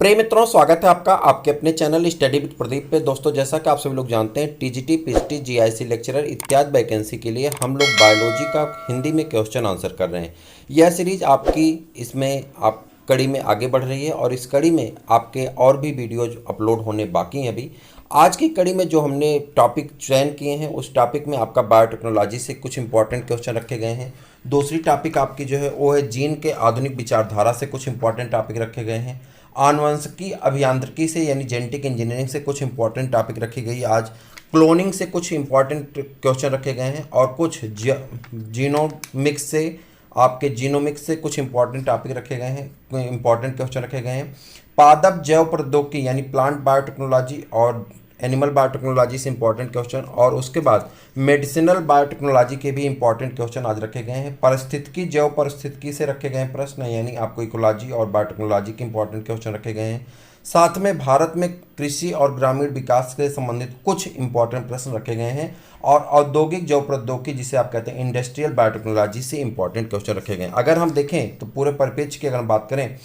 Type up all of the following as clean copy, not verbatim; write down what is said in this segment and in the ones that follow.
प्रिय मित्रों, स्वागत है आपका आपके अपने चैनल स्टडी विद प्रदीप पे। दोस्तों, जैसा कि आप सभी लोग जानते हैं, टीजीटी, पीजीटी, जीआईसी लेक्चरर इत्यादि वैकेंसी के लिए हम लोग बायोलॉजी का हिंदी में क्वेश्चन आंसर कर रहे हैं। यह सीरीज आपकी इसमें आप कड़ी में आगे बढ़ रही है और इस कड़ी में आपके और भी वीडियोज अपलोड होने बाकी हैं अभी। आज की कड़ी में जो हमने टॉपिक चयन किए हैं उस टॉपिक में आपका बायोटेक्नोलॉजी से कुछ इंपॉर्टेंट क्वेश्चन रखे गए हैं। दूसरी टॉपिक आपकी जो है वो है जीन के आधुनिक विचारधारा से कुछ इंपॉर्टेंट टॉपिक रखे गए हैं। आनुवंशिकी अभियांत्रिकी से यानी जेनेटिक इंजीनियरिंग से कुछ इंपॉर्टेंट टॉपिक रखी गई। आज क्लोनिंग से कुछ इंपॉर्टेंट क्वेश्चन रखे गए हैं और कुछ जीनोमिक्स से आपके जीनोमिक्स से कुछ इंपॉर्टेंट टॉपिक रखे गए हैं, इंपॉर्टेंट क्वेश्चन रखे गए हैं। पादप जैव प्रौद्योगिकी यानी प्लांट बायोटेक्नोलॉजी और एनिमल बायोटेक्नोलॉजी से इंपॉर्टेंट क्वेश्चन और उसके बाद मेडिसिनल बायोटेक्नोलॉजी के भी इंपॉर्टेंट क्वेश्चन आज रखे गए हैं। पारिस्थितिकी जैव पारिस्थितिकी से रखे गए हैं प्रश्न, यानी आपको इकोलॉजी और बायोटेक्नोलॉजी के इंपॉर्टेंट क्वेश्चन रखे गए हैं। साथ में भारत में कृषि और ग्रामीण विकास से संबंधित कुछ इंपॉर्टेंट प्रश्न रखे गए हैं और औद्योगिक जैव प्रौद्योगिकी जिसे आप कहते हैं इंडस्ट्रियल बायोटेक्नोलॉजी से इंपॉर्टेंट क्वेश्चन रखे गए हैं। अगर हम देखें तो पूरे परिपेक्ष की अगर हम बात करें,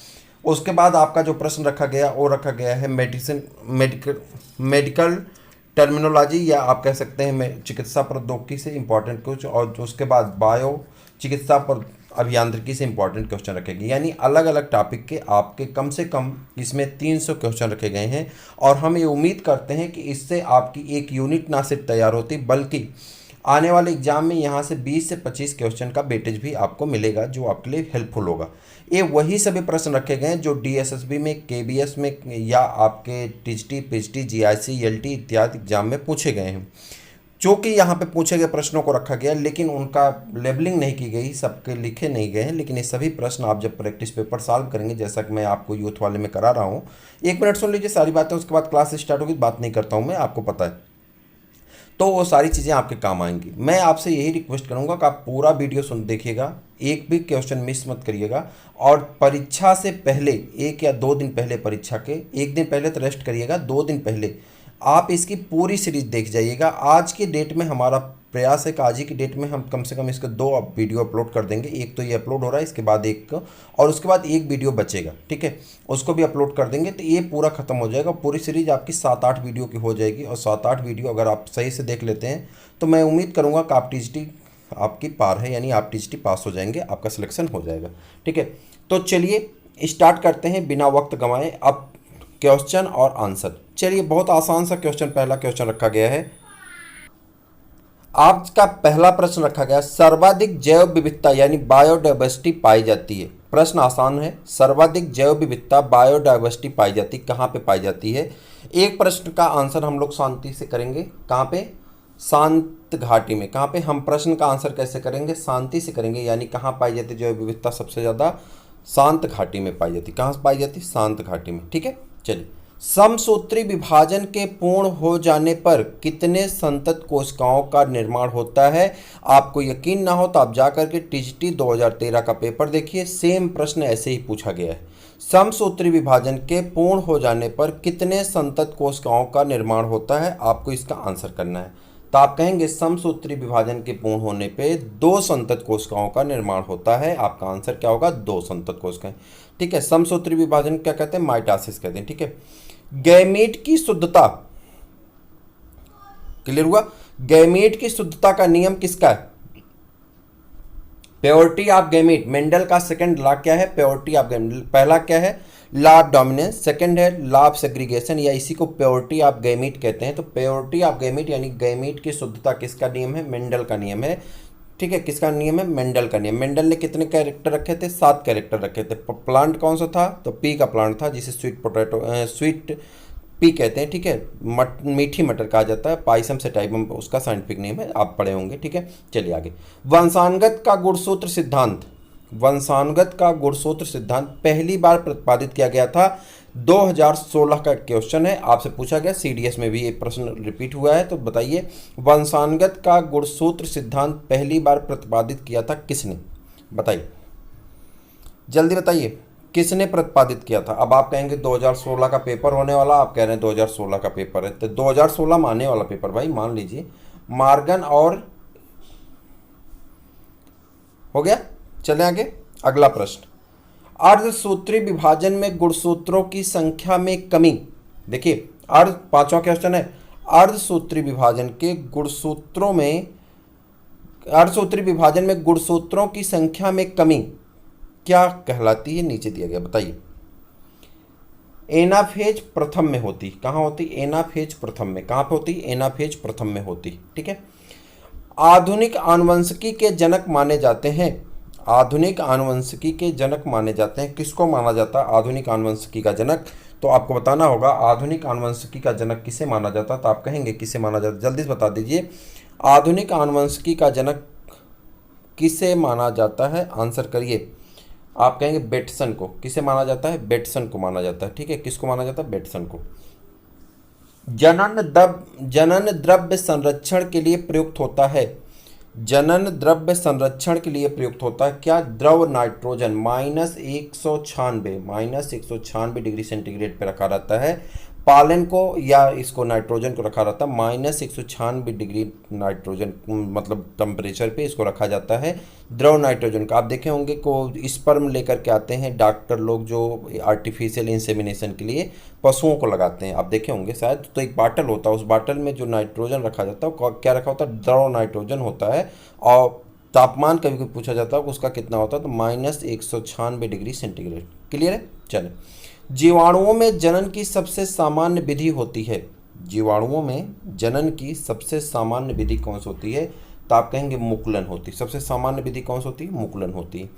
उसके बाद आपका जो प्रश्न रखा गया वो रखा गया है मेडिकल टर्मिनोलॉजी या आप कह सकते हैं चिकित्सा प्रौद्योगिकी से इंपॉर्टेंट कुछ, और उसके बाद बायो चिकित्सा अभियांत्रिकी से इंपॉर्टेंट क्वेश्चन रखे गए। यानी अलग अलग टॉपिक के आपके कम से कम इसमें 300 क्वेश्चन रखे गए हैं और हम ये उम्मीद करते हैं कि इससे आपकी एक यूनिट ना सिर्फ तैयार होती बल्कि आने वाले एग्जाम में यहाँ से 20 से 25 क्वेश्चन का वेटेज भी आपको मिलेगा जो आपके लिए हेल्पफुल होगा। ये वही सभी प्रश्न रखे गए हैं जो डीएसएसबी में, केबीएस में या आपके टीजीटी, पीजीटी, जीआईसी, एलटी इत्यादि एग्जाम में पूछे गए हैं। जो कि यहाँ पे पूछे गए प्रश्नों को रखा गया लेकिन उनका लेबलिंग नहीं की गई, सबके लिखे नहीं गए हैं। लेकिन ये सभी प्रश्न आप जब प्रैक्टिस पेपर सॉल्व करेंगे, जैसा कि मैं आपको यूथ वाले में करा रहा हूँ, 1 मिनट सुन लीजिए सारी बातें, उसके बाद क्लास स्टार्ट होगी। बात नहीं करता हूँ मैं, आपको पता है, तो वो सारी चीज़ें आपके काम आएंगी। मैं आपसे यही रिक्वेस्ट करूंगा कि आप पूरा वीडियो देखिएगा, एक भी क्वेश्चन मिस मत करिएगा। और परीक्षा से पहले 1 या 2 दिन पहले, परीक्षा के 1 दिन पहले तो रेस्ट करिएगा, 2 दिन पहले आप इसकी पूरी सीरीज देख जाइएगा। आज की डेट में हमारा प्रयास है कि आज ही की डेट में हम कम से कम इसके 2 वीडियो अपलोड कर देंगे। एक तो ये अपलोड हो रहा है, इसके बाद एक और उसके बाद एक वीडियो बचेगा, ठीक है, उसको भी अपलोड कर देंगे तो ये पूरा खत्म हो जाएगा। पूरी सीरीज आपकी 7-8 वीडियो की हो जाएगी और 7-8 वीडियो अगर आप सही से देख लेते हैं तो मैं उम्मीद करूँगा कि आप टीजीटी आपकी पार है, यानी आप टीजीटी पास हो जाएंगे, आपका सिलेक्शन हो जाएगा, ठीक है। तो चलिए स्टार्ट करते हैं बिना वक्त गंवाए अब क्वेश्चन और आंसर। चलिए, बहुत आसान सा क्वेश्चन, पहला क्वेश्चन रखा गया है। आज का पहला प्रश्न रखा गया, सर्वाधिक जैव विविधता यानी बायोडाइवर्सिटी पाई जाती है। प्रश्न आसान है, सर्वाधिक जैव विविधता बायोडाइवर्सिटी पाई जाती कहाँ पे पाई जाती है। एक प्रश्न का आंसर हम लोग शांति से करेंगे, कहाँ पे, शांत घाटी में। कहाँ पे हम प्रश्न का आंसर कैसे करेंगे, शांति से करेंगे, यानी कहाँ पाई जाती जैव विविधता सबसे ज़्यादा, शांत घाटी में पाई जाती। कहाँ पाई जाती, शांत घाटी में, ठीक है। चलिए, समसूत्री विभाजन के पूर्ण हो जाने पर कितने संतत कोशिकाओं का निर्माण होता है। आपको यकीन ना हो तो आप जाकर के टीजीटी 2013 का पेपर देखिए, सेम प्रश्न ऐसे ही पूछा गया है। समसूत्री विभाजन के पूर्ण हो जाने पर कितने संतत कोशिकाओं का निर्माण होता है, आपको इसका आंसर करना है। तो आप कहेंगे समसूत्री विभाजन के पूर्ण होने पे 2 संतत कोशिकाओं का निर्माण होता है। आपका आंसर क्या होगा, 2 संतत कोशिकाएं, ठीक है। समसूत्री विभाजन क्या कहते हैं, माइटोसिस कहते हैं, ठीक है। गैमीट की शुद्धता, क्लियर हुआ, गैमीट की शुद्धता का नियम किसका है, प्योरिटी ऑफ गैमीट। मेंडल का सेकंड लॉ क्या है, प्योरिटी ऑफ गैमीट। पहला क्या है, लॉ ऑफ डोमिनेंस, सेकंड है लॉ ऑफ सेग्रीगेशन, या इसी को प्योरिटी ऑफ गैमीट कहते हैं। तो प्योरिटी ऑफ गैमीट यानी गैमीट की शुद्धता किसका नियम है, मेंडल का नियम है, ठीक है। किसका नियम है, मेंडल का नियम। मेंडल ने कितने कैरेक्टर रखे थे, 7 कैरेक्टर रखे थे। प्लांट कौन सा था, तो पी का प्लांट था, जिसे स्वीट पी कहते हैं, ठीक है। मीठी मटर कहा जाता है, पाइसम सेटाइवम उसका साइंटिफिक नेम है, आप पढ़े होंगे, ठीक है। चलिए आगे, वंशानुगत का गुणसूत्र सिद्धांत। वंशानुगत का गुणसूत्र सिद्धांत पहली बार प्रतिपादित किया गया था, 2016 का क्वेश्चन है, आपसे पूछा गया, सीडीएस में भी ये प्रश्न रिपीट हुआ है। तो बताइए, वंशानुगत का गुणसूत्र सिद्धांत पहली बार प्रतिपादित किया था किसने, बताइए, जल्दी बताइए, किसने प्रतिपादित किया था। अब आप कहेंगे 2016 का पेपर होने वाला, आप कह रहे हैं 2016 का पेपर है, तो 2016 में आने वाला पेपर भाई, मान लीजिए मार्गन और हो गया। चले आगे, अगला प्रश्न, अर्धसूत्री विभाजन में गुणसूत्रों की संख्या में कमी। देखिए पांचवा क्वेश्चन है, अर्धसूत्री विभाजन के गुणसूत्रों में, अर्धसूत्री विभाजन में गुणसूत्रों की संख्या में कमी क्या कहलाती है, नीचे दिया गया, बताइए। एनाफेज प्रथम में होती, कहाँ होती, एनाफेज प्रथम में, कहाँ पे होती, एनाफेज प्रथम में होती, ठीक है। आधुनिक आनुवंशिकी के जनक माने जाते हैं, आधुनिक आनुवंशिकी के जनक माने जाते हैं, किसको माना जाता है आधुनिक आनुवंशिकी का जनक, तो आपको बताना होगा आधुनिक आनुवंशिकी का जनक किसे माना जाता है, तो आप कहेंगे किसे माना जाता है, जल्दी से बता दीजिए। आधुनिक आनुवंशिकी का जनक किसे माना जाता है, आंसर करिए। आप कहेंगे बेटसन को, किसे माना जाता है, बेटसन को माना जाता है, ठीक है। किसको माना जाता है, बेटसन को। जनन द्रव्य संरक्षण के लिए प्रयुक्त होता है, जनन द्रव्य संरक्षण के लिए प्रयुक्त होता है क्या, द्रव नाइट्रोजन -196 डिग्री सेंटीग्रेड पे रखा रहता है। पालन को या इसको नाइट्रोजन को रखा रहता है -196 डिग्री नाइट्रोजन मतलब टेम्परेचर पे इसको रखा जाता है द्रव नाइट्रोजन का। आप देखे होंगे को स्पर्म लेकर के आते हैं डॉक्टर लोग जो आर्टिफिशियल इंसेमिनेशन के लिए पशुओं को लगाते हैं, आप देखे होंगे शायद। तो एक बाटल होता है, उस बाटल में जो नाइट्रोजन रखा जाता है वो क्या रखा होता है, द्रव नाइट्रोजन होता है। और तापमान कभी कभी पूछा जाता है उसका कितना होता है, तो -196 डिग्री सेंटीग्रेड। क्लियर है, चले। जीवाणुओं में जनन की सबसे सामान्य विधि होती है, जीवाणुओं में जनन की सबसे सामान्य विधि कौन सी होती है, तो आप कहेंगे मुकुलन होती है। सबसे सामान्य विधि कौन सी होती है, मुकुलन होती है।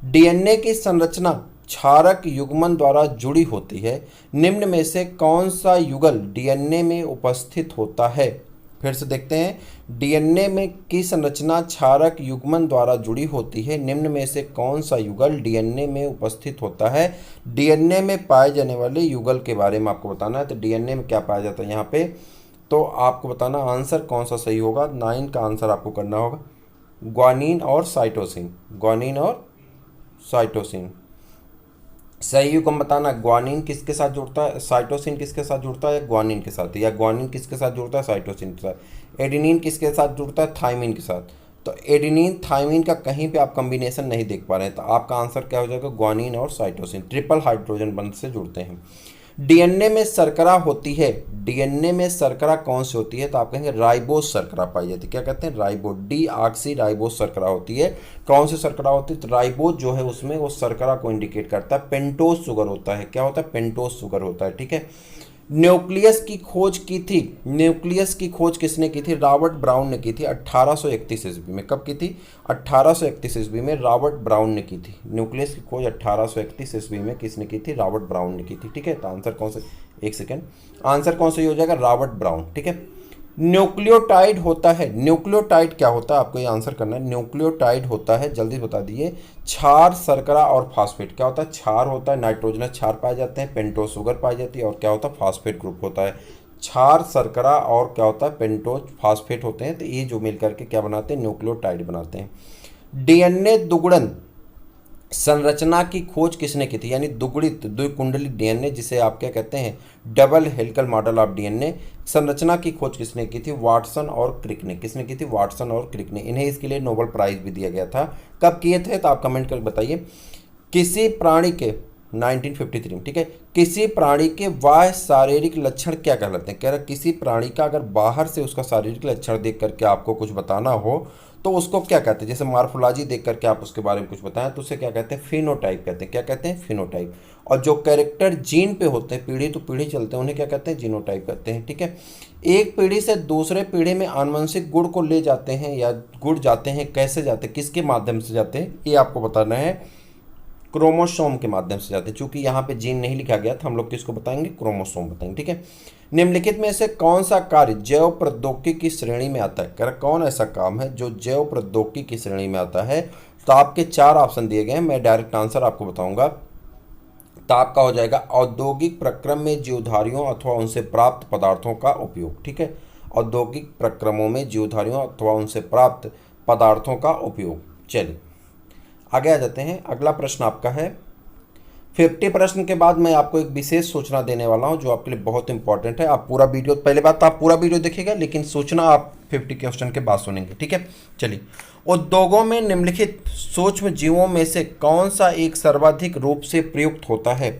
डीएनए की संरचना क्षारक युग्मन द्वारा जुड़ी होती है, निम्न में से कौन सा युगल डीएनए में उपस्थित होता है। फिर से देखते हैं, डीएनए में की संरचना क्षारक युग्मन द्वारा जुड़ी होती है, निम्न में से कौन सा युगल डीएनए में उपस्थित होता है। डीएनए में पाए जाने वाले युगल के बारे में आपको बताना है, तो डीएनए में क्या पाया जाता है यहाँ पे, तो आपको बताना आंसर कौन सा सही होगा। 9 का आंसर आपको करना होगा ग्वानिन और साइटोसिन, ग्वानिन और साइटोसिन। सही युग्म बताना, ग्वानिन किसके साथ जुड़ता है, साइटोसिन किसके साथ जुड़ता है, ग्वानिन के साथ, या ग्वानिन किसके साथ जुड़ता है, साइटोसिन के साथ। एडेनिन किसके साथ जुड़ता है, थाइमिन के साथ। तो एडेनिन थाइमिन का कहीं पे आप कॉम्बिनेशन नहीं देख पा रहे हैं, तो आपका आंसर क्या हो जाएगा, ग्वानिन और साइटोसिन, ट्रिपल हाइड्रोजन बंध से जुड़ते हैं। डीएनए में शर्करा होती है, डीएनए में शर्करा कौन सी होती है, तो आप कहेंगे राइबोस शर्करा पाई जाती है। क्या कहते हैं, राइबो, डी ऑक्सी राइबोस शर्करा होती है। कौन सी शर्करा होती है, तो राइबोस जो है उसमें वो शर्करा को इंडिकेट करता है। पेंटोस शुगर होता है, क्या होता है, पेंटोस शुगर होता है, ठीक है। न्यूक्लियस की खोज की थी, न्यूक्लियस की खोज किसने की थी, रॉबर्ट ब्राउन ने की थी 1831 ईस्वी में। कब की थी, 1831 ईस्वी में रॉबर्ट ब्राउन ने की थी। न्यूक्लियस की खोज 1831 ईस्वी में किसने की थी, रॉबर्ट ब्राउन ने की थी, ठीक है। तो आंसर कौन सा, एक सेकेंड, आंसर कौन सा हो जाएगा, रॉबर्ट ब्राउन, ठीक है। न्यूक्लियोटाइड होता है, न्यूक्लियोटाइड क्या होता है, आपको ये आंसर करना है। न्यूक्लियोटाइड होता है, जल्दी बता दीजिए, क्षार, शर्करा और फास्फेट। क्या होता है, क्षार होता है, नाइट्रोजनस क्षार पाए जाते हैं, पेंटोस शुगर पाई जाती है, और क्या होता है, फास्फेट ग्रुप होता है। क्षार, शर्करा और क्या होता है, पेंटोस फास्फेट होते हैं, तो ये जो मिल करके क्या बनाते हैं, न्यूक्लियोटाइड बनाते हैं। डीएनए दुगुड़न संरचना की खोज किसने की थी, यानी दुगुड़ित द्विकुंडली डीएनए, जिसे आप क्या कहते हैं, double helical model of DNA, संरचना की खोज किसने की थी, वाटसन और क्रिक ने। किसने की थी, वाटसन और क्रिक ने। इन्हें इसके लिए नोबेल प्राइज भी दिया गया था। कब किए थे, तो आप कमेंट करके बताइए। किसी प्राणी के 1953, ठीक है, किसी प्राणी के बाह्य शारीरिक लक्षण क्या कहलाते हैं, कह रहा किसी प्राणी का अगर बाहर से उसका शारीरिक लक्षण देख करके आपको कुछ बताना हो तो उसको क्या कहते हैं, जैसे मार्फोलॉजी देख करके आप उसके बारे में कुछ बताएं तो उसे क्या कहते हैं, फिनोटाइप कहते हैं। क्या कहते हैं, फिनोटाइप। और जो कैरेक्टर जीन पे होते हैं, पीढ़ी तो पीढ़ी चलते हैं, उन्हें क्या कहते हैं, जीनोटाइप कहते हैं, ठीक है। एक पीढ़ी से दूसरे पीढ़ी में आनुवंशिक गुण को ले जाते हैं या गुण जाते हैं, कैसे जाते हैं, किसके माध्यम से जाते हैं, ये आपको बताना है। क्रोमोसोम के माध्यम से जाते हैं। चूंकि यहाँ पे जीन नहीं लिखा गया था, हम लोग किसको बताएंगे, क्रोमोसोम बताएंगे, ठीक है। निम्नलिखित में से कौन सा कार्य जैव प्रौद्योगिकी की श्रेणी में आता है, कह कौन ऐसा काम है जो जैव प्रौद्योगिकी की श्रेणी में आता है। तो आपके 4 ऑप्शन दिए गए हैं, मैं डायरेक्ट आंसर आपको बताऊंगा। तो आपका हो जाएगा औद्योगिक प्रक्रम में जीवधारियों अथवा उनसे प्राप्त पदार्थों का उपयोग, ठीक है। औद्योगिक प्रक्रमों में जीवधारियों अथवा उनसे प्राप्त पदार्थों का उपयोग। चलिए आगे आ जाते हैं। अगला प्रश्न आपका है, 50 प्रश्न के बाद मैं आपको एक विशेष सूचना देने वाला हूं जो आपके लिए बहुत इंपॉर्टेंट है। आप पूरा वीडियो, पहले बात तो आप पूरा वीडियो देखिएगा, लेकिन सूचना आप 50 क्वेश्चन के बाद सुनेंगे, ठीक है। चलिए, उद्योगों में निम्नलिखित सूक्ष्म जीवों में से कौन सा एक सर्वाधिक रूप से प्रयुक्त होता है?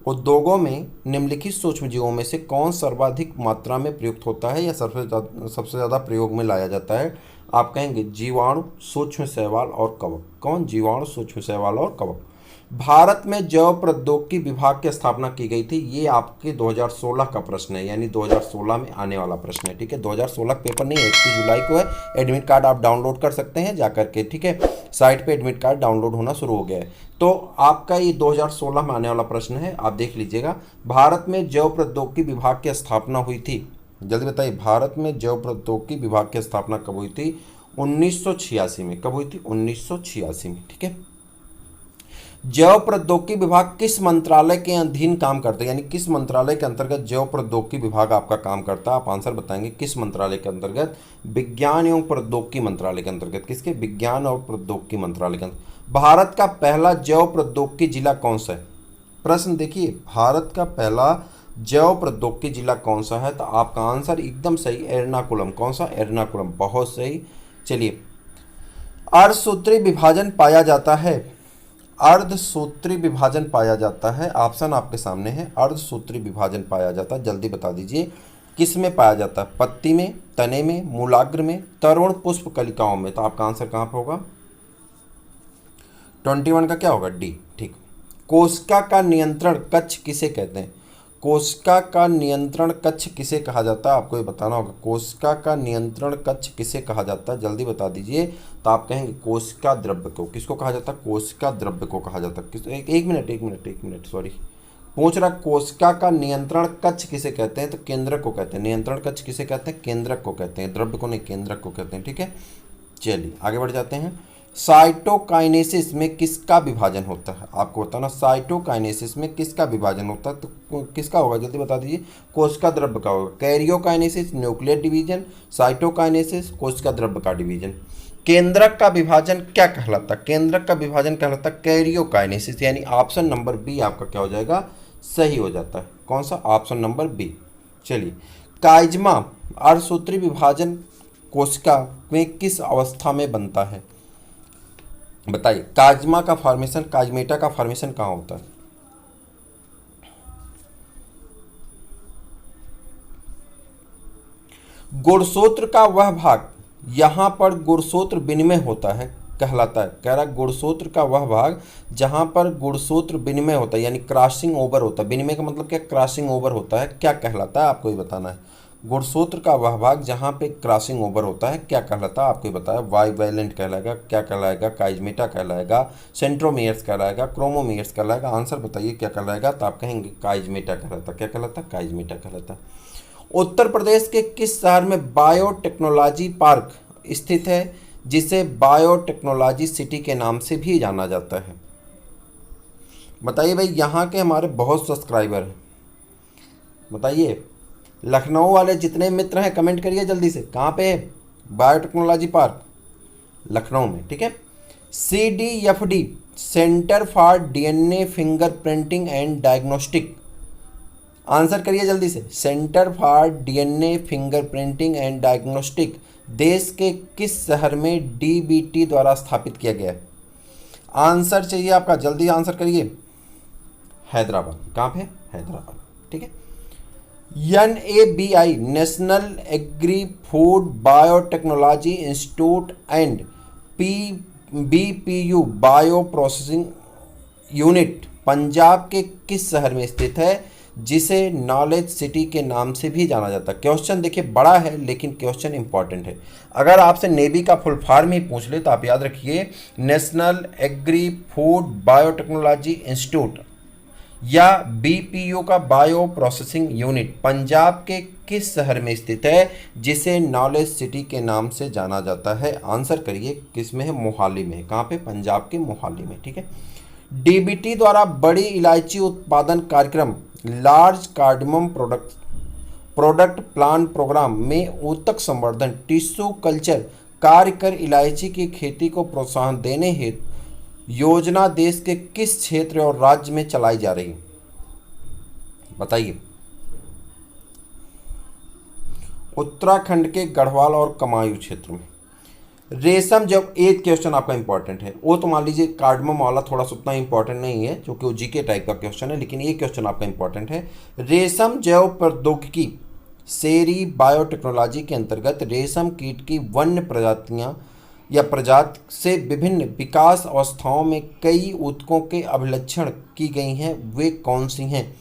उद्योगों में निम्नलिखित सूक्ष्म जीवों में से कौन सर्वाधिक मात्रा में प्रयुक्त होता है या सबसे ज़्यादा प्रयोग में लाया जाता है? आप कहेंगे जीवाणु, सूक्ष्म शैवाल और कवक। कौन? जीवाणु, सूक्ष्म शैवाल और कवक। भारत में जैव प्रौद्योगिकी विभाग की स्थापना की गई थी। ये आपके 2016 का प्रश्न है, यानी 2016 में आने वाला प्रश्न है, ठीक है। 2016 पेपर नहीं है, 31 जुलाई को है। एडमिट कार्ड आप डाउनलोड कर सकते हैं जाकर के, ठीक है। साइट पे एडमिट कार्ड डाउनलोड होना शुरू हो गया है। तो आपका ये 2016 में आने वाला प्रश्न है, आप देख लीजिएगा। भारत में जैव प्रौद्योगिकी विभाग की स्थापना हुई थी, जल्दी बताइए, भारत में जैव प्रौद्योगिकी विभाग की स्थापना कब हुई थी? 1986 में। कब हुई थी? 1986 में, ठीक है। जैव प्रौद्योगिकी विभाग किस मंत्रालय के अधीन काम करता है, यानी किस मंत्रालय के अंतर्गत जैव प्रौद्योगिकी विभाग आपका काम करता है? आप आंसर बताएंगे किस मंत्रालय के अंतर्गत? विज्ञान एवं प्रौद्योगिकी मंत्रालय के अंतर्गत। किसके? विज्ञान और प्रौद्योगिकी मंत्रालय के अंतर्गत। भारत का पहला जैव प्रौद्योगिकी जिला कौन सा है? प्रश्न देखिए, भारत का पहला जैव प्रौद्योगिकी जिला कौन सा है? तो आपका आंसर एकदम सही, एर्नाकुलम। कौन सा? एर्नाकुलम, बहुत सही। चलिए, अर्धसूत्री विभाजन पाया जाता है, अर्धसूत्री विभाजन पाया जाता है, ऑप्शन आपके सामने है। अर्धसूत्री विभाजन पाया जाता है, जल्दी बता दीजिए किस में पाया जाता है? पत्ती में, तने में, मूलाग्र में, तरुण पुष्प कलिकाओं में। तो आपका आंसर कहाँ पर होगा? 21 का क्या होगा? डी, ठीक। कोशिका का नियंत्रण कक्ष किसे कहते हैं? कोशिका का नियंत्रण कक्ष किसे कहा जाता है? आपको ये बताना होगा, कोशिका का नियंत्रण कक्ष किसे कहा जाता है? जल्दी बता दीजिए। तो आप कहेंगे कोशिका द्रव्य को। किसको कहा जाता है? कोशिका द्रव्य को कहा जाता है। किस? एक मिनट सॉरी, पूछ रहा, कोशिका का नियंत्रण कक्ष किसे कहते हैं? तो केंद्रक को कहते हैं। नियंत्रण कक्ष किसे कहते हैं? केंद्रक को कहते हैं, द्रव्य को नहीं, केंद्रक को कहते हैं, ठीक है। चलिए आगे बढ़ जाते हैं। साइटोकाइनेसिस में किसका विभाजन होता है? आपको बताना, साइटोकाइनेसिस में किसका विभाजन होता है? तो किसका होगा? जल्दी बता दीजिए। कोशिका द्रव्य का होगा। कैरियोकाइनेसिस, न्यूक्लियर डिवीजन, साइटोकाइनेसिस, कोशिका द्रव्य का डिवीजन। केंद्रक का विभाजन क्या कहलाता है? केंद्रक का विभाजन कहलाता है कैरियोकाइनेसिस, यानी ऑप्शन नंबर बी आपका क्या हो जाएगा? सही हो जाता है। कौन सा? Option number B. चलिए, काइजमा अर्धसूत्री विभाजन कोशिका में किस अवस्था में बनता है? बताइए। काजमा का फॉर्मेशन, काजमेटा का फॉर्मेशन कहाँ होता है? गुणसूत्र का वह भाग यहां पर गुणसूत्र विनिमय होता है कहलाता है। कह रहा गुणसूत्र का वह भाग जहां पर गुणसूत्र विनिमय होता है, यानी क्रॉसिंग ओवर होता है। विनिमय का मतलब क्या? क्रॉसिंग ओवर होता है, क्या कहलाता है? आपको ये बताना है। गुणसूत्र का वह भाग जहाँ पे क्रॉसिंग ओवर होता है क्या कहलाता है? आपको बताया। वाइवेलेंट कहलाएगा, क्या कहलाएगा? काइजमेटा कहलाएगा, सेंट्रोमियर्स कहलाएगा, क्रोमोमियर्स कहलाएगा। आंसर बताइए क्या कहलाएगा? तो आप कहेंगे काइजमेटा कहलाता। क्या कहलाता? काइजमेटा कहलाता। उत्तर प्रदेश के किस शहर में बायोटेक्नोलॉजी पार्क स्थित है जिसे बायोटेक्नोलॉजी सिटी के नाम से भी जाना जाता है? बताइए भाई, यहाँ के हमारे बहुत सब्सक्राइबर हैं, बताइए। लखनऊ वाले जितने मित्र हैं कमेंट करिए जल्दी से, कहाँ पे है बायोटेक्नोलॉजी पार्क? लखनऊ में, ठीक है। CDFD, centre for DNA fingerprinting and diagnostic. Answer करिए जल्दी से। Centre for DNA fingerprinting and diagnostic देश के किस शहर में DBT द्वारा स्थापित किया गया है? आंसर चाहिए आपका, जल्दी आंसर करिए। हैदराबाद। कहाँ पे? हैदराबाद, ठीक है। NABI, national agri food biotechnology institute and BPU bio processing unit Punjab के किस शहर में स्थित है जिसे नॉलेज सिटी के नाम से भी जाना जाता है? क्वेश्चन देखिए बड़ा है लेकिन क्वेश्चन इंपॉर्टेंट है। अगर आपसे नेवी का फुल फॉर्म ही पूछ ले तो आप याद रखिए, national agri food biotechnology institute या BPU का बायो प्रोसेसिंग यूनिट पंजाब के किस शहर में स्थित है जिसे नॉलेज सिटी के नाम से जाना जाता है? आंसर करिए, किस में है? मोहाली में है। कहाँ पे? पंजाब के मोहाली में, ठीक है। DBT द्वारा बड़ी इलायची उत्पादन कार्यक्रम large cardamom product plan program में ऊतक संवर्धन टिश्यू कल्चर कार्य कर इलायची की खेती को प्रोत्साहन देने हेतु योजना देश के किस क्षेत्र और राज्य में चलाई जा रही है? बताइए। उत्तराखंड के गढ़वाल और कमायूं क्षेत्र में। रेशम, जब एक क्वेश्चन आपका इंपॉर्टेंट है, वो तो मान लीजिए कार्डमम वाला थोड़ा सा उतना इंपॉर्टेंट नहीं है क्योंकि वो जीके टाइप का क्वेश्चन है, लेकिन ये क्वेश्चन आपका इंपॉर्टेंट है। रेशम जैव प्रौद्योगिकी सेरी बायोटेक्नोलॉजी के अंतर्गत रेशम कीट की वन्य प्रजातियां या प्रजाति से विभिन्न विकास अवस्थाओं में कई ऊतकों के अभिलक्षण की गई हैं, वे कौन सी हैं?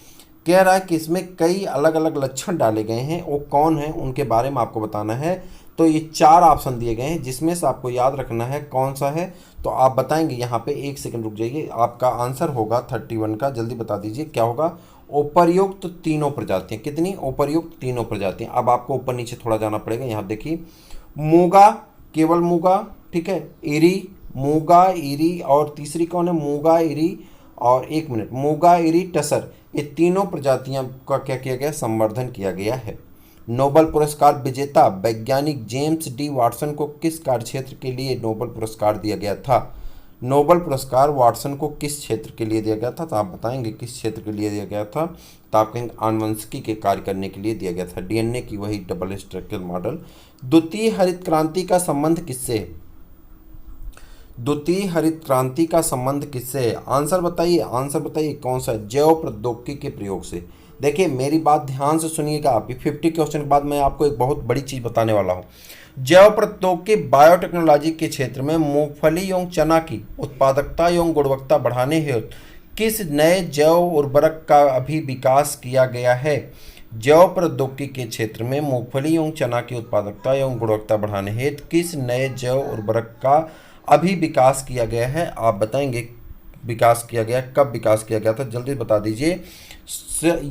कह रहा है कि इसमें कई अलग अलग लक्षण डाले गए हैं, वो कौन हैं उनके बारे में आपको बताना है। तो ये 4 ऑप्शन दिए गए हैं जिसमें से आपको याद रखना है कौन सा है। तो आप बताएंगे यहाँ पे, 1 सेकंड रुक जाइए, आपका आंसर होगा 31 का, जल्दी बता दीजिए क्या होगा। उपर्युक्त तीनों प्रजातियाँ। कितनी? उपर्युक्त तीनों प्रजातियाँ। अब आपको ऊपर नीचे थोड़ा जाना पड़ेगा। यहाँ देखिए, मूंगा, केवल मूंगा, ठीक है, इरी, मूंगा, इरी, और तीसरी कौन है? मूंगा, इरी, और 1 मिनट, मूंगा, इरी, टसर। ये तीनों प्रजातियां का क्या किया गया? संवर्धन किया गया है। नोबेल पुरस्कार विजेता वैज्ञानिक जेम्स डी वाटसन को किस कार्यक्षेत्र के लिए नोबेल पुरस्कार दिया गया था? नोबेल पुरस्कार वाटसन को किस क्षेत्र के लिए दिया गया था? तो आप बताएंगे किस क्षेत्र के लिए दिया गया था। तो आप कहेंगे आनुवंशिकी के कार्य करने के लिए दिया गया था, डीएनए की वही डबल स्ट्रक्चरल मॉडल। द्वितीय हरित क्रांति का संबंध किससे है? द्वितीय हरित क्रांति का संबंध किससे है? आंसर बताइए, आंसर बताइए कौन सा? जैव प्रौद्योगिकी के प्रयोग से। देखिए मेरी बात ध्यान से सुनिएगा आप, 50 क्वेश्चन के बाद मैं आपको एक बहुत बड़ी चीज़ बताने वाला हूँ। जैव प्रौद्योगिकी बायोटेक्नोलॉजी के क्षेत्र में मूंगफली एवं चना की उत्पादकता एवं गुणवत्ता बढ़ाने हेतु किस नए जैव उर्वरक का अभी विकास किया गया है? जैव प्रौद्योगिकी के क्षेत्र में मूंगफली एवं चना की उत्पादकता एवं गुणवत्ता बढ़ाने हेतु किस नए जैव उर्वरक का अभी विकास किया गया है? आप बताएंगे विकास किया गया, कब विकास किया गया था, जल्दी बता दीजिए।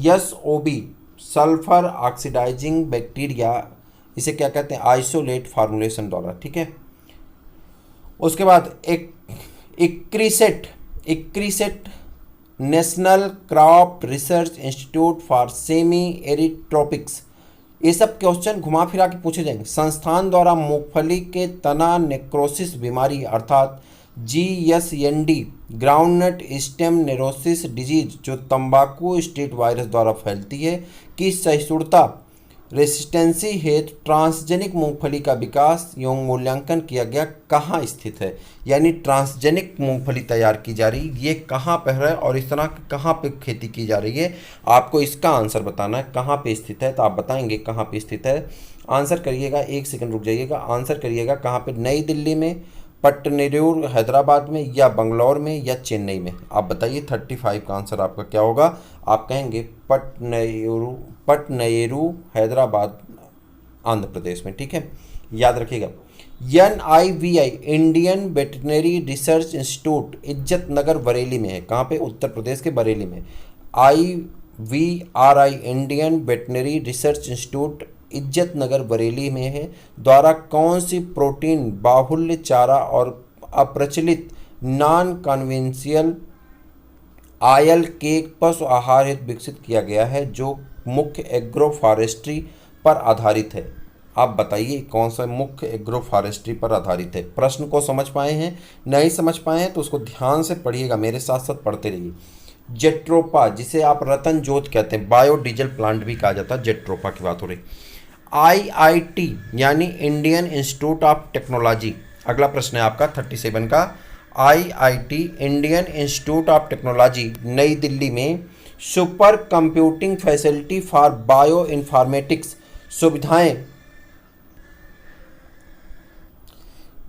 SOB, सल्फर ऑक्सीडाइजिंग बैक्टीरिया, इसे क्या कहते हैं? आइसोलेट फार्मूलेशन द्वारा, ठीक है। उसके बाद ICRISAT national crop research institute for semi arid tropics. ये सब क्वेश्चन घुमा फिरा के पूछे जाएंगे। संस्थान द्वारा मूंगफली के तना नेक्रोसिस बीमारी अर्थात GSND, ग्राउंडनट स्टेम नेरोसिस डिजीज, जो तंबाकू स्ट्रीट वायरस द्वारा फैलती है, की सहिष्णुता रेसिस्टेंसी हेतु ट्रांसजेनिक मूंगफली का विकास एवं मूल्यांकन किया गया, कहाँ स्थित है? यानी ट्रांसजेनिक मूंगफली तैयार की जा रही, ये कहाँ पर है और इस तरह कहाँ पे खेती की जा रही है? आपको इसका आंसर बताना है कहाँ पे स्थित है। तो आप बताएंगे कहाँ पे स्थित है। आंसर करिएगा, 1 सेकंड रुक जाइएगा, आंसर करिएगा कहाँ पे? नई दिल्ली में, पट्टनेरूर हैदराबाद में, या बंगलौर में, या चेन्नई में? आप बताइए 35 का आंसर आपका क्या होगा? आप कहेंगे पट्टनेरू हैदराबाद आंध्र प्रदेश में, ठीक है, याद रखिएगा। NIVI, Indian veterinary research institute, इज्जत नगर बरेली में है। कहाँ पे? उत्तर प्रदेश के बरेली में। IVRI, Indian veterinary research institute, इज्जत नगर बरेली में है, द्वारा कौन सी प्रोटीन बाहुल्य चारा और अप्रचलित नॉन कन्वेंशियल आयल केक पशु आहार हेतु विकसित किया गया है, जो मुख्य एग्रो फॉरेस्ट्री पर आधारित है? आप बताइए कौन सा मुख्य एग्रो फॉरेस्ट्री पर आधारित है? प्रश्न को समझ पाए हैं? नहीं समझ पाए हैं तो उसको ध्यान से पढ़िएगा, मेरे साथ साथ पढ़ते रहिए। जेट्रोपा, जिसे आप रतन जोत कहते हैं, बायोडीजल प्लांट भी कहा जाता है, जेट्रोपा की बात हो रही। IIT यानी इंडियन इंस्टीट्यूट ऑफ टेक्नोलॉजी, अगला प्रश्न है आपका 37 का। IIT, Indian institute of technology, नई दिल्ली में super computing facility for bio informatics सुविधाएं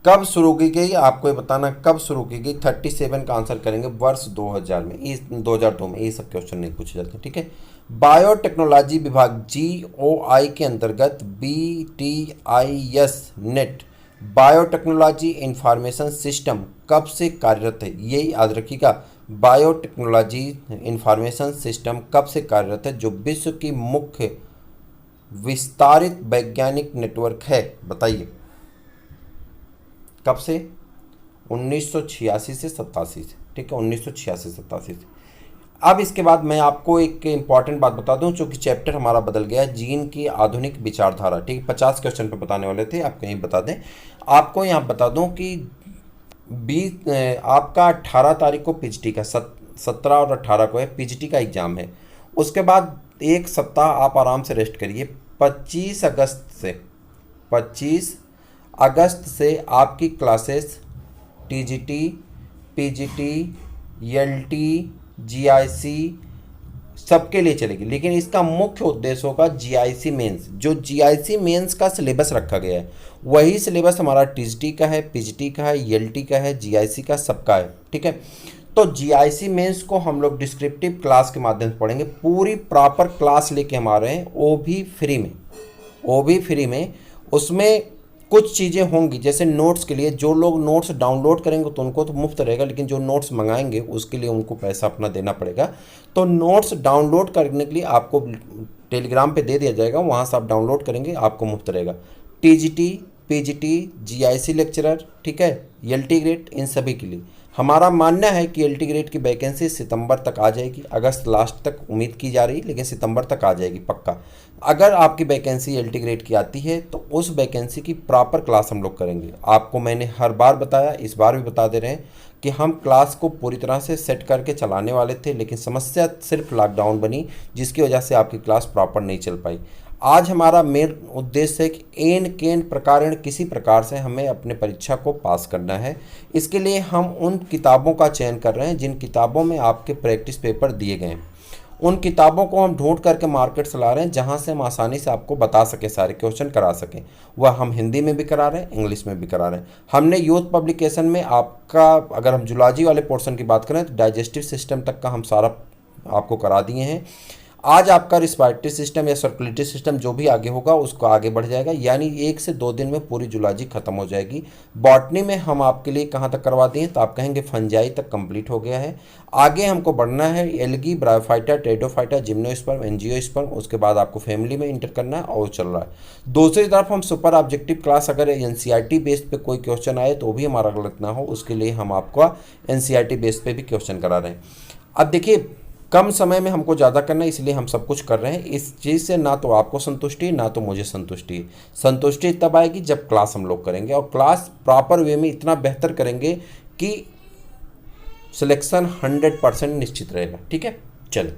कब शुरू की गई? आपको ये बताना कब शुरू की गई। 37 का आंसर करेंगे वर्ष 2000 में, 2002 में। ये सब क्वेश्चन नहीं पूछे जाते, ठीक है। बायोटेक्नोलॉजी विभाग GOI के अंतर्गत BTIS net biotechnology information system कब से कार्यरत है? यही याद रखिएगा, बायोटेक्नोलॉजी इंफॉर्मेशन सिस्टम कब से कार्यरत है, जो विश्व की मुख्य विस्तारित वैज्ञानिक नेटवर्क है? बताइए कब से? 1986 से 87 से, ठीक है, 1986 से 87 से। अब इसके बाद मैं आपको एक इम्पॉर्टेंट बात बता दूं, चूँकि चैप्टर हमारा बदल गया, जीन की आधुनिक विचारधारा, ठीक है, 50 क्वेश्चन पे बताने वाले थे, आप कहीं बता दें। आपको यहाँ बता दूं कि आपका 18 तारीख को पीजीटी का 17 और 18 को है पीजीटी का एग्ज़ाम है। उसके बाद एक सप्ताह आप आराम से रेस्ट करिए। 25 अगस्त से आपकी classes TGT, PGT, LT, GIC सबके लिए चलेगी, लेकिन इसका मुख्य उद्देश्य होगा जीआईसी मेंस। जो जीआईसी मेंस का सिलेबस रखा गया है वही सिलेबस हमारा टीजीटी का है, पीजीटी का है, एलटी का है, जीआईसी का, सबका है। ठीक है, तो जीआईसी मेंस को हम लोग डिस्क्रिप्टिव क्लास के माध्यम से पढ़ेंगे। पूरी प्रॉपर क्लास लेके हम आ रहे हैं, वो भी फ्री में, वो भी फ्री में। उसमें कुछ चीज़ें होंगी, जैसे नोट्स के लिए जो लोग नोट्स डाउनलोड करेंगे तो उनको तो मुफ्त रहेगा, लेकिन जो नोट्स मंगाएंगे उसके लिए उनको पैसा अपना देना पड़ेगा। तो नोट्स डाउनलोड करने के लिए आपको टेलीग्राम पे दे दिया जाएगा, वहाँ से आप डाउनलोड करेंगे, आपको मुफ्त रहेगा। टीजीटी, पीजीटी, जीआईसी लेक्चरर, ठीक है, एलटी ग्रेड, इन सभी के लिए हमारा मानना है कि एलटी ग्रेड की वैकेंसी सितंबर तक आ जाएगी। अगस्त लास्ट तक उम्मीद की जा रही है, लेकिन सितंबर तक आ जाएगी पक्का। अगर आपकी वैकेंसी एलटी ग्रेड की आती है तो उस वैकेंसी की प्रॉपर क्लास हम लोग करेंगे। आपको मैंने हर बार बताया, इस बार भी बता दे रहे हैं कि हम क्लास को पूरी तरह से सेट करके चलाने वाले थे, लेकिन समस्या सिर्फ लॉकडाउन बनी, जिसकी वजह से आपकी क्लास प्रॉपर नहीं चल पाई। आज हमारा मेन उद्देश्य है कि एन केन प्रकारेण किसी प्रकार से हमें अपने परीक्षा को पास करना है। इसके लिए हम उन किताबों का चयन कर रहे हैं जिन किताबों में आपके प्रैक्टिस पेपर दिए गए हैं। उन किताबों को हम ढूंढ करके मार्केट से ला रहे हैं, जहां से हम आसानी से आपको बता सकें, सारे क्वेश्चन करा सकें। वह हम हिंदी में भी करा रहे हैं, इंग्लिश में भी करा रहे हैं। हमने यूथ पब्लिकेशन में आपका, अगर हम जूलॉजी वाले पोर्शन की बात करें तो डाइजेस्टिव सिस्टम तक का हम सारा आपको करा दिए हैं। आज आपका रिस्पायरेटरी सिस्टम या सर्कुलेटरी सिस्टम जो भी आगे होगा उसको आगे बढ़ जाएगा, यानी 1 से 2 दिन में पूरी जूलॉजी खत्म हो जाएगी। बॉटनी में हम आपके लिए कहाँ तक करवा दिए तो आप कहेंगे फंजाई तक कंप्लीट हो गया है। आगे हमको बढ़ना है algae, bryophyta, pteridophyta, gymnosperm, angiosperm, उसके बाद आपको फैमिली में इंटर करना है और चल रहा है। दूसरी तरफ हम सुपर ऑब्जेक्टिव क्लास, अगर एनसीईआरटी बेस्ड पे कोई क्वेश्चन आए तो भी हमारा गलत ना हो, उसके लिए हम आपको एनसीईआरटी बेस्ड पे भी क्वेश्चन करा रहे हैं। अब देखिए, कम समय में हमको ज़्यादा करना है, इसलिए हम सब कुछ कर रहे हैं। इस चीज़ से ना तो आपको संतुष्टि ना तो मुझे संतुष्टि। संतुष्टि तब आएगी जब क्लास हम लोग करेंगे, और क्लास प्रॉपर वे में इतना बेहतर करेंगे कि सिलेक्शन 100% निश्चित रहेगा। ठीक है, चलिए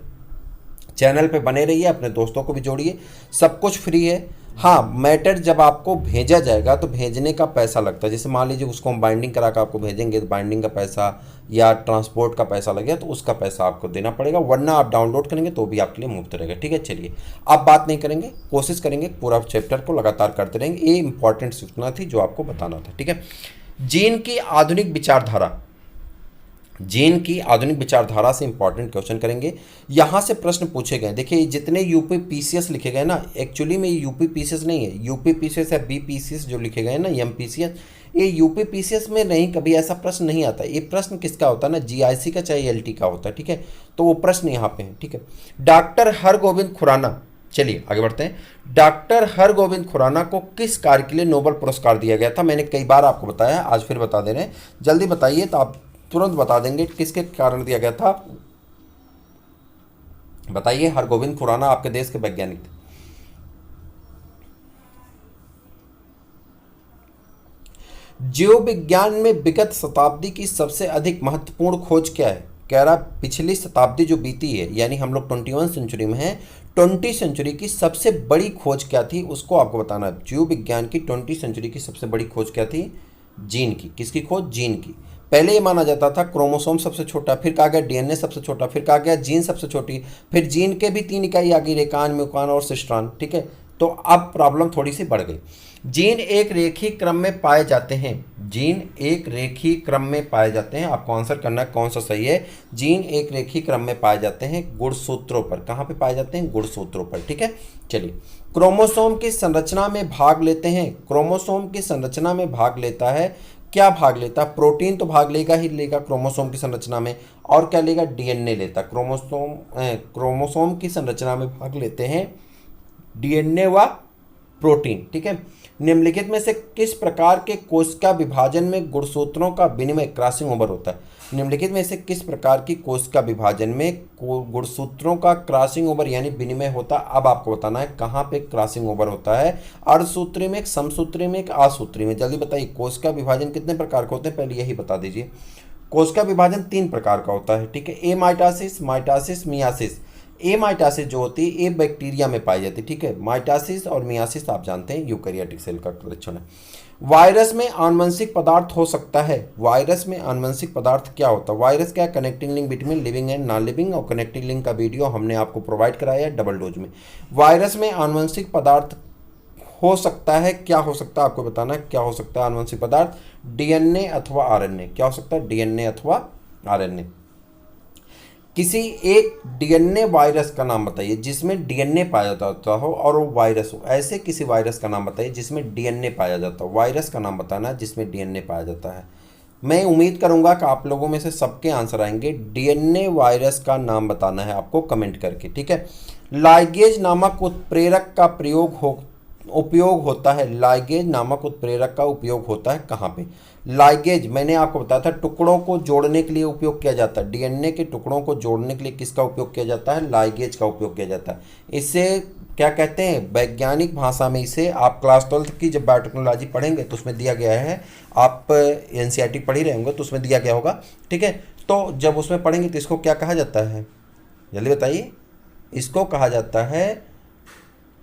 चैनल पे बने रहिए, अपने दोस्तों को भी जोड़िए, सब कुछ फ्री है। हाँ, मैटर जब आपको भेजा जाएगा तो भेजने का पैसा लगता है। जैसे मान लीजिए उसको हम बाइंडिंग करा कर आपको भेजेंगे तो बाइंडिंग का पैसा या ट्रांसपोर्ट का पैसा लगेगा, तो उसका पैसा आपको देना पड़ेगा, वरना आप डाउनलोड करेंगे तो भी आपके लिए मुफ्त रहेगा। ठीक है, चलिए आप बात नहीं करेंगे, कोशिश करेंगे पूरा चैप्टर को लगातार करते रहेंगे। ये इंपॉर्टेंट सूचना थी जो आपको बताना था। ठीक है, जीन की आधुनिक विचारधारा, जीन की आधुनिक विचारधारा से इंपॉर्टेंट क्वेश्चन करेंगे। यहाँ से प्रश्न पूछे गए, देखिए जितने यूपी पीसीएस लिखे गए ना, एक्चुअली में यूपी पीसीएस नहीं है, यूपी पीसीएस या बी पीसीएस जो लिखे गए ना, एम पीसीएस, ये यूपी पीसीएस में नहीं, कभी ऐसा प्रश्न नहीं आता। ये प्रश्न किसका होता है ना, जीआईसी का चाहे एलटी का होता है। ठीक है, तो वो प्रश्न यहाँ पे है। ठीक है, डॉक्टर हरगोविंद खुराना, चलिए आगे बढ़ते हैं। डॉक्टर हरगोविंद खुराना को किस कार्य के लिए नोबेल पुरस्कार दिया गया था? मैंने कई बार आपको बताया, आज फिर बता दे रहे हैं, जल्दी बताइए तो आप तुरंत बता देंगे किसके कारण दिया गया था। बताइए, हरगोविंद खुराना आपके देश के वैज्ञानिक थे। जीव विज्ञान में विगत शताब्दी की सबसे अधिक महत्वपूर्ण खोज क्या है? कह रहा पिछली शताब्दी जो बीती है, यानी हम लोग 21 सेंचुरी में हैं, 20 सेंचुरी की सबसे बड़ी खोज क्या थी उसको आपको बताना है। जीव विज्ञान की 20 सेंचुरी की सबसे बड़ी खोज क्या थी? जीन की। किसकी खोज? जीन की। पहले ये माना जाता था क्रोमोसोम सबसे छोटा, फिर कहा गया डीएनए सबसे छोटा, फिर कहा गया जीन सबसे छोटी, फिर जीन के भी 3 इकाई आ गई, रेकान, म्यूकान और सिस्ट्रान। ठीक है, तो अब प्रॉब्लम थोड़ी सी बढ़ गई। जीन एक रेखीय क्रम में पाए जाते हैं, जीन एक रेखीय क्रम में पाए जाते हैं। आपको आंसर करना है कौन सा सही है। जीन एक रेखीय क्रम में पाए जाते हैं गुणसूत्रों पर। कहाँ पे पाए जाते हैं? गुणसूत्रों पर। ठीक है, चलिए क्रोमोसोम की संरचना में भाग लेते हैं। क्रोमोसोम की संरचना में भाग लेता है, क्या भाग लेता? प्रोटीन तो भाग लेगा ही लेगा क्रोमोसोम की संरचना में, और क्या लेगा? डीएनए लेता। क्रोमोसोम की संरचना में भाग लेते हैं डीएनए व प्रोटीन। ठीक है, निम्नलिखित में से किस प्रकार के कोशिका विभाजन में गुणसूत्रों का विनिमय क्रॉसिंग ओवर होता है? निम्नलिखित में से किस प्रकार की कोशिका विभाजन में गुणसूत्रों का क्रॉसिंग ओवर यानी विनिमय होता है? अब आपको बताना है कहाँ पे क्रॉसिंग ओवर होता है, अर्धसूत्री में, समसूत्री में, असूत्री में। जल्दी बताइए, कोशिका विभाजन कितने प्रकार के होते हैं, पहले यही बता दीजिए। कोशिका विभाजन 3 प्रकार का होता है। ठीक है, ए माइटोसिस, माइटोसिस, मियासिस। ए माइटोसिस जो होती है ये बैक्टीरिया में पाई जाती है। ठीक है, माइटोसिस और मियासिस आप जानते हैं यूकैरियोटिक सेल का लक्षण है। वायरस में आनुवंशिक पदार्थ हो सकता है। वायरस में आनुवंशिक पदार्थ क्या होता है? वायरस क्या, connecting link between living and non living, और कनेक्टिंग लिंक का वीडियो हमने आपको प्रोवाइड कराया है डबल डोज में। वायरस में आनुवंशिक पदार्थ हो सकता है, क्या हो सकता है आपको बताना है, क्या हो सकता है आनुवंशिक पदार्थ? डीएनए अथवा आरएनए। क्या हो सकता है? डीएनए अथवा आरएनए। किसी एक डीएनए वायरस का नाम बताइए जिसमें डीएनए पाया जाता हो और वो वायरस हो। ऐसे किसी वायरस का नाम बताइए जिसमें डीएनए पाया जाता हो। वायरस का नाम बताना है जिसमें डीएनए पाया जाता है। मैं उम्मीद करूंगा कि आप लोगों में से सबके आंसर आएंगे। डीएनए वायरस का नाम बताना है आपको कमेंट करके। ठीक है, लाइगेज नामक उत्प्रेरक का उपयोग होता है। लाइगेज नामक उत्प्रेरक का उपयोग होता है कहाँ पे? लाइगेज मैंने आपको बताया था टुकड़ों को जोड़ने के लिए उपयोग किया जाता है। डीएनए के टुकड़ों को जोड़ने के लिए किसका उपयोग किया जाता है? लाइगेज का उपयोग किया जाता है। इसे क्या कहते हैं वैज्ञानिक भाषा में? इसे आप क्लास 12 की जब बायोटेक्नोलॉजी पढ़ेंगे तो उसमें दिया गया है, आप एनसीईआरटी पढ़ ही रहे होंगे तो उसमें दिया गया होगा। ठीक है, तो जब उसमें पढ़ेंगे तो इसको क्या कहा जाता है, जल्दी बताइए। इसको कहा जाता है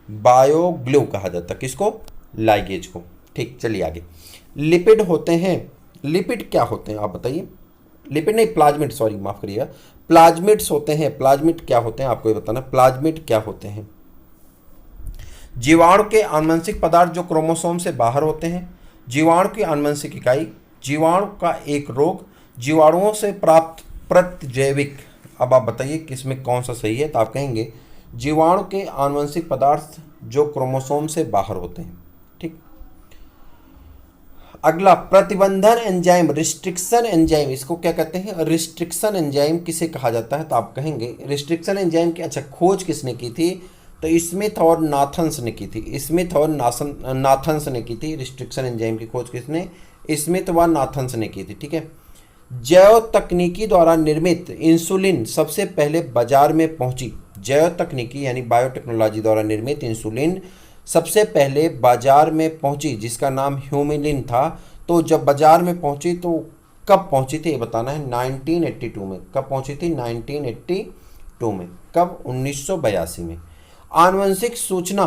बायोग्लू कहा जाता है। किसको? लाइगेज को। ठीक, चलिए आगे। लिपिड होते हैं। लिपिड क्या होते हैं आप बताइए? लिपिड नहीं, प्लाज्मिड, सॉरी माफ करिएगा, प्लाज्मिड्स होते हैं। प्लाज्मिड क्या होते हैं आपको ये बताना। प्लाज्मिड क्या होते हैं? जीवाणु के आनुवंशिक पदार्थ जो क्रोमोसोम से बाहर होते हैं। जीवाणु की आनुवंशिक इकाई, जीवाणु का एक रोग, जीवाणुओं से प्राप्त प्रतिजैविक। अब आप बताइए किसमें कौन सा सही है, तो आप कहेंगे जीवाणु के आनुवंशिक पदार्थ जो क्रोमोसोम से बाहर होते हैं। ठीक, अगला प्रतिबंधन एंजाइम, रिस्ट्रिक्शन एंजाइम, इसको क्या कहते हैं? रिस्ट्रिक्शन एंजाइम किसे कहा जाता है? तो आप कहेंगे रिस्ट्रिक्शन एंजाइम की अच्छा खोज किसने की थी? तो स्मिथ और नाथन्स ने की थी। स्मिथ और नाथन्स ने की थी। रिस्ट्रिक्शन एंजाइम की खोज किसने? स्मिथ व नाथन्स ने की थी। ठीक है, जैव तकनीकी द्वारा निर्मित इंसुलिन सबसे पहले बाजार में पहुंची। जैव तकनीकी यानी बायोटेक्नोलॉजी द्वारा निर्मित इंसुलिन सबसे पहले बाजार में पहुंची जिसका नाम ह्यूमिलिन था। तो जब बाजार में पहुंची तो कब पहुंची थी ये बताना है। 1982 में। कब पहुंची थी? 1982 में। कब? 1982 में। आनुवंशिक सूचना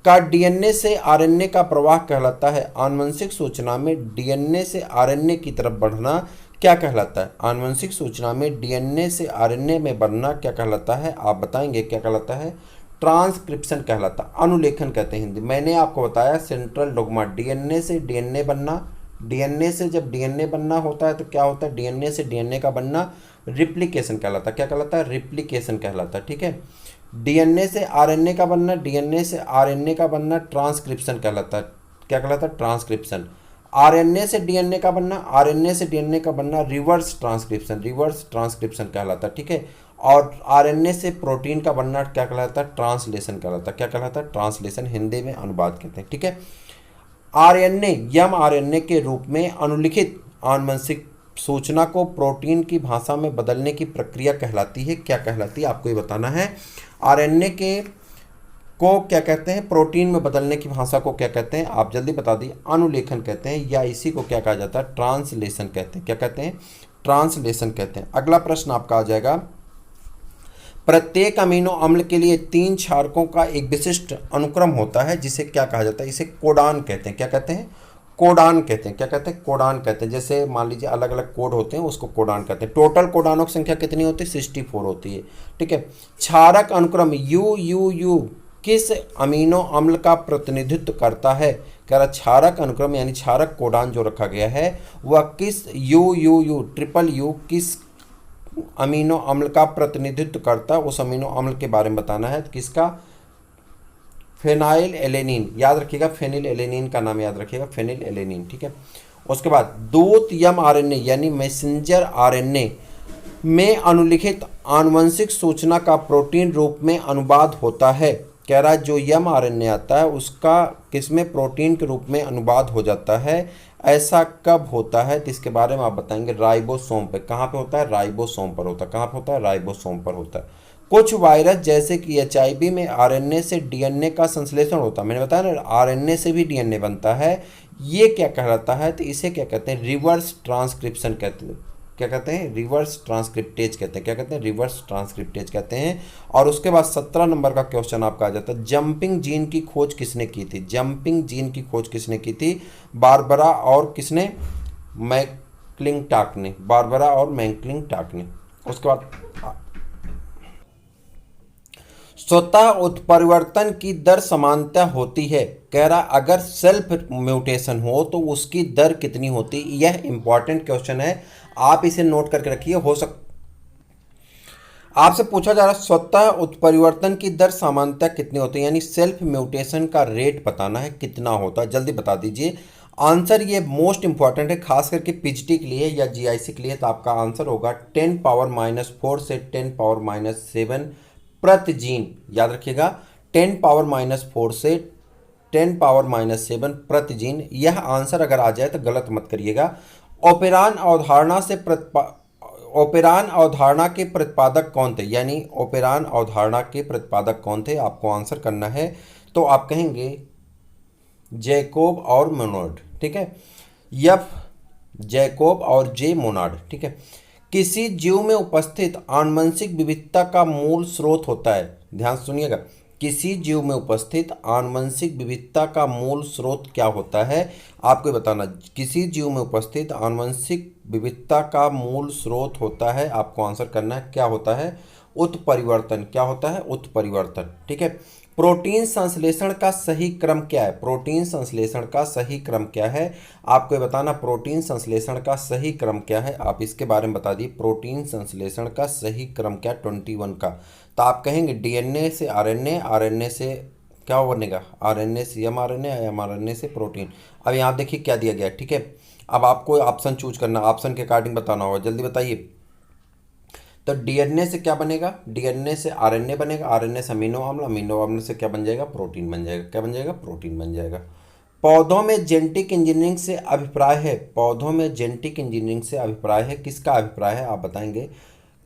का डीएनए से आरएनए का प्रवाह कहलाता है। आनुवंशिक सूचना में डीएनए से आरएनए की तरफ बढ़ना क्या कहलाता है? आनुवंशिक सूचना में डीएनए से आरएनए में बढ़ना क्या कहलाता है? आप बताएंगे क्या कहलाता है? ट्रांसक्रिप्शन कहलाता है। अनुलेखन कहते हैं हिंदी। मैंने आपको बताया सेंट्रल डोग्मा, डीएनए से डीएनए बनना। डीएनए से जब डीएनए बनना होता है तो क्या होता है? डीएनए से डीएनए का बनना रिप्लिकेशन कहलाता है। क्या कहलाता है? रिप्लिकेशन कहलाता है। ठीक है, डीएनए से आरएनए का बनना, डीएनए से आरएनए का बनना ट्रांसक्रिप्शन कहलाता है। क्या कहलाता है? ट्रांसक्रिप्शन। आरएनए से डीएनए का बनना, आरएनए से डीएनए का बनना रिवर्स ट्रांसक्रिप्शन, रिवर्स ट्रांसक्रिप्शन कहलाता है। ठीक है, और आरएनए से प्रोटीन का बनना क्या कहलाता है? ट्रांसलेशन कहलाता है। क्या कहलाता है? ट्रांसलेशन, हिंदी में अनुवाद कहते हैं। ठीक है, आरएनए एम आरएनए के रूप में अनुलिखित आनुवंशिक सूचना को प्रोटीन की भाषा में बदलने की प्रक्रिया कहलाती है। क्या कहलाती है आपको ये बताना है। आरएनए के को क्या कहते हैं? प्रोटीन में बदलने की भाषा को क्या कहते हैं? आप जल्दी बता दिए। अनुलेखन कहते हैं, या इसी को क्या कहा जाता है? ट्रांसलेशन कहते हैं। क्या कहते हैं? ट्रांसलेशन कहते हैं। अगला प्रश्न आपका आ जाएगा, प्रत्येक अमीनो अम्ल के लिए 3 क्षारकों का एक विशिष्ट अनुक्रम होता है जिसे क्या कहा जाता है? इसे कोडान कहते हैं। क्या कहते हैं? कोडान कहते हैं। क्या कहते हैं? कोडान कहते हैं। जैसे मान लीजिए अलग अलग कोड होते हैं उसको कोडान कहते हैं। टोटल कोडानों की संख्या कितनी होती है? 64 होती है। ठीक है, क्षारक अनुक्रम यू किस अमीनो अम्ल का प्रतिनिधित्व करता है? कह रहा क्षारक अनुक्रम यानी क्षारक कोडान जो रखा गया है वह किस ट्रिपल यू किस अमीनो अम्ल का प्रतिनिधित्व करता है? उस अमीनो अम्ल के बारे में बताना है। किसका? Phenyl alanine. याद रखिएगा, फेनिल एलेनिन का नाम याद रखिएगा, फेनिल एलेनिन। ठीक है, उसके बाद दूत एम आरएनए यानी मैसेंजर आरएनए में अनुलिखित आनुवंशिक सूचना का प्रोटीन रूप में अनुवाद होता है। कह रहा है जो mRNA आता है उसका किसमें प्रोटीन के रूप में अनुवाद हो जाता है, ऐसा कब होता है, तो इसके बारे में आप बताएंगे राइबोसोम पे। कहाँ पे होता है, राइबोसोम पर होता है। कहाँ पे होता है, राइबोसोम पर होता है। कुछ वायरस जैसे कि HIV में आरएनए से डीएनए का संश्लेषण होता है, मैंने बताया ना आरएनए से भी डीएनए बनता है, ये क्या कहलाता है, तो इसे क्या कहते हैं, रिवर्स ट्रांसक्रिप्शन कहते हैं। क्या कहते हैं, रिवर्स ट्रांसक्रिप्टेज कहते हैं। क्या कहते हैं, रिवर्स ट्रांसक्रिप्टेज कहते हैं। और उसके बाद 17 नंबर का क्वेश्चन आपका आ जाता है, जंपिंग जीन की खोज किसने की थी। जंपिंग जीन की खोज किसने की थी, बारबरा और किसने, मैक्लिंटाक ने, बारबरा और मैक्लिंटाक ने। उसके बाद स्वतः उत्परिवर्तन की दर समानता होती है, कह रहा अगर सेल्फ म्यूटेशन हो तो उसकी दर कितनी होती। यह इंपॉर्टेंट क्वेश्चन है, आप इसे नोट करके रखिए। आपसे पूछा जा रहा है स्वतः उत्परिवर्तन की दर सामान्यतः कितनी होती है, यानी सेल्फ म्यूटेशन का रेट बताना है कितना होता है, जल्दी बता दीजिए। आंसर ये मोस्ट इंपॉर्टेंट है, खास करके पीजीटी के लिए या जीआईसी के लिए। तो आपका आंसर होगा 10⁻⁴ से 10⁻⁷ प्रति जीन। याद रखिएगा 10⁻⁴ से 10⁻⁷ प्रति जीन। यह आंसर अगर आ जाए तो गलत मत करिएगा। ओपेरान अवधारणा से ओपेरान अवधारणा के प्रतिपादक कौन थे, यानी ओपेरान अवधारणा के प्रतिपादक कौन थे, आपको आंसर करना है। तो आप कहेंगे जैकोब और मोनार्ड, ठीक है, यफ जैकोब और जे मोनार्ड, ठीक है। किसी जीव में उपस्थित आनुवंशिक विविधता का मूल स्रोत होता है, ध्यान सुनिएगा, किसी जीव में उपस्थित आनुवंशिक विविधता का मूल स्रोत क्या होता है, आपको बताना। किसी जीव में उपस्थित आनुवंशिक विविधता का मूल स्रोत होता है, आपको आंसर करना है क्या होता है, उत्परिवर्तन। क्या होता है, उत्परिवर्तन, ठीक है। प्रोटीन संश्लेषण का सही क्रम क्या है, प्रोटीन संश्लेषण का सही क्रम क्या है, आपको बताना। प्रोटीन संश्लेषण का सही क्रम क्या है, आप इसके बारे में बता दी। प्रोटीन संश्लेषण का सही क्रम क्या, 21 का। तो आप कहेंगे डीएनए से आरएनए, आरएनए से क्या बनेगा, आरएनए से एमआरएनए, एमआरएनए से प्रोटीन। अब यहाँ देखिए क्या दिया गया है, ठीक है। अब आपको ऑप्शन चूज करना, ऑप्शन के अकॉर्डिंग बताना होगा, जल्दी बताइए। तो डीएनए से क्या बनेगा, डीएनए से आरएनए बनेगा, आरएनए से अमीनो अम्ल, अमीनो अम्ल से क्या बन जाएगा, प्रोटीन बन जाएगा। क्या बन जाएगा, प्रोटीन बन जाएगा। पौधों में जेनेटिक इंजीनियरिंग से अभिप्राय है, पौधों में जेनेटिक इंजीनियरिंग से अभिप्राय है, किसका अभिप्राय है, आप बताएंगे।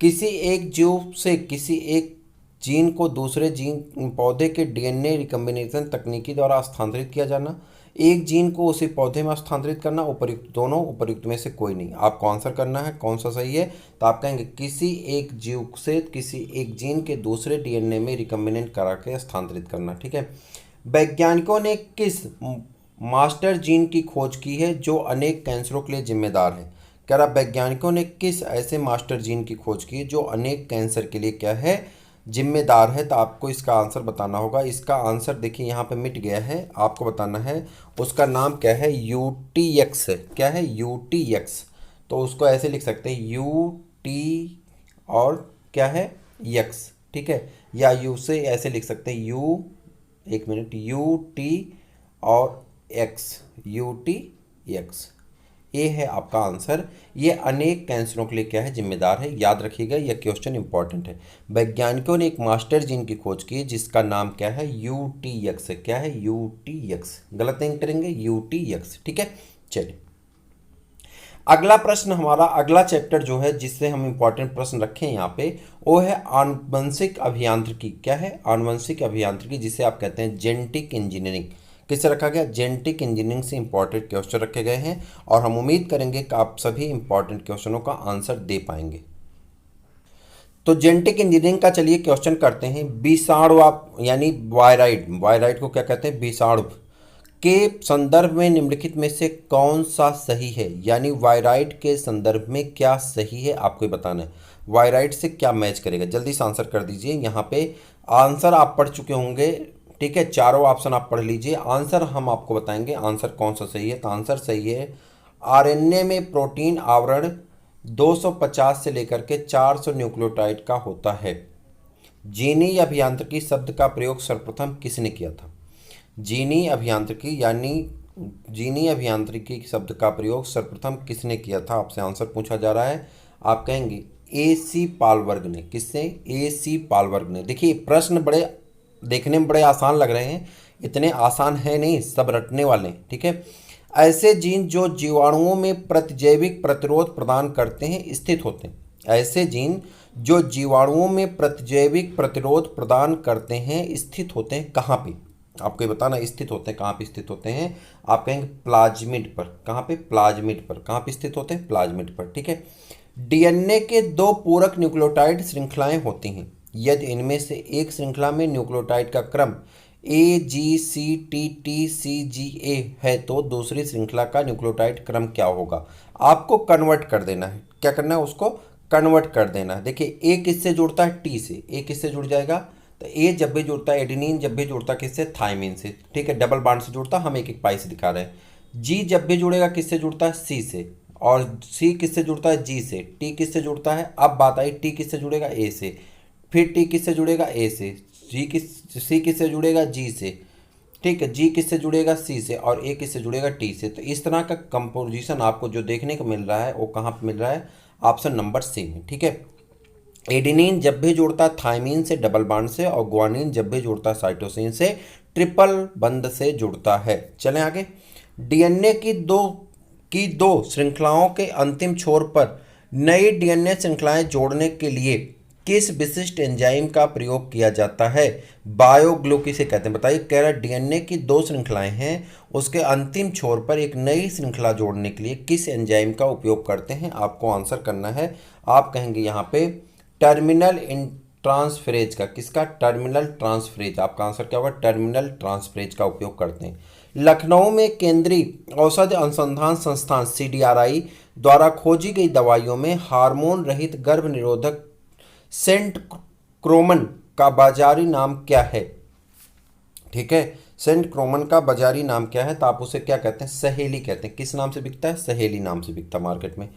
किसी एक जीव से किसी एक जीन को दूसरे जीन पौधे के डीएनए रिकम्बिनेशन तकनीकी द्वारा स्थानांतरित किया जाना, एक जीन को उसी पौधे में स्थानांतरित करना, उपयुक्त दोनों, उपयुक्त में से कोई नहीं। आपको आंसर करना है कौन सा सही है। तो आप कहेंगे किसी एक जीव से किसी एक जीन के दूसरे डीएनए में रिकम्बिनेंट करा के स्थानांतरित करना, ठीक है। वैज्ञानिकों ने किस मास्टर जीन की खोज की है जो अनेक कैंसरों के लिए जिम्मेदार है, कह रहा वैज्ञानिकों ने किस ऐसे मास्टर जीन की खोज की है जो अनेक कैंसर के लिए क्या है, जिम्मेदार है। तो आपको इसका आंसर बताना होगा। इसका आंसर देखिए यहाँ पे मिट गया है, आपको बताना है उसका नाम क्या है, UTX है। क्या है, UTX। तो उसको ऐसे लिख सकते हैं UT और क्या है, X, ठीक है। या यू से ऐसे लिख सकते हैं एक मिनट, UT और X, UTX। ये है आपका आंसर। ये अनेक कैंसरों के लिए क्या है, जिम्मेदार है। याद रखिएगा यह क्वेश्चन इंपॉर्टेंट है। वैज्ञानिकों ने एक मास्टर जीन की खोज की जिसका नाम क्या है, UTX है। क्या है, UTX, गलत नहीं करेंगे, UTX, ठीक है। चलिए अगला प्रश्न, हमारा अगला चैप्टर जो है जिससे हम इंपॉर्टेंट प्रश्न रखें यहाँ पे, वो है आनुवंशिक अभियांत्रिकी। क्या है, आनुवंशिक अभियांत्रिकी, जिसे आप कहते हैं जेनेटिक इंजीनियरिंग। किससे रखा गया, जेनेटिक इंजीनियरिंग से इंपॉर्टेंट क्वेश्चन रखे गए हैं और हम उम्मीद करेंगे कि आप सभी इंपॉर्टेंट क्वेश्चनों का आंसर दे पाएंगे। तो जेनेटिक इंजीनियरिंग का चलिए क्वेश्चन करते हैं। विषाणु आप यानी वायराइड, वायराइड को क्या कहते हैं, विषाणु के संदर्भ में निम्नलिखित में से कौन सा सही है, यानी वायराइड के संदर्भ में क्या सही है, आपको बताना है। वायराइड से क्या मैच करेगा, जल्दी से आंसर कर दीजिए। यहाँ पे आंसर आप पढ़ चुके होंगे, ठीक है, चारों ऑप्शन आप पढ़ लीजिए। आंसर हम आपको बताएंगे आंसर कौन सा सही है। तो आंसर सही है, आरएनए में प्रोटीन आवरण 250 से लेकर के 400 न्यूक्लियोटाइड का होता है। जीनी अभियांत्रिकी शब्द का प्रयोग सर्वप्रथम किसने किया था, जीनी अभियांत्रिकी यानी जीनी अभियांत्रिकी शब्द का प्रयोग सर्वप्रथम किसने किया था, आपसे आंसर पूछा जा रहा है। आप कहेंगे AC पालवर्ग ने। किससे, AC पालवर्ग ने। देखिए प्रश्न बड़े देखने में बड़े आसान लग रहे हैं, इतने आसान है नहीं, सब रटने वाले हैं, ठीक है। ऐसे जीन जो जीवाणुओं में प्रतिजैविक प्रतिरोध प्रदान करते हैं स्थित होते हैं। ऐसे जीन जो जीवाणुओं में प्रतिजैविक प्रतिरोध प्रदान करते हैं स्थित होते हैं कहाँ पे? आपको ये बताना स्थित होते हैं कहाँ पे स्थित होते हैं। आप कहेंगे प्लाज्मिड पर। कहाँ पे? प्लाज्मिड पर। कहाँ पे स्थित होते हैं? प्लाज्मिड पर, ठीक है। डीएनए के दो पूरक न्यूक्लियोटाइड श्रृंखलाएं होती हैं। यदि इनमें से एक श्रृंखला में न्यूक्लियोटाइड का क्रम AGCTTCGA है तो दूसरी श्रृंखला का न्यूक्लियोटाइड क्रम क्या होगा? आपको कन्वर्ट कर देना है। क्या करना है? उसको कन्वर्ट कर देना है। देखिए ए किससे जुड़ता है? टी से। ए किससे जुड़ जाएगा? तो ए जब भी जुड़ता है एडेनिन, जब भी जुड़ता है किससे? थाइमिन से, ठीक है। डबल बॉन्ड से जुड़ता, हम एक एक पाई से दिखा रहे हैं। जी जब भी जुड़ेगा किससे जुड़ता है? सी से। और सी किससे जुड़ता है? जी से। टी किससे जुड़ता है? अब बात आई टी किससे जुड़ेगा? ए से। फिर टी किससे जुड़ेगा? ए से। सी किससे जुड़ेगा? जी से, ठीक है। जी किससे जुड़ेगा? सी से। और ए किससे जुड़ेगा? टी से। तो इस तरह का कंपोजिशन आपको जो देखने को मिल रहा है वो कहाँ पर मिल रहा है? ऑप्शन नंबर सी में, ठीक है। एडेनिन जब भी जुड़ता है थाइमिन से डबल बॉन्ड से, और ग्वानिन जब भी जुड़ता है साइटोसिन से ट्रिपल बंध से जुड़ता है। चलें आगे। डीएनए की दो श्रृंखलाओं के अंतिम छोर पर नई डीएनए श्रृंखलाएं जोड़ने के लिए किस विशिष्ट एंजाइम का प्रयोग किया जाता है? बायोग्लू किसे कहते हैं? बताइए। कह रहा है डीएनए की दो श्रृंखलाएं हैं, उसके अंतिम छोर पर एक नई श्रृंखला जोड़ने के लिए किस एंजाइम का उपयोग करते हैं? आपको आंसर करना है। आप कहेंगे यहाँ पे टर्मिनल इन ट्रांसफरेज का। किसका? Terminal transferase. आपका आंसर क्या होगा? टर्मिनल ट्रांसफरेज का उपयोग करते हैं। लखनऊ में केंद्रीय औषध अनुसंधान संस्थान CDRI द्वारा खोजी गई दवाइयों में हार्मोन रहित गर्भ निरोधक सेंट क्रोमन का बाजारी नाम क्या है? ठीक है, सेंट क्रोमन का बाजारी नाम क्या है? तो आप उसे क्या कहते हैं? सहेली कहते हैं। किस नाम से बिकता है? सहेली नाम से बिकता मार्केट में।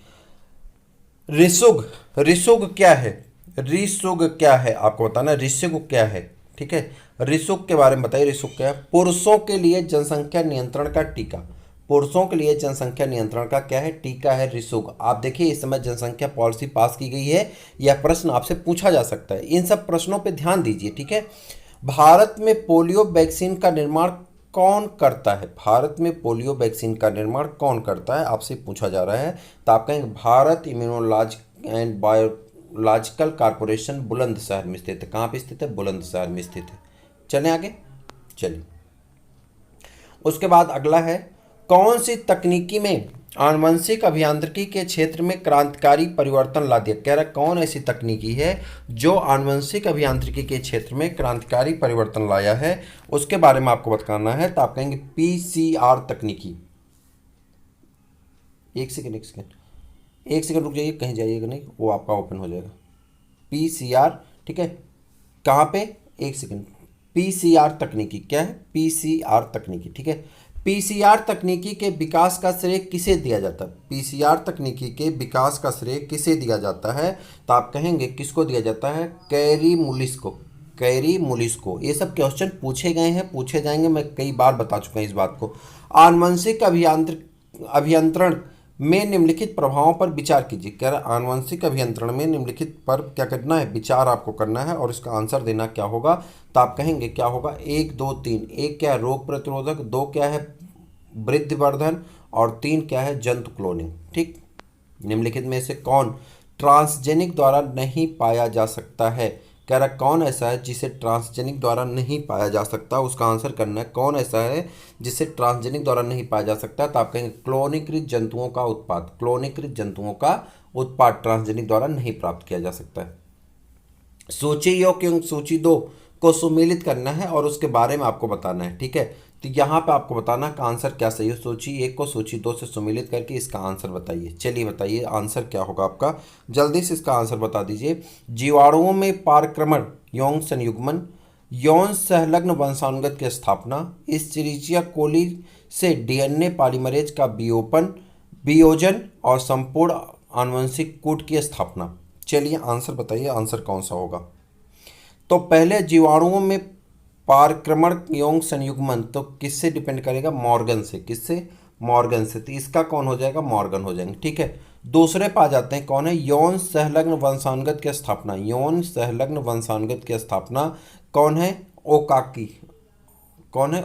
रिसुग। रिसुग क्या है? रिसुग क्या है आपको बताना। रिसुग क्या है? ठीक है, रिसुग के बारे में बताइए। रिसुग क्या है? पुरुषों के लिए जनसंख्या नियंत्रण का टीका। पुरुषों के लिए जनसंख्या नियंत्रण का क्या है? टीका है रिसुग। आप देखिए इस समय जनसंख्या पॉलिसी पास की गई है, यह प्रश्न आपसे पूछा जा सकता है। इन सब प्रश्नों पे ध्यान दीजिए, ठीक है। भारत में पोलियो वैक्सीन का निर्माण कौन करता है? भारत में पोलियो वैक्सीन का निर्माण कौन करता है आपसे पूछा जा रहा है। तो आप कहेंगे Bharat immunology and biological corporation Bulandshahr में स्थित है। कहाँ पे स्थित है? बुलंदशहर में स्थित है। चलें आगे। चलिए, उसके बाद अगला है कौन सी तकनीकी में आनुवंशिक अभियांत्रिकी के क्षेत्र में क्रांतिकारी परिवर्तन ला दिया? कह रहा कौन ऐसी तकनीकी है जो आनुवंशिक अभियांत्रिकी के क्षेत्र में क्रांतिकारी परिवर्तन लाया है, उसके बारे में आपको बताना है। तो आप कहेंगे PCR तकनीकी। एक सेकंड रुक जाइए, कहीं जाइएगा नहीं, वो आपका ओपन हो जाएगा। PCR, ठीक है। कहाँ पे? एक सेकंड। PCR तकनीकी क्या है? PCR तकनीकी, ठीक है। PCR तकनीकी के विकास का श्रेय किसे दिया जाता है? PCR तकनीकी के विकास का श्रेय किसे दिया जाता है? तो आप कहेंगे किसको दिया जाता है? कैरी मुलिस को। कैरी मुलिस को। ये सब क्वेश्चन पूछे गए हैं, पूछे जाएंगे, मैं कई बार बता चुका हूँ इस बात को। आनुवंशिक अभियंत्रण में निम्नलिखित प्रभावों पर विचार कीजिए। कह रहा है आनुवंशिक अभियंत्रण में निम्नलिखित पर क्या करना है? विचार आपको करना है, और इसका आंसर देना क्या होगा? तो आप कहेंगे क्या होगा? 1 2 3। एक क्या है? रोग प्रतिरोधक। 2 क्या है? वृद्धिवर्धन। और 3 क्या है? जंतु क्लोनिंग। ठीक, निम्नलिखित में से कौन ट्रांसजेनिक द्वारा नहीं पाया जा सकता है? कह रहा कौन ऐसा है जिसे ट्रांसजेनिक द्वारा नहीं पाया जा सकता? उसका आंसर करना है कौन ऐसा है जिसे ट्रांसजेनिक द्वारा नहीं पाया जा सकता। तो आप कहेंगे क्लोनीकृत जंतुओं का उत्पाद। क्लोनीकृत जंतुओं का उत्पाद ट्रांसजेनिक द्वारा नहीं प्राप्त किया जा सकता है। सूची योग्य एवं सूची 2 को सुमेलित करना है और उसके बारे में आपको बताना है, ठीक है। तो यहाँ पे आपको बताना का आंसर क्या सही है। सूची 1 को सूची 2 से सुमेलित करके इसका आंसर बताइए। चलिए बताइए आंसर क्या होगा आपका, जल्दी से इसका आंसर बता दीजिए। जीवाणुओं में पारक्रमण, यौन संयुग्मन, यौन संलग्न वंशानुगत की स्थापना, इस्चेरिचिया कोली से डीएनए पॉलीमरेज का वियोजन और संपूर्ण आनुवंशिक कूट की स्थापना। चलिए आंसर बताइए, आंसर कौन सा होगा। तो पहले जीवाणुओं में पारक्रमण यौन संयुग्मन तो किससे डिपेंड करेगा? मॉर्गन से। किससे? मॉर्गन से। तो इसका कौन हो जाएगा? मॉर्गन हो जाएंगे, ठीक है। दूसरे पे आ जाते हैं, कौन है? यौन सहलग्न वंशानुगत की स्थापना। यौन सहलग्न वंशानुगत की स्थापना कौन है? ओकाकी, कौन है?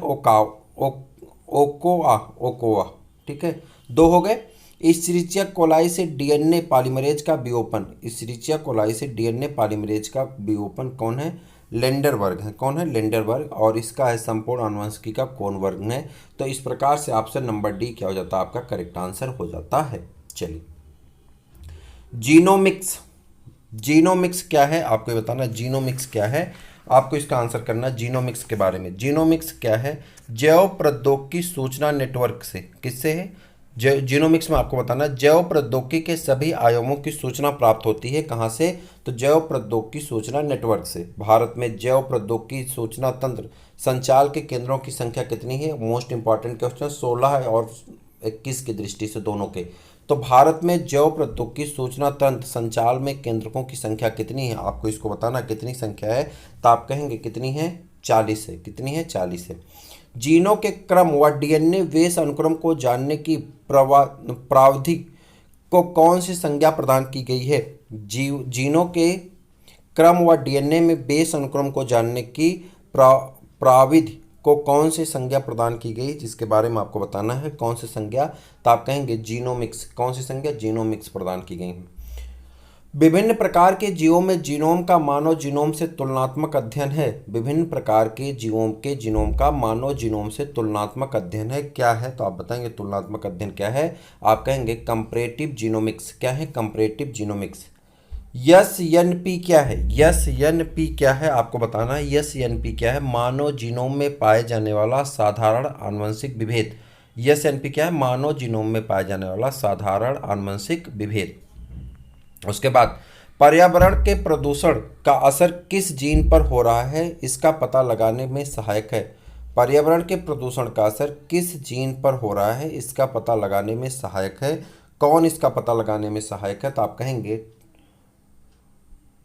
Ochoa, Ochoa. ठीक है, दो हो गए। इस्चरिचिया कोलाई से डीएनए पॉलीमरेज का विलोपन, इस्चरिचिया कोलाई से डीएनए पॉलीमरेज का विलोपन कौन है? लेंडरबर्ग है। कौन है? लेंडरबर्ग। और इसका है संपूर्ण आनुवंशिकी का कौन वर्ग है? तो इस प्रकार से ऑप्शन नंबर डी क्या हो जाता है? आपका करेक्ट आंसर हो जाता है। चलिए, जीनोमिक्स, जीनोमिक्स क्या है आपको बताना। जीनोमिक्स क्या है आपको इसका आंसर करना। जीनोमिक्स के बारे में, जीनोमिक्स क्या है? जैव प्रौद्योगिकी सूचना नेटवर्क से, किससे है? जीनोमिक्स में आपको बताना जैव प्रौद्योगिकी के सभी आयामों की सूचना प्राप्त होती है। कहाँ से? तो जैव प्रौद्योगिकी सूचना नेटवर्क से। भारत में जैव प्रौद्योगिकी सूचना तंत्र संचाल के केंद्रों की संख्या कितनी है? मोस्ट इंपॉर्टेंट क्वेश्चन, 16 है और 21 की दृष्टि से दोनों के। तो भारत में जैव प्रौद्योगिकी सूचना तंत्र संचाल में केंद्रकों की संख्या कितनी है? आपको इसको बताना कितनी संख्या है। तो आप कहेंगे कितनी है? 40 है। कितनी है? 40 है। जीनों के क्रम व डीएनए वेश अनुक्रम को जानने की प्रावधि को कौन सी संज्ञा प्रदान की गई है? जीनों के क्रम व डीएनए में बेस अनुक्रम को जानने की प्राविधि को कौन सी संज्ञा प्रदान की गई, जिसके बारे में आपको बताना है कौन सी संज्ञा। तो आप कहेंगे जीनोमिक्स। कौन सी संज्ञा? जीनोमिक्स प्रदान की गई है। विभिन्न प्रकार के जीवों में जीनोम का मानव जीनोम से तुलनात्मक अध्ययन है। विभिन्न प्रकार के जीवों के जीनोम का मानव जीनोम से तुलनात्मक अध्ययन है। क्या है? तो आप बताएंगे तुलनात्मक अध्ययन क्या है। आप कहेंगे कंपैरेटिव जीनोमिक्स। क्या है? Comparative genomics. एसएनपी क्या है? एसएनपी क्या है आपको बताना है। एसएनपी क्या है? मानव जीनोम में पाए जाने वाला साधारण आनुवंशिक विभेद। एसएनपी क्या है? मानव जीनोम में पाए जाने वाला साधारण आनुवंशिक विभेद। उसके बाद पर्यावरण के प्रदूषण का असर किस जीन पर हो रहा है, इसका पता लगाने में सहायक है। पर्यावरण के प्रदूषण का असर किस जीन पर हो रहा है, इसका पता लगाने में सहायक है। कौन इसका पता लगाने में सहायक है? तो आप कहेंगे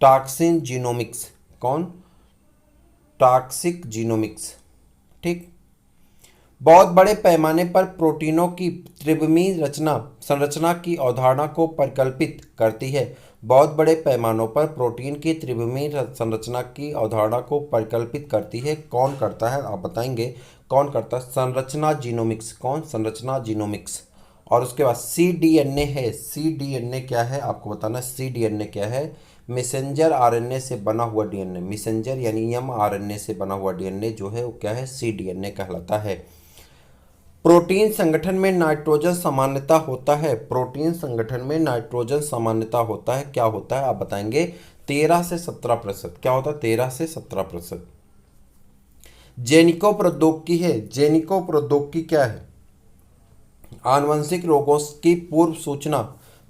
टॉक्सिन जीनोमिक्स। कौन? Toxic genomics. ठीक। बहुत बड़े पैमाने पर प्रोटीनों की त्रिविमीय संरचना की अवधारणा को परिकल्पित करती है। बहुत बड़े पैमानों पर प्रोटीन की त्रिविमीय संरचना की अवधारणा को परिकल्पित करती है। कौन करता है? आप बताएंगे कौन करता है। संरचना जीनोमिक्स। कौन? संरचना जीनोमिक्स। और उसके बाद सीडीएनए है। सीडीएनए क्या है आपको बताना। सीडीएनए क्या है? मैसेंजर आरएनए से बना हुआ डीएनए। मैसेंजर यानी एमआरएनए से बना हुआ डीएनए जो है वो क्या है? सीडीएनए कहलाता है। प्रोटीन संगठन में नाइट्रोजन सामान्यता होता है। प्रोटीन संगठन में नाइट्रोजन सामान्यता होता है। क्या होता है आप बताएंगे? 13 से 17%। क्या होता है? 13 से 17%। जेनिको प्रौद्योगिकी है। जेनिको प्रौद्योगिकी क्या है? आनुवंशिक रोगों की पूर्व सूचना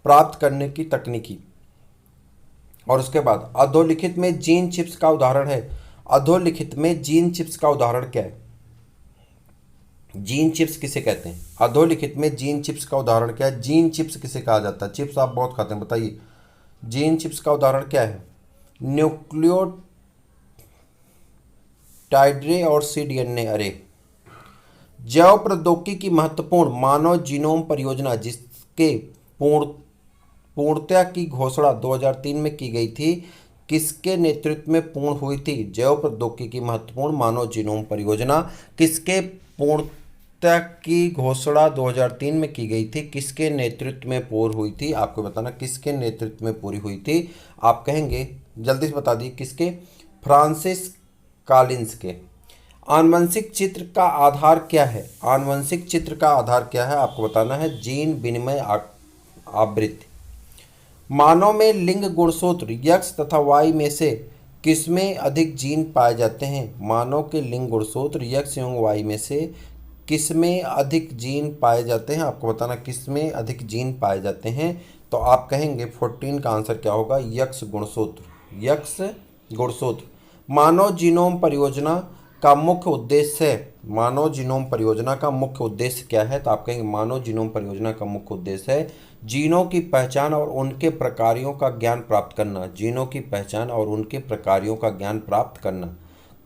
प्राप्त करने की तकनीकी। और उसके बाद अधोलिखित में जीन चिप्स का उदाहरण है। अधोलिखित में जीन चिप्स का उदाहरण क्या है? जीन चिप्स किसे कहते हैं? अधोलिखित में जीन चिप्स का उदाहरण क्या है? जीन चिप्स किसे कहा जाता है? चिप्स आप बहुत खाते हैं, बताइए जीन चिप्स का उदाहरण क्या है? न्यूक्लियोटाइड्रे और सीडीएनए अरे। जैव प्रौद्योगिकी की महत्वपूर्ण मानव जीनोम परियोजना जिसके पूर्णता की घोषणा 2003 में की गई थी, किसके नेतृत्व में पूर्ण हुई थी? जैव प्रौद्योगिकी की महत्वपूर्ण मानव जीनोम परियोजना किसके पूर्णता की घोषणा 2003 में की गई थी, किसके नेतृत्व में पूरी हुई थी? आपको बताना किसके नेतृत्व में पूरी हुई थी। आप कहेंगे जल्दी से बता दीजिए किसके? फ्रांसिस कॉलिंस के। आनुवंशिक चित्र का आधार क्या है? आनुवंशिक चित्र का आधार क्या है आपको बताना है। जीन विनिमय आवृत्ति। मानव में लिंग गुणसूत्र X तथा Y में से किसमें अधिक जीन पाए जाते हैं? मानव के लिंग गुणसूत्र X एवं Y में से किसमें अधिक जीन पाए जाते हैं? आपको बताना किसमें अधिक जीन पाए जाते हैं। तो आप कहेंगे 14 का आंसर क्या होगा? X गुणसूत्र। X गुणसूत्र। मानव जीनोम परियोजना का मुख्य उद्देश्य है। मानव जीनोम परियोजना का मुख्य उद्देश्य क्या है? तो आप कहेंगे मानव जीनोम परियोजना का मुख्य उद्देश्य है जीनों की पहचान और उनके प्रकारों का ज्ञान प्राप्त करना। जीनों की पहचान और उनके प्रकारों का ज्ञान प्राप्त करना।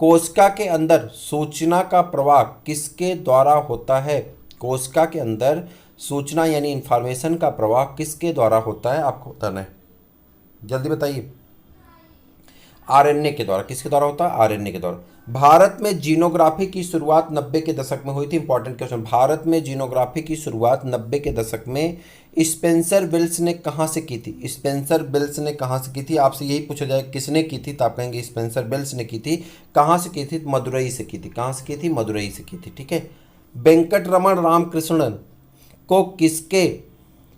कोशिका के अंदर सूचना का प्रवाह किसके द्वारा होता है? कोशिका के अंदर सूचना यानी इंफॉर्मेशन का प्रवाह किसके द्वारा होता है? आपको बताना है, जल्दी बताइए। आरएनए के द्वारा। किसके द्वारा होता है? आरएनए के द्वारा। भारत में जीनोग्राफी की शुरुआत 90 के दशक में हुई थी। इंपॉर्टेंट क्वेश्चन, भारत में जीनोग्राफी की शुरुआत 90 के दशक में स्पेंसर विल्स ने कहाँ से की थी? स्पेंसर विल्स ने कहाँ से की थी? आपसे यही पूछा जाए किसने की थी, तो आप कहेंगे स्पेंसर विल्स ने की थी। कहाँ से की थी? मदुरई से की थी। कहाँ से की थी? मदुरई से की थी। ठीक है। वेंकटरमण रामकृष्णन को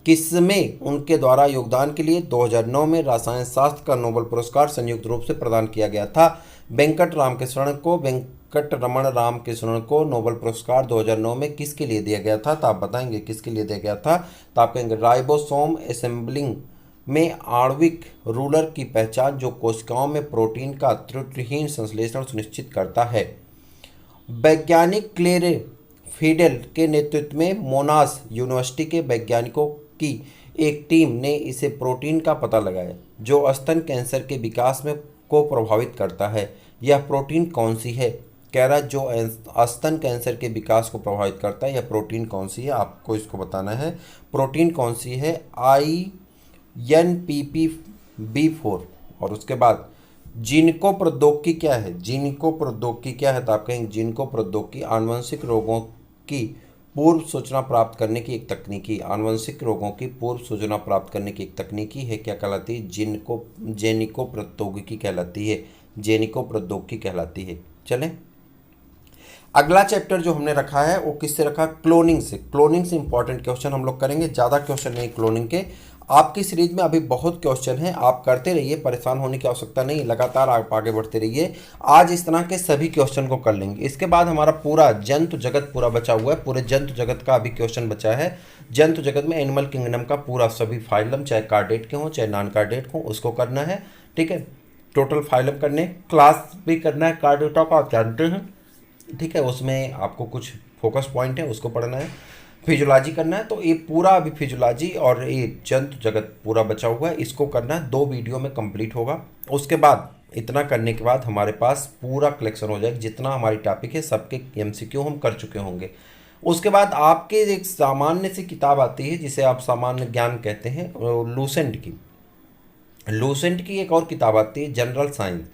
किसमें उनके द्वारा योगदान के लिए 2009 में रसायन शास्त्र का नोबेल पुरस्कार संयुक्त रूप से प्रदान किया गया था? वेंकटरमण रामकृष्णन को नोबेल पुरस्कार 2009 में किसके लिए दिया गया था? तो आप बताएंगे किसके लिए दिया गया था? तो आप कहेंगे राइबोसोम असेंबलिंग में आणविक रूलर की पहचान जो कोशिकाओं में प्रोटीन का त्रुटिहीन संश्लेषण सुनिश्चित करता है। वैज्ञानिक क्लेरे फिडेल के नेतृत्व में मोनास यूनिवर्सिटी के वैज्ञानिकों की एक टीम ने इसे प्रोटीन का पता लगाया जो स्तन कैंसर के विकास में को प्रभावित करता है। यह प्रोटीन कौन सी है? कह रहा है जो स्तन कैंसर के विकास को प्रभावित करता है, यह प्रोटीन कौन सी है? आपको इसको बताना है। प्रोटीन कौन सी है? INPP-B4। और उसके बाद जीनको प्रौद्योगिकी क्या है? जीनको प्रौद्योगिकी क्या है? तो आप कहेंगे जीनको प्रौद्योगिकी आनुवंशिक रोगों की पूर्व सूचना प्राप्त करने की एक तकनीकी, आनुवंशिक रोगों की पूर्व सूचना प्राप्त करने की एक तकनीकी है। क्या कहलाती है? जेनिको प्रौद्योगिकी कहलाती है। जेनिको प्रौद्योगिकी कहलाती है। चलें, अगला चैप्टर जो हमने रखा है वो किससे रखा? क्लोनिंग से। क्लोनिंग से इंपॉर्टेंट क्वेश्चन हम लोग करेंगे, ज़्यादा क्वेश्चन नहीं क्लोनिंग के। आपकी सीरीज में अभी बहुत क्वेश्चन हैं, आप करते रहिए, परेशान होने की आवश्यकता नहीं, लगातार आप आगे बढ़ते रहिए। आज इस तरह के सभी क्वेश्चन को कर लेंगे। इसके बाद हमारा पूरा जंतु जगत पूरा बचा हुआ है। पूरे जंतु जगत का अभी क्वेश्चन बचा है। जंतु जगत में एनिमल किंगडम का पूरा सभी फाइलम, चाहे कार्डेट के हों चाहे नॉन कार्डेट हों, उसको करना है। ठीक है, टोटल फाइलम करने, क्लास भी करना है कार्डेटा का, आप जानते हैं। ठीक है, उसमें आपको कुछ फोकस पॉइंट है, उसको पढ़ना है। फिजियोलॉजी करना है, तो ये पूरा अभी फिजियोलॉजी और ये जंतु जगत पूरा बचा हुआ है, इसको करना है। 2 वीडियो में कंप्लीट होगा। उसके बाद इतना करने के बाद हमारे पास पूरा कलेक्शन हो जाएगा। जितना हमारी टॉपिक है सबके MCQ हम कर चुके होंगे। उसके बाद आपके एक सामान्य सी किताब आती है जिसे आप सामान्य ज्ञान कहते हैं, लूसेंट की एक और किताब आती है जनरल साइंस।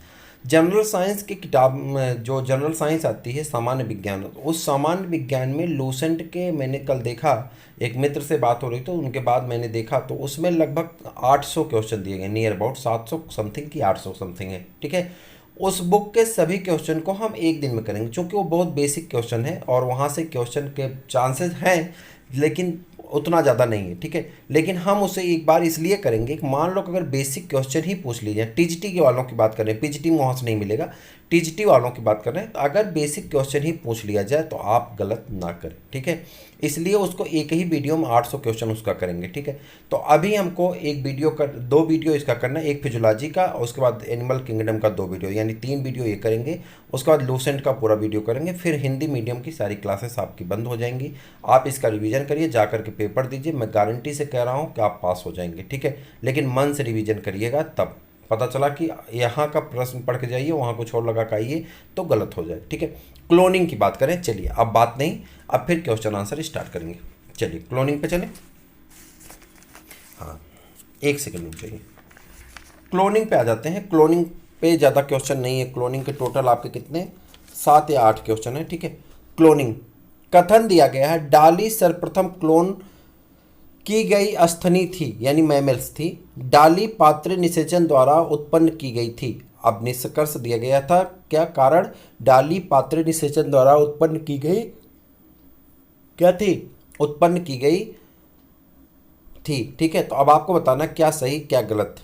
जनरल साइंस की किताब में जो जनरल साइंस आती है सामान्य विज्ञान, उस सामान्य विज्ञान में लूसेंट के मैंने कल देखा, एक मित्र से बात हो रही तो उनके बाद मैंने देखा तो उसमें लगभग 800 क्वेश्चन दिए गए, नियर अबाउट 700 समथिंग की 800 समथिंग है। ठीक है, उस बुक के सभी क्वेश्चन को हम एक दिन में करेंगे क्योंकि वो बहुत बेसिक क्वेश्चन है और वहाँ से क्वेश्चन के चांसेस हैं लेकिन उतना ज़्यादा नहीं है। ठीक है, लेकिन हम उसे एक बार इसलिए करेंगे कि मान लो कि अगर बेसिक क्वेश्चन ही पूछ लीजिए, TGT के वालों की बात करें, PGT में वहाँ से नहीं मिलेगा, TGT वालों की बात कर रहे हैं, तो अगर बेसिक क्वेश्चन ही पूछ लिया जाए तो आप गलत ना करें। ठीक है, इसलिए उसको एक ही वीडियो में 800 क्वेश्चन उसका करेंगे। ठीक है, तो अभी हमको एक वीडियो कर 2 वीडियो इसका करना है, एक फिजियोलॉजी का और उसके बाद एनिमल किंगडम का 2 वीडियो, यानी 3 वीडियो ये करेंगे। उसके बाद लूसेंट का पूरा वीडियो करेंगे। फिर हिंदी मीडियम की सारी क्लासेस आपकी बंद हो जाएंगी। आप इसका रिवीजन करिए, जा करके पेपर दीजिए, मैं गारंटी से कह रहा हूँ कि आप पास हो जाएंगे। ठीक है, लेकिन मन से रिवीजन करिएगा, तब पता चला कि यहाँ का प्रश्न पढ़ के जाइए वहाँ कुछ और लगा के आइए तो गलत हो जाए। ठीक है, क्लोनिंग की बात करें, चलिए अब बात नहीं, अब फिर क्वेश्चन आंसर स्टार्ट करेंगे। चलिए क्लोनिंग पे चलें। हाँ, एक सेकंड रुक जाइए, क्लोनिंग पे आ जाते हैं। क्लोनिंग पे ज़्यादा क्वेश्चन नहीं है। क्लोनिंग के टोटल आपके कितने 7 या 8 क्वेश्चन है। ठीक है, क्लोनिंग कथन दिया गया है डाली सर्वप्रथम क्लोन की गई स्तनी थी, यानी मैमल्स थी। डाली पात्र निषेचन द्वारा उत्पन्न की गई थी। अब निष्कर्ष दिया गया था, क्या कारण? डाली पात्र निषेचन द्वारा उत्पन्न की गई क्या थी? उत्पन्न की गई थी। ठीक है, तो अब आपको बताना क्या सही क्या गलत।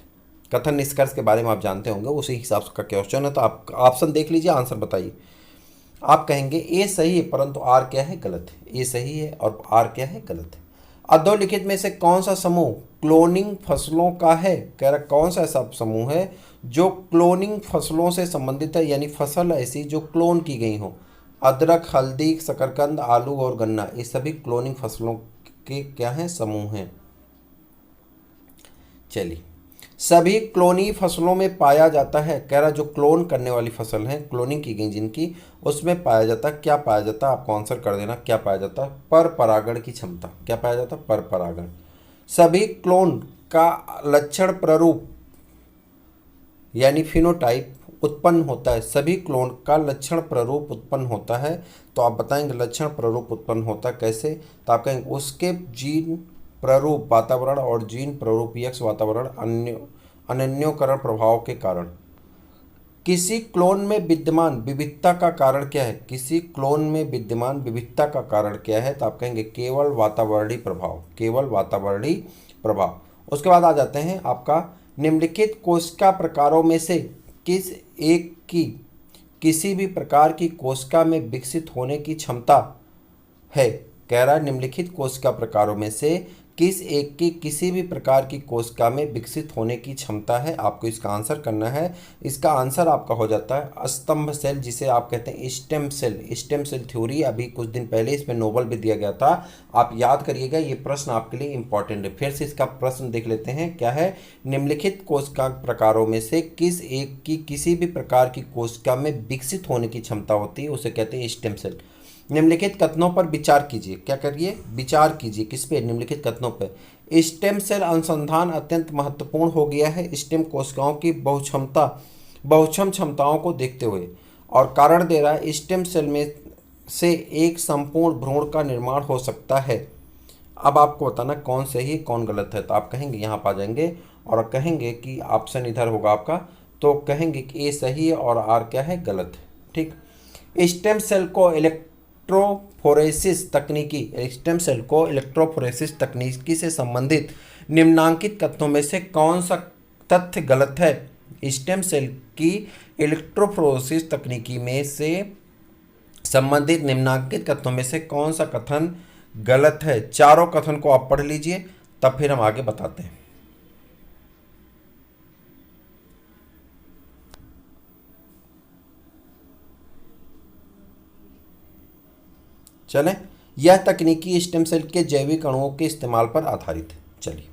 कथन निष्कर्ष के बारे में आप जानते होंगे, उसी हिसाब से का क्वेश्चन है, तो आप ऑप्शन देख लीजिए, आंसर बताइए। आप कहेंगे ए सही है परंतु आर क्या है? गलत है। ए सही है और आर क्या है? गलत है। अधोलिखित में से कौन सा समूह क्लोनिंग फसलों का है? कह रहा कौन सा ऐसा समूह है जो क्लोनिंग फसलों से संबंधित है, यानी फसल ऐसी जो क्लोन की गई हो। अदरक, हल्दी, शकरकंद, आलू और गन्ना, ये सभी क्लोनिंग फसलों के क्या हैं? समूह हैं। चलिए, सभी क्लोनी फसलों में पाया जाता है। कह रहा जो क्लोन करने वाली फसल है, क्लोनिंग की गई जिनकी, उसमें पाया जाता है, क्या पाया जाता है? आपको आंसर कर देना, क्या पाया जाता है? पर परागण की क्षमता। क्या पाया जाता है? पर परागण। सभी क्लोन का लक्षण प्रारूप यानी फिनोटाइप उत्पन्न होता है, सभी क्लोन का लक्षण प्रारूप उत्पन्न होता है। तो आप बताएंगे लक्षण प्रारूप उत्पन्न होता कैसे, तो आप कहेंगे उसके जीन प्रारूप वातावरण और जीन प्रारूप यक्ष वातावरण अनन्योकरण प्रभाव के कारण। किसी क्लोन में विद्यमान विविधता का कारण क्या है, किसी क्लोन में विद्यमान विविधता का कारण क्या है, तो आप कहेंगे केवल वातावरणीय प्रभाव, केवल वातावरणीय प्रभाव। उसके बाद आ जाते हैं आपका निम्नलिखित कोशिका प्रकारों में से किस एक की किसी भी प्रकार की कोशिका में विकसित होने की क्षमता है। कह रहा है निम्नलिखित कोशिका प्रकारों में से किस एक की किसी भी प्रकार की कोशिका में विकसित होने की क्षमता है। आपको इसका आंसर करना है। इसका आंसर आपका हो जाता है स्तंभ सेल, जिसे आप कहते हैं stem cell. Stem cell theory अभी कुछ दिन पहले इसमें नोबेल भी दिया गया था, आप याद करिएगा, ये प्रश्न आपके लिए इंपॉर्टेंट है। फिर से इसका प्रश्न देख लेते हैं, क्या है, निम्नलिखित कोशिका प्रकारों में से किस एक की किसी भी प्रकार की कोशिका में विकसित होने की क्षमता होती है, उसे कहते हैं स्टेम सेल। निम्नलिखित कथनों पर विचार कीजिए। क्या करिए, विचार कीजिए किस पे, निम्नलिखित कथनों पर। स्टेम सेल अनुसंधान अत्यंत महत्वपूर्ण हो गया है स्टेम कोशिकाओं की बहुक्षम क्षमताओं को देखते हुए, और कारण दे रहा है स्टेम सेल में से एक संपूर्ण भ्रूण का निर्माण हो सकता है। अब आपको बताना कौन सही कौन गलत है। तो आप कहेंगे, यहाँ पर आ जाएंगे और कहेंगे कि ऑप्शन इधर होगा आपका, तो कहेंगे कि ए सही है और आर क्या है, गलत है। ठीक, स्टेम सेल को इलेक्ट्रोफोरेसिस तकनीकी से संबंधित निम्नांकित कथनों में से कौन सा तथ्य गलत है। स्टेम सेल की इलेक्ट्रोफोरेसिस तकनीकी में से संबंधित निम्नांकित कथनों में से कौन सा कथन गलत है। चारों कथन को आप पढ़ लीजिए, तब फिर हम आगे बताते हैं। चलें, यह तकनीकी स्टेम सेल के जैविक अणुओं के इस्तेमाल पर आधारित है। चलिए,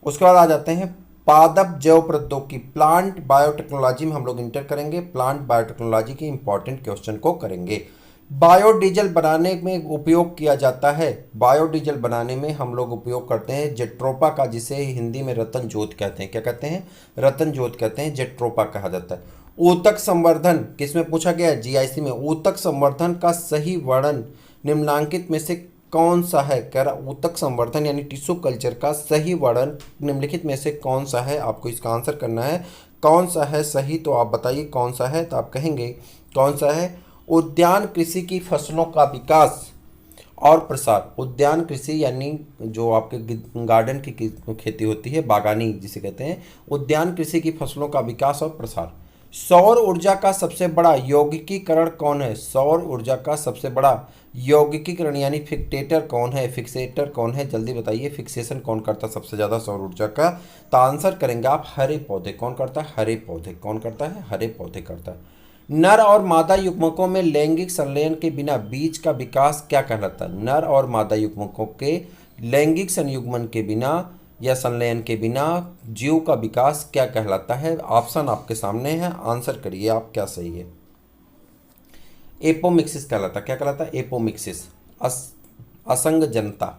उसके बाद आ जाते हैं पादप जैव प्रौद्योगिकी, प्लांट बायोटेक्नोलॉजी में हम लोग इंटर करेंगे। प्लांट बायोटेक्नोलॉजी के इंपॉर्टेंट क्वेश्चन को करेंगे। बायोडीजल बनाने में उपयोग किया जाता है, बायोडीजल बनाने में हम लोग उपयोग करते हैं जेट्रोपा का, जिसे हिंदी में रतन ज्योत कहते हैं। क्या कहते हैं, रतन ज्योत कहते हैं, जेट्रोपा कहा जाता है। ऊतक संवर्धन किसमें पूछा गया है, जीआईसी में। ऊतक संवर्धन का सही वर्णन निम्नलिखित में से कौन सा है। कह रहा ऊतक संवर्धन यानी टिश्यू कल्चर का सही वर्णन निम्नलिखित में से कौन सा है। आपको इसका आंसर करना है कौन सा है सही, तो आप बताइए कौन सा है। तो आप कहेंगे कौन सा है, उद्यान कृषि की फसलों का विकास और प्रसार। उद्यान कृषि यानी जो आपके गार्डन की खेती होती है, बागानी जिसे कहते हैं, उद्यान कृषि की फसलों का विकास और प्रसार। सौर ऊर्जा का सबसे बड़ा यौगिकीकरण कौन है। सौर ऊर्जा का सबसे बड़ा यौगिकीकरण यानी फिक्सेटर कौन है, फिक्सेटर कौन है, जल्दी बताइए। फिक्सेशन कौन करता है सबसे ज़्यादा सौर ऊर्जा का, तो आंसर करेंगे आप हरे पौधे। कौन करता है, हरे पौधे। कौन करता है, हरे पौधे करता है। नर और मादा युग्मकों में लैंगिक संलयन के बिना बीज का विकास क्या कहलाता है। नर और मादा युग्मकों के लैंगिक संयुग्मन के बिना या संलयन के बिना जीव का विकास क्या कहलाता है। ऑप्शन आपके सामने है, आंसर करिए आप क्या सही है। एपोमिक्सिस कहलाता, क्या कहलाता है, एपोमिक्सिस, असंग जनता।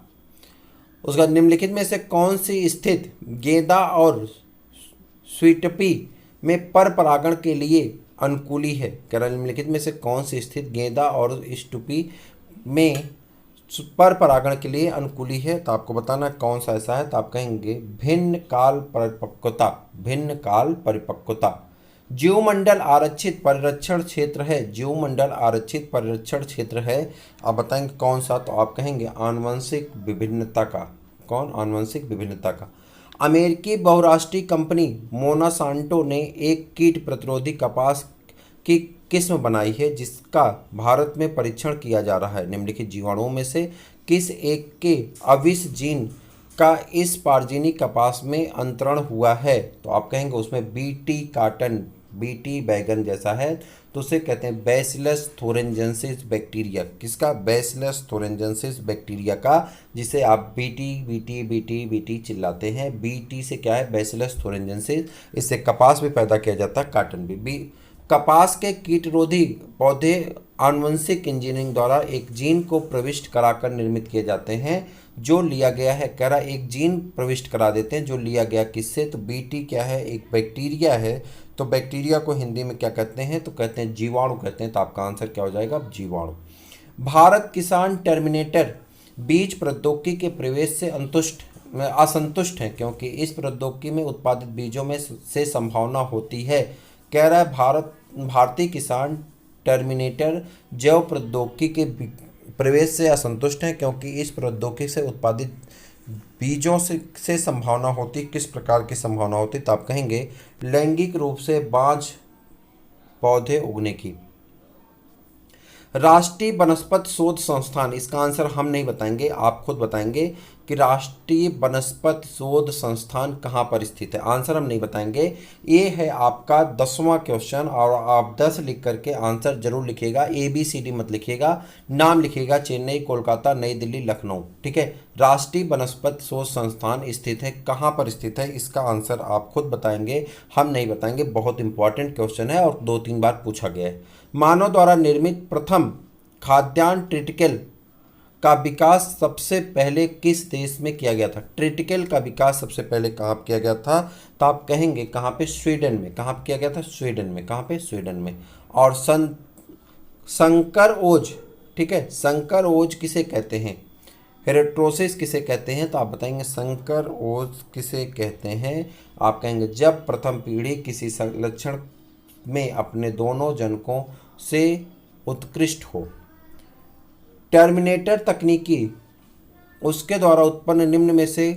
उसका निम्नलिखित में से कौन सी स्थित गेंदा और स्वीटपी में पर परागण के लिए अनुकूली है। कह रहा निम्नलिखित में से कौन सी स्थित गेंदा और स्टूपी में पर परागण के लिए अनुकूली है। तो आपको बताना कौन सा ऐसा है। तो आप कहेंगे भिन्न काल परिपक्वता, भिन्न काल परिपक्वता। जीवमंडल आरक्षित परिरक्षण क्षेत्र है, जीवमंडल आरक्षित परिरक्षण क्षेत्र है। आप बताएंगे कौन सा, तो आप कहेंगे आनुवंशिक विभिन्नता का। कौन, आनुवंशिक विभिन्नता का। अमेरिकी बहुराष्ट्रीय कंपनी मोनासांटो ने एक कीट प्रतिरोधी कपास की किस्म बनाई है जिसका भारत में परीक्षण किया जा रहा है। निम्नलिखित जीवाणुओं में से किस एक के अविश जीन का इस पारजीनी कपास में अंतरण हुआ है। तो आप कहेंगे उसमें बीटी काटन, बीटी बैगन जैसा है, तो उसे कहते हैं बैसिलस थोरेंजेंसिस बैक्टीरिया। किसका, बैसिलस थोरेंजेंसिस बैक्टीरिया का, जिसे आप बीटी बीटी बीटी बीटी चिल्लाते हैं। बीटी से क्या है, बैसिलस थोरेंजेंसिस। इससे कपास भी पैदा किया जाता है, काटन भी। कपास के कीटरोधी पौधे आनुवंशिक इंजीनियरिंग द्वारा एक जीन को प्रविष्ट कराकर निर्मित किए जाते हैं जो लिया गया है। कह रहा एक जीन प्रविष्ट करा देते हैं जो लिया गया किससे, तो बीटी क्या है, एक बैक्टीरिया है तो बैक्टीरिया को हिंदी में क्या कहते हैं? तो कहते हैं जीवाणु कहते हैं। तो आपका आंसर क्या हो जाएगा? जीवाणु। भारत किसान टर्मिनेटर बीज प्रौद्योगिकी के प्रवेश से असंतुष्ट है क्योंकि इस प्रौद्योगिकी में उत्पादित बीजों में से संभावना होती है। कह रहा है भारतीय किसान टर्मिनेटर जैव प्रौद्योगिकी के प्रवेश से असंतुष्ट है क्योंकि इस प्रौद्योगिकी से उत्पादित बीजों से संभावना होती। किस प्रकार की संभावना होती? तो आप कहेंगे लैंगिक रूप से बांझ पौधे उगने की। राष्ट्रीय वनस्पति शोध संस्थान, इसका आंसर हम नहीं बताएंगे, आप खुद बताएंगे कि राष्ट्रीय वनस्पति शोध संस्थान कहाँ पर स्थित है। आंसर हम नहीं बताएंगे। ये है आपका 10वां क्वेश्चन और आप 10 लिख करके आंसर जरूर लिखिएगा। ABCD मत लिखिएगा, नाम लिखिएगा चेन्नई, कोलकाता, नई दिल्ली, लखनऊ। ठीक है, राष्ट्रीय वनस्पति शोध संस्थान स्थित है, कहाँ पर स्थित है इसका आंसर आप खुद बताएंगे, हम नहीं बताएंगे। बहुत इंपॉर्टेंट क्वेश्चन है और 2-3 बार पूछा गया है। मानव द्वारा निर्मित प्रथम खाद्यान्न ट्रिटिकल का विकास सबसे पहले किस देश में किया गया था? ट्रिटिकल का विकास सबसे पहले कहाँ किया गया था? तो आप कहेंगे कहाँ पे? स्वीडन में। कहाँ पे किया गया था? स्वीडन में। कहाँ पे? स्वीडन में। और संकर ओज, ठीक है, संकर ओज किसे कहते हैं? हेरेट्रोसिस किसे कहते हैं? तो आप बताएंगे संकर ओज किसे कहते हैं? आप कहेंगे जब प्रथम पीढ़ी किसी संलक्षण में अपने दोनों जनकों से उत्कृष्ट हो। टर्मिनेटर तकनीकी उसके द्वारा उत्पन्न निम्न में से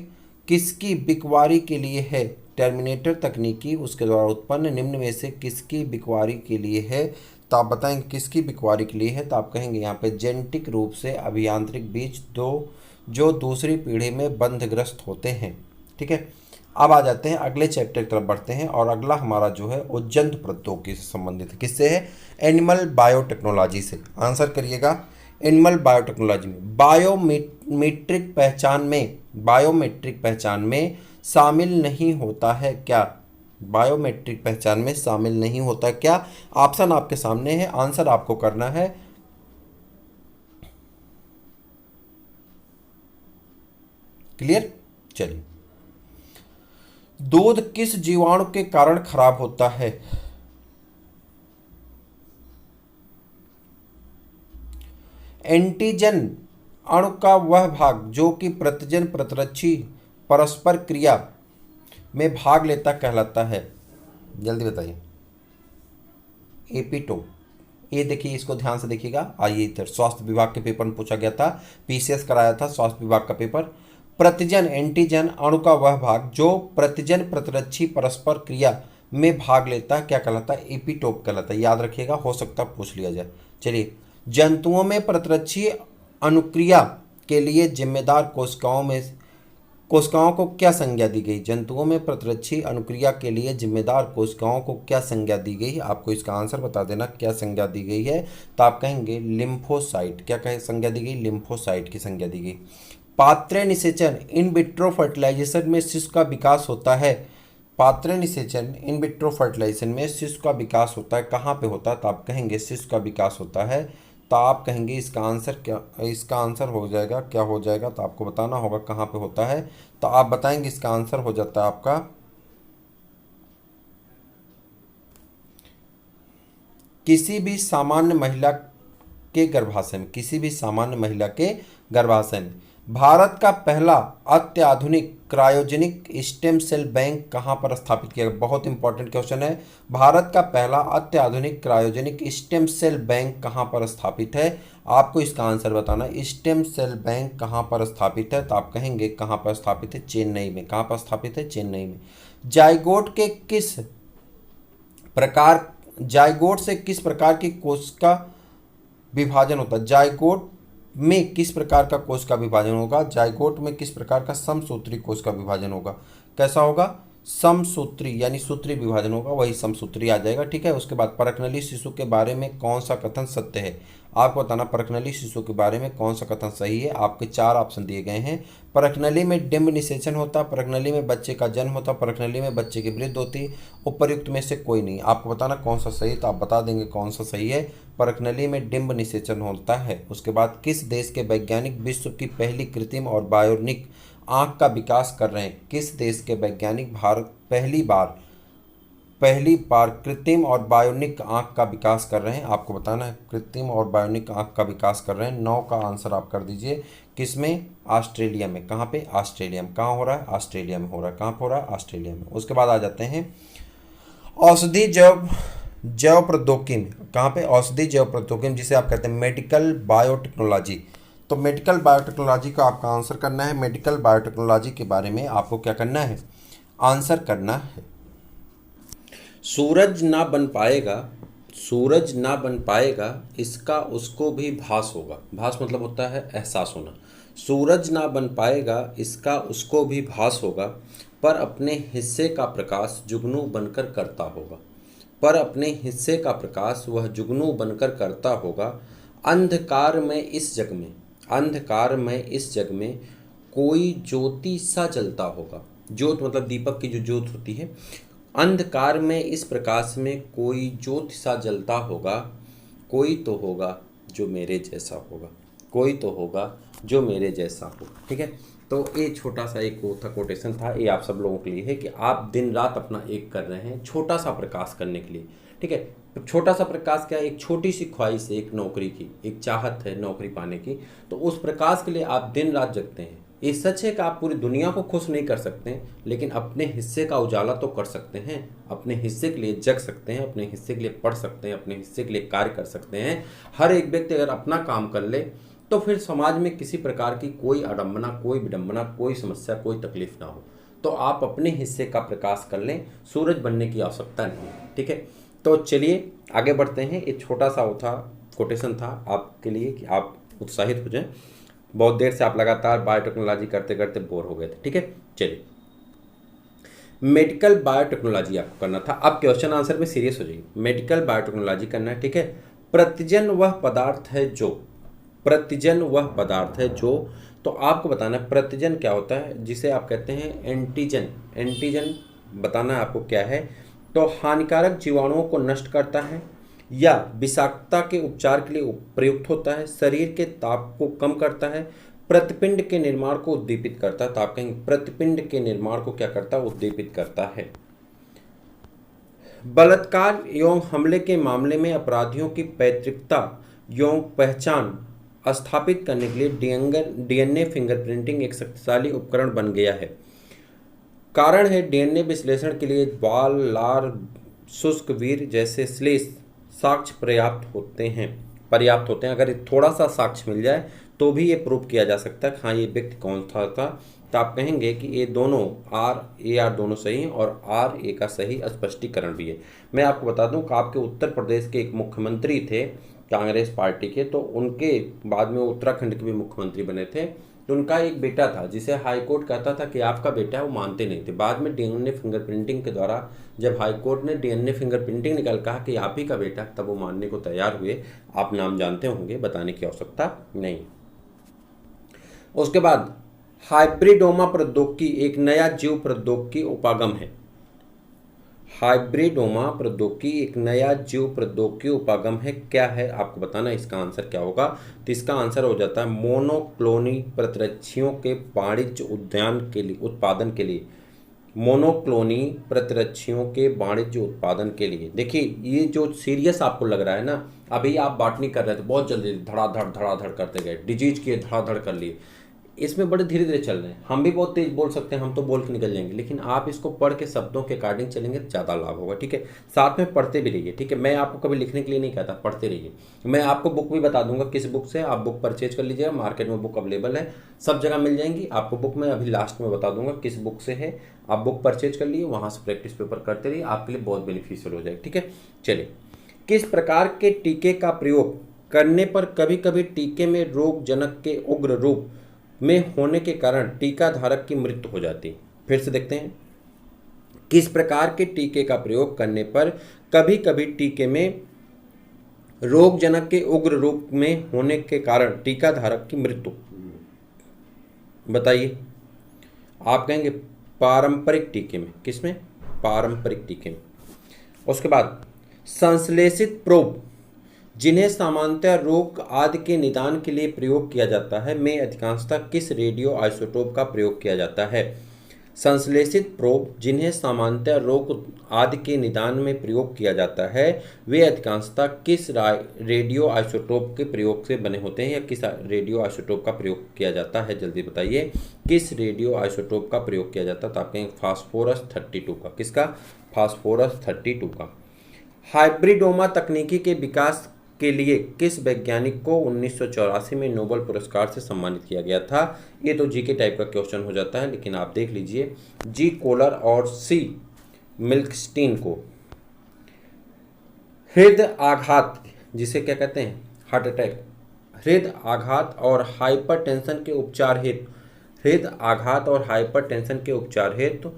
किसकी बिकवारी के लिए है? टर्मिनेटर तकनीकी उसके द्वारा उत्पन्न निम्न में से किसकी बिकवारी के लिए है? तो आप बताएंगे किसकी बिकवारी के लिए है? तो आप कहेंगे यहाँ पे जेनेटिक रूप से अभियांत्रिक बीज जो दूसरी पीढ़ी में बंधग्रस्त होते हैं। ठीक है, अब आ जाते हैं अगले चैप्टर की तरफ बढ़ते हैं और अगला हमारा जो है वो जंतु प्रौद्योगिकी से संबंधित है। किससे है? एनिमल बायोटेक्नोलॉजी से। आंसर करिएगा, एनिमल बायोटेक्नोलॉजी में बायोमेट्रिक पहचान में शामिल नहीं होता है क्या? बायोमेट्रिक पहचान में शामिल नहीं होता क्या? ऑप्शन आपके सामने है, आंसर आपको करना है। क्लियर? चलिए, दूध किस जीवाणु के कारण खराब होता है? एंटीजन अणु का वह भाग जो कि प्रतिजन प्रतिरक्षी परस्पर क्रिया में भाग लेता कहलाता है। जल्दी बताइए। एपिटोप। ये देखिए, इसको ध्यान से देखिएगा। आइए इधर, स्वास्थ्य विभाग के पेपर में पूछा गया था, PCS कराया था स्वास्थ्य विभाग का पेपर। प्रतिजन एंटीजन अणु का वह भाग जो प्रतिजन प्रतिरक्षी परस्पर क्रिया में भाग लेता क्या कहलाता है? एपिटोप कहलाता है। याद रखिएगा, हो सकता है पूछ लिया जाए। चलिए, जंतुओं में प्रतिरक्षी अनुक्रिया के लिए जिम्मेदार कोशिकाओं को क्या संज्ञा दी गई? जंतुओं में प्रतिरक्षी अनुक्रिया के लिए जिम्मेदार कोशिकाओं को क्या संज्ञा दी गई? आपको इसका आंसर बता देना, क्या संज्ञा दी गई है? तो आप कहेंगे लिम्फोसाइट। क्या कहे संज्ञा दी गई? लिम्फोसाइट की संज्ञा दी गई। पात्रे निषेचन इन विट्रो फर्टिलाइजेशन में शिशु का विकास होता है। पात्रे निषेचन इन विट्रो फर्टिलाइजेशन में शिशु का विकास होता है, कहाँ पे होता है? तो आप कहेंगे शिशु का विकास होता है। तो आप कहेंगे इसका आंसर क्या? इसका आंसर हो जाएगा, क्या हो जाएगा? तो आपको बताना होगा कहाँ पे होता है। तो आप बताएंगे इसका आंसर हो जाता है आपका किसी भी सामान्य महिला के गर्भाशय में। किसी भी सामान्य महिला के गर्भाशय में। भारत का पहला अत्याधुनिक क्रायोजेनिक स्टेम सेल बैंक कहाँ पर स्थापित किया गया? बहुत इंपॉर्टेंट क्वेश्चन है। भारत का पहला अत्याधुनिक क्रायोजेनिक स्टेम सेल बैंक कहाँ पर स्थापित है? आपको इसका आंसर बताना। स्टेम सेल बैंक कहाँ पर स्थापित है? तो आप कहेंगे कहाँ पर स्थापित है? चेन्नई में। कहाँ पर स्थापित है? चेन्नई में। जाइगोट से किस प्रकार की कोशिका विभाजन होता है? जाइगोट में किस प्रकार का कोश का विभाजन होगा? जाइगोट में किस प्रकार का समसूत्री कोश का विभाजन होगा? कैसा होगा? समसूत्री, यानी सूत्री विभाजन होगा, वही समसूत्री आ जाएगा। ठीक है, उसके बाद परकनली शिशु के बारे में कौन सा कथन सत्य है? आपको बताना परकनली शिशु के बारे में कौन सा कथन सही है। आपके 4 ऑप्शन दिए गए हैं। परकनली में डिम्ब निषेचन होता, परकनली में बच्चे का जन्म होता, परकनली में बच्चे की वृद्धि होती, उपर्युक्त में से कोई नहीं। आपको बताना कौन सा सही है, तो आप बता देंगे कौन सा सही है। परकनली में डिम्ब निषेचन होता है। उसके बाद किस देश के वैज्ञानिक विश्व की पहली कृत्रिम और बायोनिक आँख का विकास कर रहे हैं? किस देश के वैज्ञानिक भारत पहली बार पहली बार कृत्रिम और बायोनिक आंख का विकास कर रहे हैं? आपको बताना है कृत्रिम और बायोनिक आंख का विकास कर रहे हैं। 9 का आंसर आप कर दीजिए। किस में? ऑस्ट्रेलिया में। कहाँ पे? ऑस्ट्रेलिया में। कहाँ हो रहा है? ऑस्ट्रेलिया में हो रहा है। कहाँ पे हो रहा है? ऑस्ट्रेलिया में। उसके बाद आ जाते हैं औषधि जैव जैव प्रौद्योगिकी में। कहाँ पे? औषधि जैव प्रौद्योगिकी में, जिसे आप कहते हैं मेडिकल बायोटेक्नोलॉजी। तो मेडिकल बायोटेक्नोलॉजी का आपका आंसर करना है। मेडिकल बायोटेक्नोलॉजी के बारे में आपको क्या करना है? आंसर करना है। सूरज ना बन पाएगा, सूरज ना बन पाएगा, इसका उसको भी भास होगा। भास मतलब होता है एहसास होना। सूरज ना बन पाएगा, इसका उसको भी भास होगा, पर अपने हिस्से का प्रकाश जुगनू बनकर करता होगा। पर अपने हिस्से का प्रकाश वह जुगनू बनकर करता होगा। अंधकार में इस जग में, अंधकार में इस जग में कोई ज्योति सा जलता होगा। ज्योत मतलब दीपक की जो ज्योत होती है। अंधकार में इस प्रकाश में कोई ज्योति सा जलता होगा। कोई तो होगा जो मेरे जैसा होगा, कोई तो होगा जो मेरे जैसा हो। ठीक है, तो ये छोटा सा एक वो था, कोटेशन था। ये आप सब लोगों के लिए है कि आप दिन रात अपना एक कर रहे हैं छोटा सा प्रकाश करने के लिए। ठीक है, तो छोटा सा प्रकाश क्या है? एक छोटी सी ख्वाहिश है, एक नौकरी की, एक चाहत है नौकरी पाने की। तो उस प्रकाश के लिए आप दिन रात जगते हैं। ये सच है कि आप पूरी दुनिया को खुश नहीं कर सकते, लेकिन अपने हिस्से का उजाला तो कर सकते हैं। अपने हिस्से के लिए जग सकते हैं, अपने हिस्से के लिए पढ़ सकते हैं, अपने हिस्से के लिए कार्य कर सकते हैं। हर एक व्यक्ति अगर अपना काम कर ले तो फिर समाज में किसी प्रकार की कोई आडंबना, कोई विडंबना, कोई समस्या, कोई तकलीफ ना हो। तो आप अपने हिस्से का प्रकाश कर लें, सूरज बनने की आवश्यकता नहीं है। ठीक है, तो चलिए आगे बढ़ते हैं। एक छोटा सा वो था, कोटेशन था आपके लिए कि आप उत्साहित हो जाएं। बहुत देर से आप लगातार बायोटेक्नोलॉजी करते करते बोर हो गए थे। ठीक है, चलिए मेडिकल बायोटेक्नोलॉजी आपको करना था। अब क्वेश्चन आंसर में सीरियस हो जाइए। मेडिकल बायोटेक्नोलॉजी करना है। ठीक है, प्रतिजन वह पदार्थ है जो, प्रतिजन वह पदार्थ है जो, तो आपको बताना है प्रतिजन क्या होता है, जिसे आप कहते हैं एंटीजन। एंटीजन बताना है आपको क्या है। तो हानिकारक जीवाणुओं को नष्ट करता है या विषाक्तता के उपचार के लिए प्रयुक्त होता है, शरीर के ताप को कम करता है, प्रतिपिंड के निर्माण को उद्दीपित करता है। तो आप कहेंगे प्रतिपिंड के निर्माण को क्या करता है? उद्दीपित करता है। बलात्कार एवं हमले के मामले में अपराधियों की पैतृकता एवं पहचान स्थापित करने के लिए डीएनए फिंगरप्रिंटिंग एक शक्तिशाली उपकरण बन गया है। कारण है डीएनए विश्लेषण के लिए बाल, लार, शुष्क वीर जैसे श्लेष साक्ष्य पर्याप्त होते हैं। अगर थोड़ा सा साक्ष्य मिल जाए तो भी ये प्रूव किया जा सकता है कि हाँ ये व्यक्ति कौन था। तो आप कहेंगे कि ये दोनों आर दोनों सही हैं और आर ए का सही स्पष्टीकरण भी है। मैं आपको बता दूं कि आपके उत्तर प्रदेश के एक मुख्यमंत्री थे कांग्रेस पार्टी के, तो उनके बाद में उत्तराखंड के भी मुख्यमंत्री बने थे। तो उनका एक बेटा था जिसे हाईकोर्ट कहता था कि आपका बेटा है, वो मानते नहीं थे। बाद में डीएनए फिंगरप्रिंटिंग के द्वारा जब हाईकोर्ट ने डीएनए फिंगरप्रिंटिंग निकल कहा कि आप ही का बेटा, तब वो मानने को तैयार हुए। आप नाम जानते होंगे, बताने की आवश्यकता नहीं। उसके बाद हाइब्रिडोमा प्रौद्योगिकी एक नया जीव प्रौद्योगिकी उपागम है। हाइब्रिडोमा प्रौद्योगिकी एक नया जीव प्रौद्योगिकी उपागम है। क्या है आपको बताना, इसका आंसर क्या होगा? तो इसका आंसर हो जाता है मोनोक्लोनी प्रतिरक्षियों के वाणिज्य उद्यान के लिए उत्पादन के लिए। मोनोक्लोनी प्रतिरक्षियों के वाणिज्य उत्पादन के लिए। देखिए ये जो सीरियस आपको लग रहा है ना, अभी आप बॉटनी कर रहे थे, बहुत जल्दी धड़ाधड़ करते गए, डिजीज किए, धड़ाधड़ कर लिए। इसमें बड़े धीरे धीरे चल रहे हैं। हम भी बहुत तेज बोल सकते हैं, हम तो बोल के निकल जाएंगे, लेकिन आप इसको पढ़ के शब्दों के अकॉर्डिंग चलेंगे तो ज़्यादा लाभ होगा। ठीक है, साथ में पढ़ते भी रहिए। ठीक है, मैं आपको कभी लिखने के लिए नहीं कहता, पढ़ते रहिए। मैं आपको बुक भी बता दूंगा किस बुक से आप बुक परचेज कर लीजिएगा। मार्केट में बुक अवेलेबल है, सब जगह मिल जाएंगी आपको बुक। मैं अभी लास्ट में बता दूंगा किस बुक से है। आप बुक परचेज कर लिए, वहाँ से प्रैक्टिस पेपर करते रहिए, आपके लिए बहुत बेनिफिशियल हो जाएगा। ठीक है, चलिए किस प्रकार के टीके का प्रयोग करने पर कभी कभी टीके में रोगजनक के उग्र रूप में होने के कारण टीका धारक की मृत्यु हो जाती है? फिर से देखते हैं। किस प्रकार के टीके का प्रयोग करने पर कभी कभी टीके में रोगजनक के उग्र रूप में होने के कारण टीका धारक की मृत्यु? बताइए। आप कहेंगे पारंपरिक टीके में। किसमें? पारंपरिक टीके में। उसके बाद संश्लेषित प्रोब जिन्हें सामान्यतः रोग आदि के निदान के लिए प्रयोग किया जाता है में अधिकांशतः किस रेडियो आइसोटोप का प्रयोग किया जाता है? संश्लेषित प्रोब जिन्हें सामान्यतः रोग आदि के निदान में प्रयोग किया जाता है, वे अधिकांशतः किस रेडियो आइसोटोप के प्रयोग से बने होते हैं या किस रेडियो आइसोटोप का प्रयोग किया जाता है? जल्दी बताइए, किस रेडियो आइसोटोप का प्रयोग किया जाता है? तो आप कहेंगे फास्फोरस 32 का। किसका? फास्फोरस 32 का। हाइब्रिडोमा तकनीकी के विकास के लिए किस वैज्ञानिक को 1984 में नोबेल पुरस्कार से सम्मानित किया गया था? ये तो जी के टाइप का क्वेश्चन हो जाता है, लेकिन आप देख लीजिए, जी कोलर और सी मिल्कस्टीन को हृदय आघात, जिसे क्या कहते हैं, हार्ट अटैक, हृदय आघात और हाइपरटेंशन के उपचार हेतु, हृदय आघात और हाइपरटेंशन के उपचार हेतु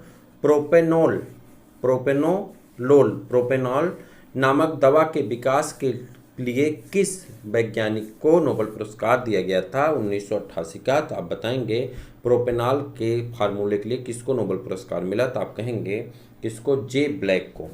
प्रोपेनोल नामक दवा के विकास के लिए किस वैज्ञानिक को नोबेल पुरस्कार दिया गया था 1988 का? तो आप बताएंगे प्रोपेनॉल के फार्मूले के लिए किसको नोबेल पुरस्कार मिला? तो आप कहेंगे किसको? जे ब्लैक को।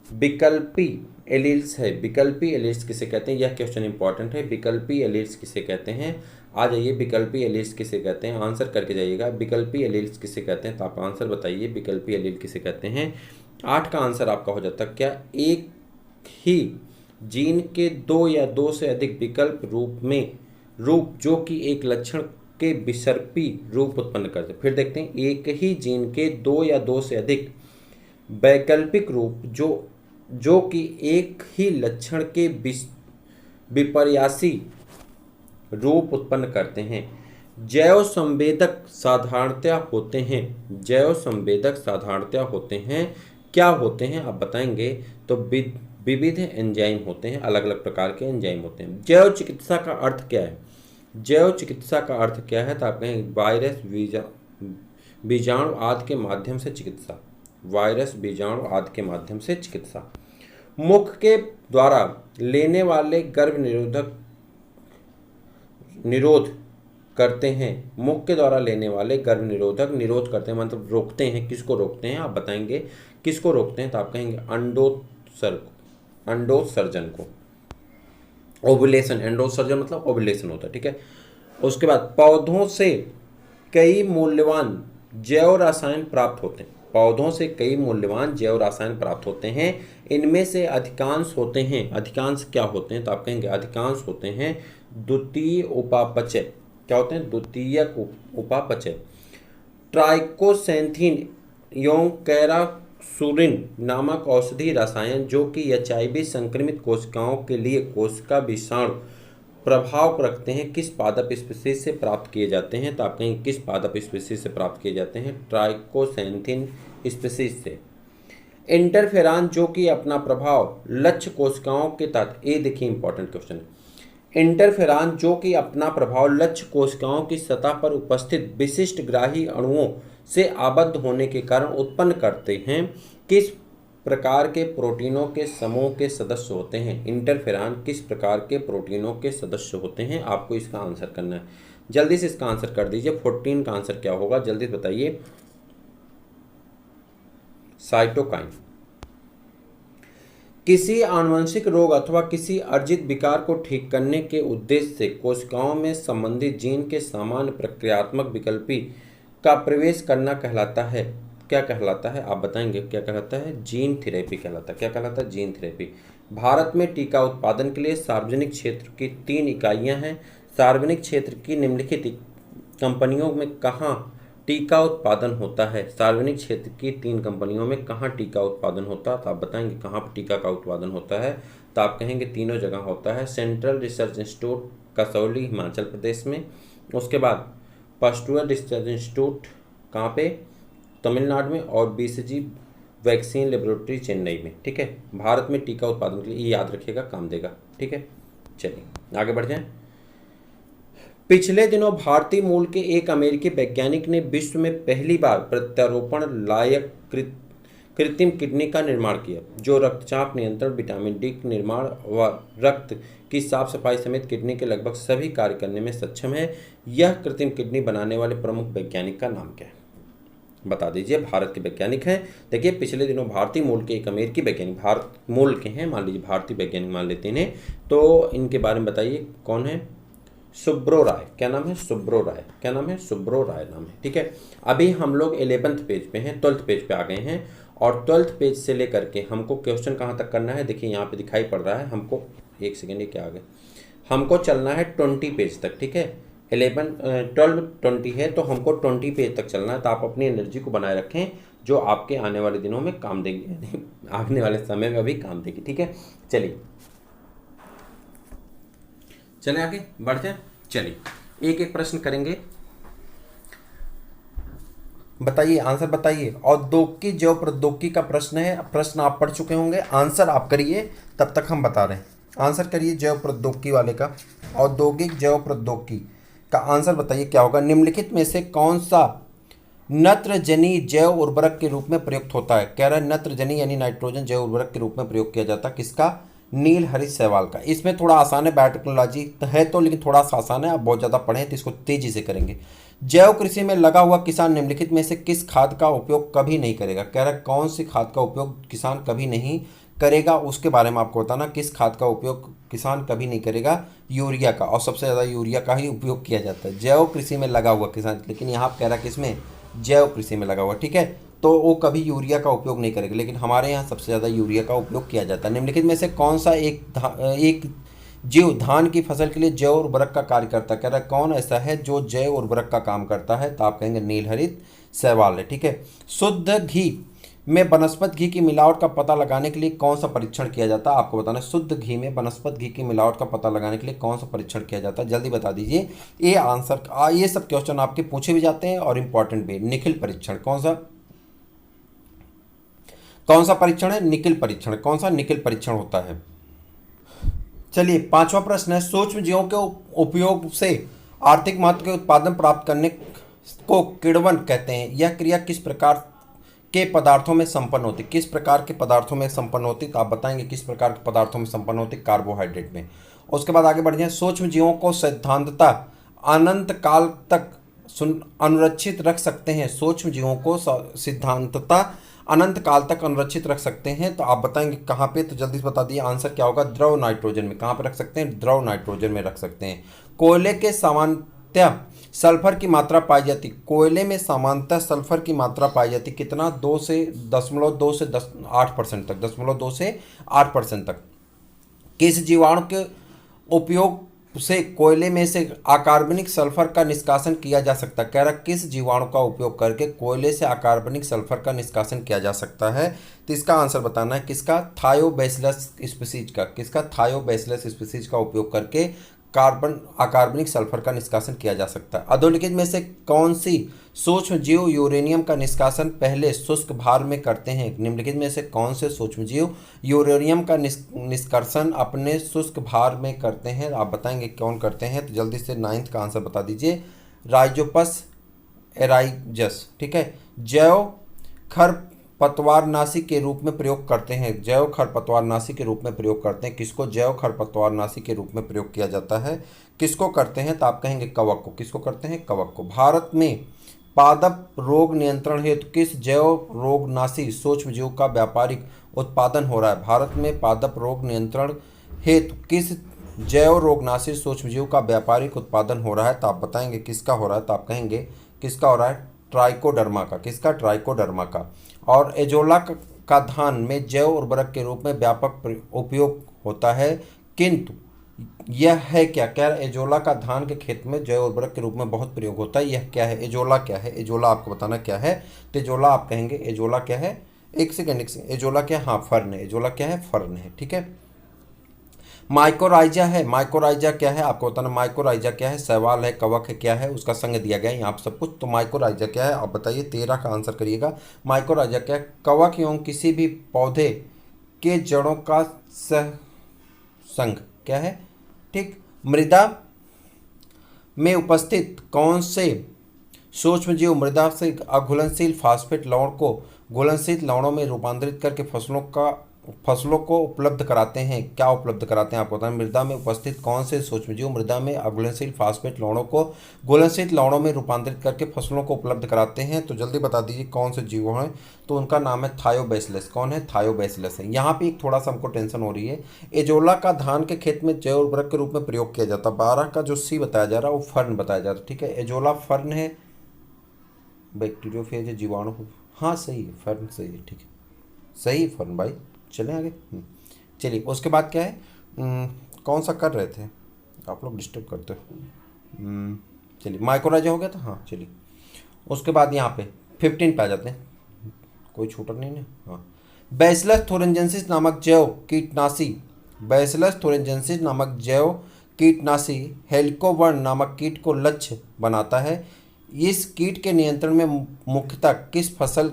विकल्पी एलील्स है, विकल्पी एलील्स किसे कहते हैं? यह क्वेश्चन इंपॉर्टेंट है। विकल्पी एलील्स किसे कहते हैं? आ जाइए, विकल्पी एलील्स किसे कहते हैं, आंसर करके जाइएगा। विकल्पी एलील्स किसे कहते हैं? तो आप आंसर बताइए, विकल्पी एलील किसे कहते हैं? 8 का आंसर आपका हो जाता है क्या? एक ही जीन के 2 या 2 से अधिक विकल्प रूप जो कि एक लक्षण के विसर्पी रूप उत्पन्न करते हैं। फिर देखते हैं, एक ही जीन के 2 या 2 से अधिक वैकल्पिक रूप जो कि एक ही लक्षण के विपर्यासी रूप उत्पन्न करते हैं। जैव संवेदक साधारणतया होते हैं, जैव संवेदक साधारणतया होते हैं, क्या होते हैं आप बताएंगे? तो विविध एंजाइम होते हैं, अलग अलग प्रकार के एंजाइम होते हैं। जैव चिकित्सा का अर्थ क्या है? जैव चिकित्सा का अर्थ क्या है? तो आप कहेंगे वायरस, बीजाणु आदि के माध्यम से चिकित्सा, वायरस, बीजाणु आदि के माध्यम से चिकित्सा। मुख के द्वारा लेने वाले गर्भ निरोध करते हैं, मुख के द्वारा लेने वाले गर्भ निरोधक निरोध करते हैं, मतलब रोकते हैं। किसको रोकते हैं आप बताएंगे? किसको रोकते हैं? तो आप कहेंगे अंडोत्सर्जन को। ओवुलेशन, एंडोसर्जन मतलब ओवुलेशन होता है, ठीक है। उसके बाद पौधों से कई मूल्यवान जैव रसायन प्राप्त होते हैं, पौधों से कई मूल्यवान जैव रसायन प्राप्त होते हैं। इनमें से अधिकांश होते हैं, अधिकांश क्या होते हैं? तो आप कहेंगे अधिकांश होते हैं द्वितीय उपापचय। क्या होते हैं? द्वितीयक उपापचय। ट्राइकोसैंथीन एवं कैरासुरिन नामक औषधि रसायन जो कि HIV संक्रमित कोशिकाओं के लिए कोशिका विषाणु प्रभाव रखते हैं, किस पादप स्पीशीज से प्राप्त किए जाते हैं? तो आप कहेंगे किस पादप स्पीशीज से प्राप्त किए जाते हैं? ट्राइकोसैंथीन स्पीशीज से। इंटरफेरॉन जो कि अपना प्रभाव लक्ष्य कोशिकाओं के तहत, ये देखिए इंपॉर्टेंट क्वेश्चन है, इंटरफेरॉन जो कि अपना प्रभाव लक्ष्य कोशिकाओं की सतह पर उपस्थित विशिष्ट ग्राही अणुओं से आबद्ध होने के कारण उत्पन्न करते हैं, किस प्रकार के प्रोटीनों के समूह के सदस्य होते हैं? इंटरफेरॉन किस प्रकार के प्रोटीनों के सदस्य होते हैं? आपको इसका आंसर करना है, जल्दी से इसका आंसर कर दीजिए। 14 का आंसर क्या होगा जल्दी बताइए? साइटोकाइन। किसी आनुवंशिक रोग अथवा किसी अर्जित विकार को ठीक करने के उद्देश्य से कोशिकाओं में संबंधित जीन के सामान्य प्रक्रियात्मक विकल्पी का प्रवेश करना कहलाता है, क्या कहलाता है आप बताएंगे? क्या कहलाता है? जीन थेरेपी कहलाता है। क्या कहलाता है? Gene therapy. भारत में टीका उत्पादन के लिए सार्वजनिक क्षेत्र की 3 इकाइयां हैं। सार्वजनिक क्षेत्र की निम्नलिखित कंपनियों में कहाँ टीका उत्पादन होता है? सार्वजनिक क्षेत्र की 3 कंपनियों में कहाँ टीका उत्पादन होता है? तो आप बताएंगे कहाँ पर टीका का उत्पादन होता है? तो आप कहेंगे तीनों जगह होता है। Central research institute Kasauli Himachal Pradesh में, उसके बाद पास्चुअर रिसर्च इंस्टीट्यूट कहाँ पे? तमिलनाडु में, और BCG वैक्सीन लेबोरेटरी चेन्नई में, ठीक है। भारत में टीका उत्पादन के लिए ये याद रखिएगा, काम देगा, ठीक है। चलिए आगे बढ़ जाएं। पिछले दिनों भारतीय मूल के एक अमेरिकी वैज्ञानिक ने विश्व में पहली बार प्रत्यारोपण लायक कृत्रिम किडनी का निर्माण किया, जो रक्तचाप नियंत्रण, विटामिन D के निर्माण व रक्त की साफ सफाई समेत किडनी के लगभग सभी कार्य करने में सक्षम है। यह कृत्रिम किडनी बनाने वाले प्रमुख वैज्ञानिक का नाम क्या है? बता दीजिए। भारत के वैज्ञानिक हैं। देखिए पिछले दिनों भारतीय मूल के एक अमेरिकी वैज्ञानिक, भारत मूल के हैं, मान लीजिए भारतीय वैज्ञानिक मान लेते हैं, तो इनके बारे में बताइए कौन है? सुब्रो राय। क्या नाम है? सुब्रो राय। क्या नाम है? सुब्रो राय नाम है। ठीक है, अभी हम लोग 11th पेज पे हैं, 12th पेज पे आ गए हैं और 12th पेज से लेकर के हमको क्वेश्चन कहाँ तक करना है? देखिए यहाँ पे दिखाई पड़ रहा है हमको, एक सेकेंड, ये क्या आ गया, हमको चलना है 20 पेज तक। ठीक है, 12 20 है तो हमको 20 पेज तक चलना है। तो आप अपनी एनर्जी को बनाए रखें जो आपके आने वाले दिनों में काम देगी, आने वाले समय में भी काम देगी। ठीक है, चलिए चले आगे बढ़ जाए। चलिए एक एक प्रश्न करेंगे। बताइए, आंसर बताइए। औद्योगिक जैव प्रौद्योगिकी का प्रश्न है, प्रश्न आप पढ़ चुके होंगे, आंसर आप करिए, तब तक हम बता रहे हैं। आंसर करिए जैव प्रौद्योगिकी वाले का, औद्योगिक जैव प्रौद्योगिकी का आंसर बताइए क्या होगा। निम्नलिखित में से कौन सा नत्रजनी जैव उर्वरक के रूप में प्रयुक्त होता है? कह रहा है नत्रजनी यानी नाइट्रोजन जैव उर्वरक के रूप में प्रयोग किया जाता है, किसका? नील हरित शैवाल का। इसमें थोड़ा आसान है, बायोटेक्नोलॉजी है तो, लेकिन थोड़ा सा आसान है, आप बहुत ज़्यादा पढ़ें तो इसको तेजी से करेंगे। जैव कृषि में लगा हुआ किसान निम्नलिखित में से किस खाद का उपयोग कभी नहीं करेगा? कह रहा है कौन सी खाद का उपयोग किसान कभी नहीं करेगा, उसके बारे में आपको बताना। किस खाद का उपयोग किसान कभी नहीं करेगा? यूरिया का, और सबसे ज़्यादा यूरिया का ही उपयोग किया जाता है। जैव कृषि में लगा हुआ किसान, लेकिन यहाँ कह रहा है किसमें? जैव कृषि में लगा हुआ। ठीक है, तो वो कभी यूरिया का उपयोग नहीं करेगा, लेकिन हमारे यहाँ सबसे ज़्यादा यूरिया का उपयोग किया जाता है। निम्नलिखित में से कौन सा एक जीव धान की फसल के लिए जैव उर्वरक का कार्य करता है? कह रहा है कौन ऐसा है जो जैव उर्वरक का काम करता है? तो आप कहेंगे नीलहरित शैवाल है। ठीक है, शुद्ध घी में वनस्पत घी की मिलावट का पता लगाने के लिए कौन सा परीक्षण किया जाता है? आपको बताना है शुद्ध घी में वनस्पत घी की मिलावट का पता लगाने के लिए कौन सा परीक्षण किया जाता है, जल्दी बता दीजिए। ये आंसर, ये सब क्वेश्चन आपके पूछे भी जाते हैं और इंपॉर्टेंट भी। निखिल परीक्षण, कौन सा परीक्षण है? निखिल परीक्षण। कौन सा? निखिल परीक्षण होता है। चलिए पांचवा प्रश्न है, सूक्ष्म जीवों के उपयोग से आर्थिक महत्व के उत्पादन प्राप्त करने को किण्वन कहते हैं। यह क्रिया किस प्रकार के पदार्थों में संपन्न होती? किस प्रकार के पदार्थों में संपन्न होती? तो आप बताएंगे किस प्रकार के पदार्थों में संपन्न होती? कार्बोहाइड्रेट में। उसके बाद आगे बढ़ जाए। सूक्ष्म जीवों को सिद्धांततः अनंत काल तक अनुरक्षित रख सकते हैं। सूक्ष्म जीवों को सिद्धांततः अनंत काल तक अनुरक्षित रख सकते हैं, तो आप बताएंगे कहाँ पे? तो जल्दी से बता दिए, आंसर क्या होगा? द्रव नाइट्रोजन में। कहाँ पे रख सकते हैं? द्रव नाइट्रोजन में रख सकते हैं। कोयले के सामान्यतः सल्फर की मात्रा पाई जाती, कोयले में सामान्यतः सल्फर की मात्रा पाई जाती कितना? 2 से 8% तक, 2 से 8% तक। किस जीवाणु के उपयोग से कोयले में से अकार्बनिक सल्फर का निष्कासन किया जा सकता है? कह रहा किस जीवाणु का उपयोग करके कोयले से अकार्बनिक सल्फर का निष्कासन किया जा सकता है? तो इसका आंसर बताना है किसका? थायोबैसिलस स्पीसीज का। किसका? थायोबैसिलस स्पीसीज का उपयोग करके अकार्बनिक सल्फर का निष्कासन किया जा सकता है। अधोलिखित में से कौन सी सूक्ष्म जीव यूरेनियम का निष्कासन पहले शुष्क भार में करते हैं? निम्नलिखित में से कौन से सूक्ष्म जीव यूरेनियम का निष्कर्षण अपने शुष्क भार में करते हैं? आप बताएंगे कौन करते हैं? तो जल्दी से 9th का आंसर बता दीजिए। राइजोपस एराइजस। ठीक है, जैव खरपतवारनाशी के रूप में प्रयोग करते हैं। जैव खरपतवारनाशी के रूप में प्रयोग करते हैं। किसको जैव खरपतवारनाशी के रूप में प्रयोग किया जाता है? किसको करते हैं? तो आप कहेंगे कवक को। किसको करते हैं? कवक को। भारत में पादप रोग नियंत्रण हेतु किस जैव रोगनाशी सूक्ष्म जीव का व्यापारिक उत्पादन हो रहा है? भारत में पादप रोग नियंत्रण हेतु किस जैव रोगनाशी सूक्ष्म जीव का व्यापारिक उत्पादन हो रहा है? तो आप बताएंगे किसका हो रहा है? तो आप कहेंगे किसका हो रहा है? ट्राइकोडर्मा का। किसका? ट्राइकोडर्मा का। और एजोला का धान में जैव उर्वरक के रूप में व्यापक उपयोग होता है, किंतु यह है क्या? क्या एजोला का धान के खेत में जैव उर्वरक के रूप में बहुत प्रयोग होता है। यह क्या है? एजोला क्या है? एजोला आपको बताना क्या है। तो एजोला आप कहेंगे एजोला क्या है? एक सेकेंड, एजोला क्या? हाँ, फर्न है। एजोला क्या है? फर्न है। ठीक है, माइकोराइजा है। माइकोराइजा क्या है आपको बताना। माइकोराइजा क्या है? शैवाल है, कवक है, क्या है? उसका संग दिया गया है यहाँ पर सब कुछ। तो माइकोराइजा क्या है आप बताइए। 13 का आंसर करिएगा। माइकोराइजा क्या है? कवक एवं किसी भी पौधे के जड़ों का सह संघ। क्या है? ठीक, मृदा में उपस्थित कौन से सूक्ष्म जीव मृदा से अघुलनशील फास्फेट लवण को घुलनशील लवणों में रूपांतरित करके फसलों का फसलों को उपलब्ध कराते हैं। क्या उपलब्ध कराते हैं आपको बताएं। मृदा में उपस्थित कौन से सूक्ष्मजीव मृदा में अघुलनशील फास्फेट लवणों को घुलनशील लवणों में रूपांतरित करके फसलों को उपलब्ध कराते हैं। तो जल्दी बता दीजिए कौन से जीव हैं। तो उनका नाम है थायोबैसिलस। कौन है? थायोबैसिलस है। यहाँ पे एक थोड़ा सा हमको टेंशन हो रही है। एजोला का धान के खेत में जैव उर्वरक के रूप में प्रयोग किया जाता है। 12 का जो सी बताया जा रहा है वो फर्न बताया जा रहा है। ठीक है, एजोला फर्न है, बैक्टीरियोफेज है, जीवाणु। हाँ सही है, फर्न सही है। ठीक है, सही फर्न भाई। चलें आगे। चलिए उसके बाद क्या है। कौन सा कर रहे थे आप लोग, डिस्टर्ब करते हो। चलिए माइक्रोराइजा हो गया था। हाँ चलिए उसके बाद यहाँ पे 15 पे आ जाते हैं। कोई छूटा नहीं ना। हाँ, बैसिलस थोरेंजेंसिस नामक जैव कीटनाशी, बैसिलस थोरेंजेंसिस नामक जैव कीटनाशी हेलिकोवर्म नामक कीट को लक्ष्य बनाता है। इस कीट के नियंत्रण में मुख्यतः किस फसल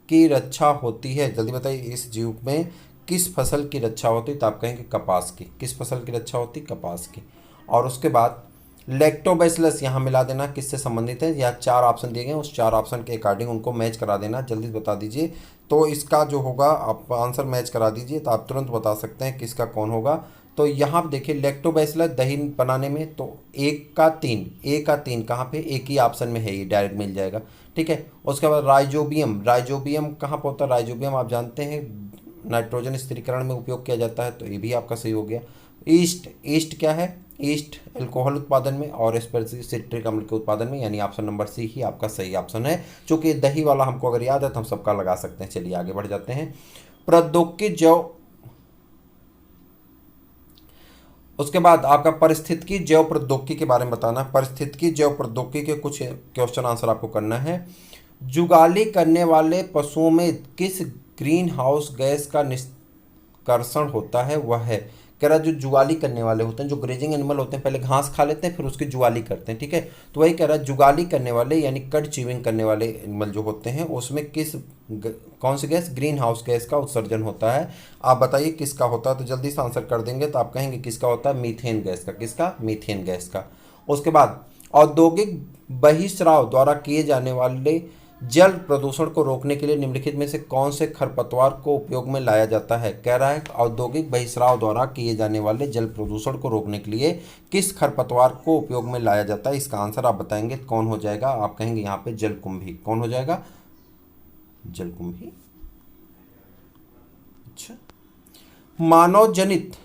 की रक्षा होती है? जल्दी बताइए, इस जीव में किस फसल की रक्षा होती है? तो आप कहेंगे कपास की। किस फसल की रक्षा होती? कपास की। और उसके बाद लैक्टोबैसिलस यहाँ मिला देना, किससे संबंधित है? या 4 ऑप्शन दिए गए, उस 4 ऑप्शन के अकॉर्डिंग उनको मैच करा देना। जल्दी बता दीजिए। तो इसका जो होगा आप आंसर मैच करा दीजिए तो आप तुरंत बता सकते हैं किसका कौन होगा। तो यहाँ पे देखिए लैक्टोबैसिलस दही बनाने में, तो 1 का 3 कहाँ पे? एक ही ऑप्शन में है, ये डायरेक्ट मिल जाएगा। ठीक है, उसके बाद राइजोबियम, राइजोबियम कहाँ पर होता है? राइजोबियम आप जानते हैं नाइट्रोजन स्थिरीकरण में उपयोग किया जाता है, तो ये भी आपका सही हो गया। ईस्ट, ईस्ट क्या है? ईस्ट अल्कोहल उत्पादन में और सिट्रिक अम्ल के उत्पादन में, यानी ऑप्शन नंबर सी ही आपका सही ऑप्शन है। चूंकि दही वाला हमको अगर याद है तो हम सबका लगा सकते हैं। चलिए आगे बढ़ जाते हैं। प्रौद्योगिकी जैव, उसके बाद आपका पारिस्थितिकी जैव प्रौद्योगिकी के बारे में बताना। पारिस्थितिकी जैव प्रौद्योगिकी के कुछ क्वेश्चन आंसर आपको करना है। जुगाली करने वाले पशुओं में किस ग्रीन हाउस गैस का निष्कर्षण होता है? वह है, कह रहा जो जुगाली करने वाले होते हैं, जो ग्रेजिंग एनिमल होते हैं, पहले घास खा लेते हैं फिर उसकी जुगाली करते हैं। ठीक है, तो वही कह रहा है जुगाली करने वाले यानी कट च्यूइंग करने वाले एनिमल जो होते हैं उसमें कौन सी गैस, ग्रीन हाउस गैस का उत्सर्जन होता है? आप बताइए किसका होता है। तो जल्दी से आंसर कर देंगे तो आप कहेंगे किसका होता है? मीथेन गैस का। किसका? मीथेन गैस का। उसके बाद औद्योगिक बहिस्राव द्वारा किए जाने वाले जल प्रदूषण को रोकने के लिए निम्नलिखित में से कौन से खरपतवार को उपयोग में लाया जाता है? कह रहा है औद्योगिक बहिस्राव द्वारा किए जाने वाले जल प्रदूषण को रोकने के लिए किस खरपतवार को उपयोग में लाया जाता है? इसका आंसर आप बताएंगे कौन हो जाएगा? आप कहेंगे यहाँ पे जलकुंभी। कौन हो जाएगा? जलकुंभी। अच्छा, मानव जनित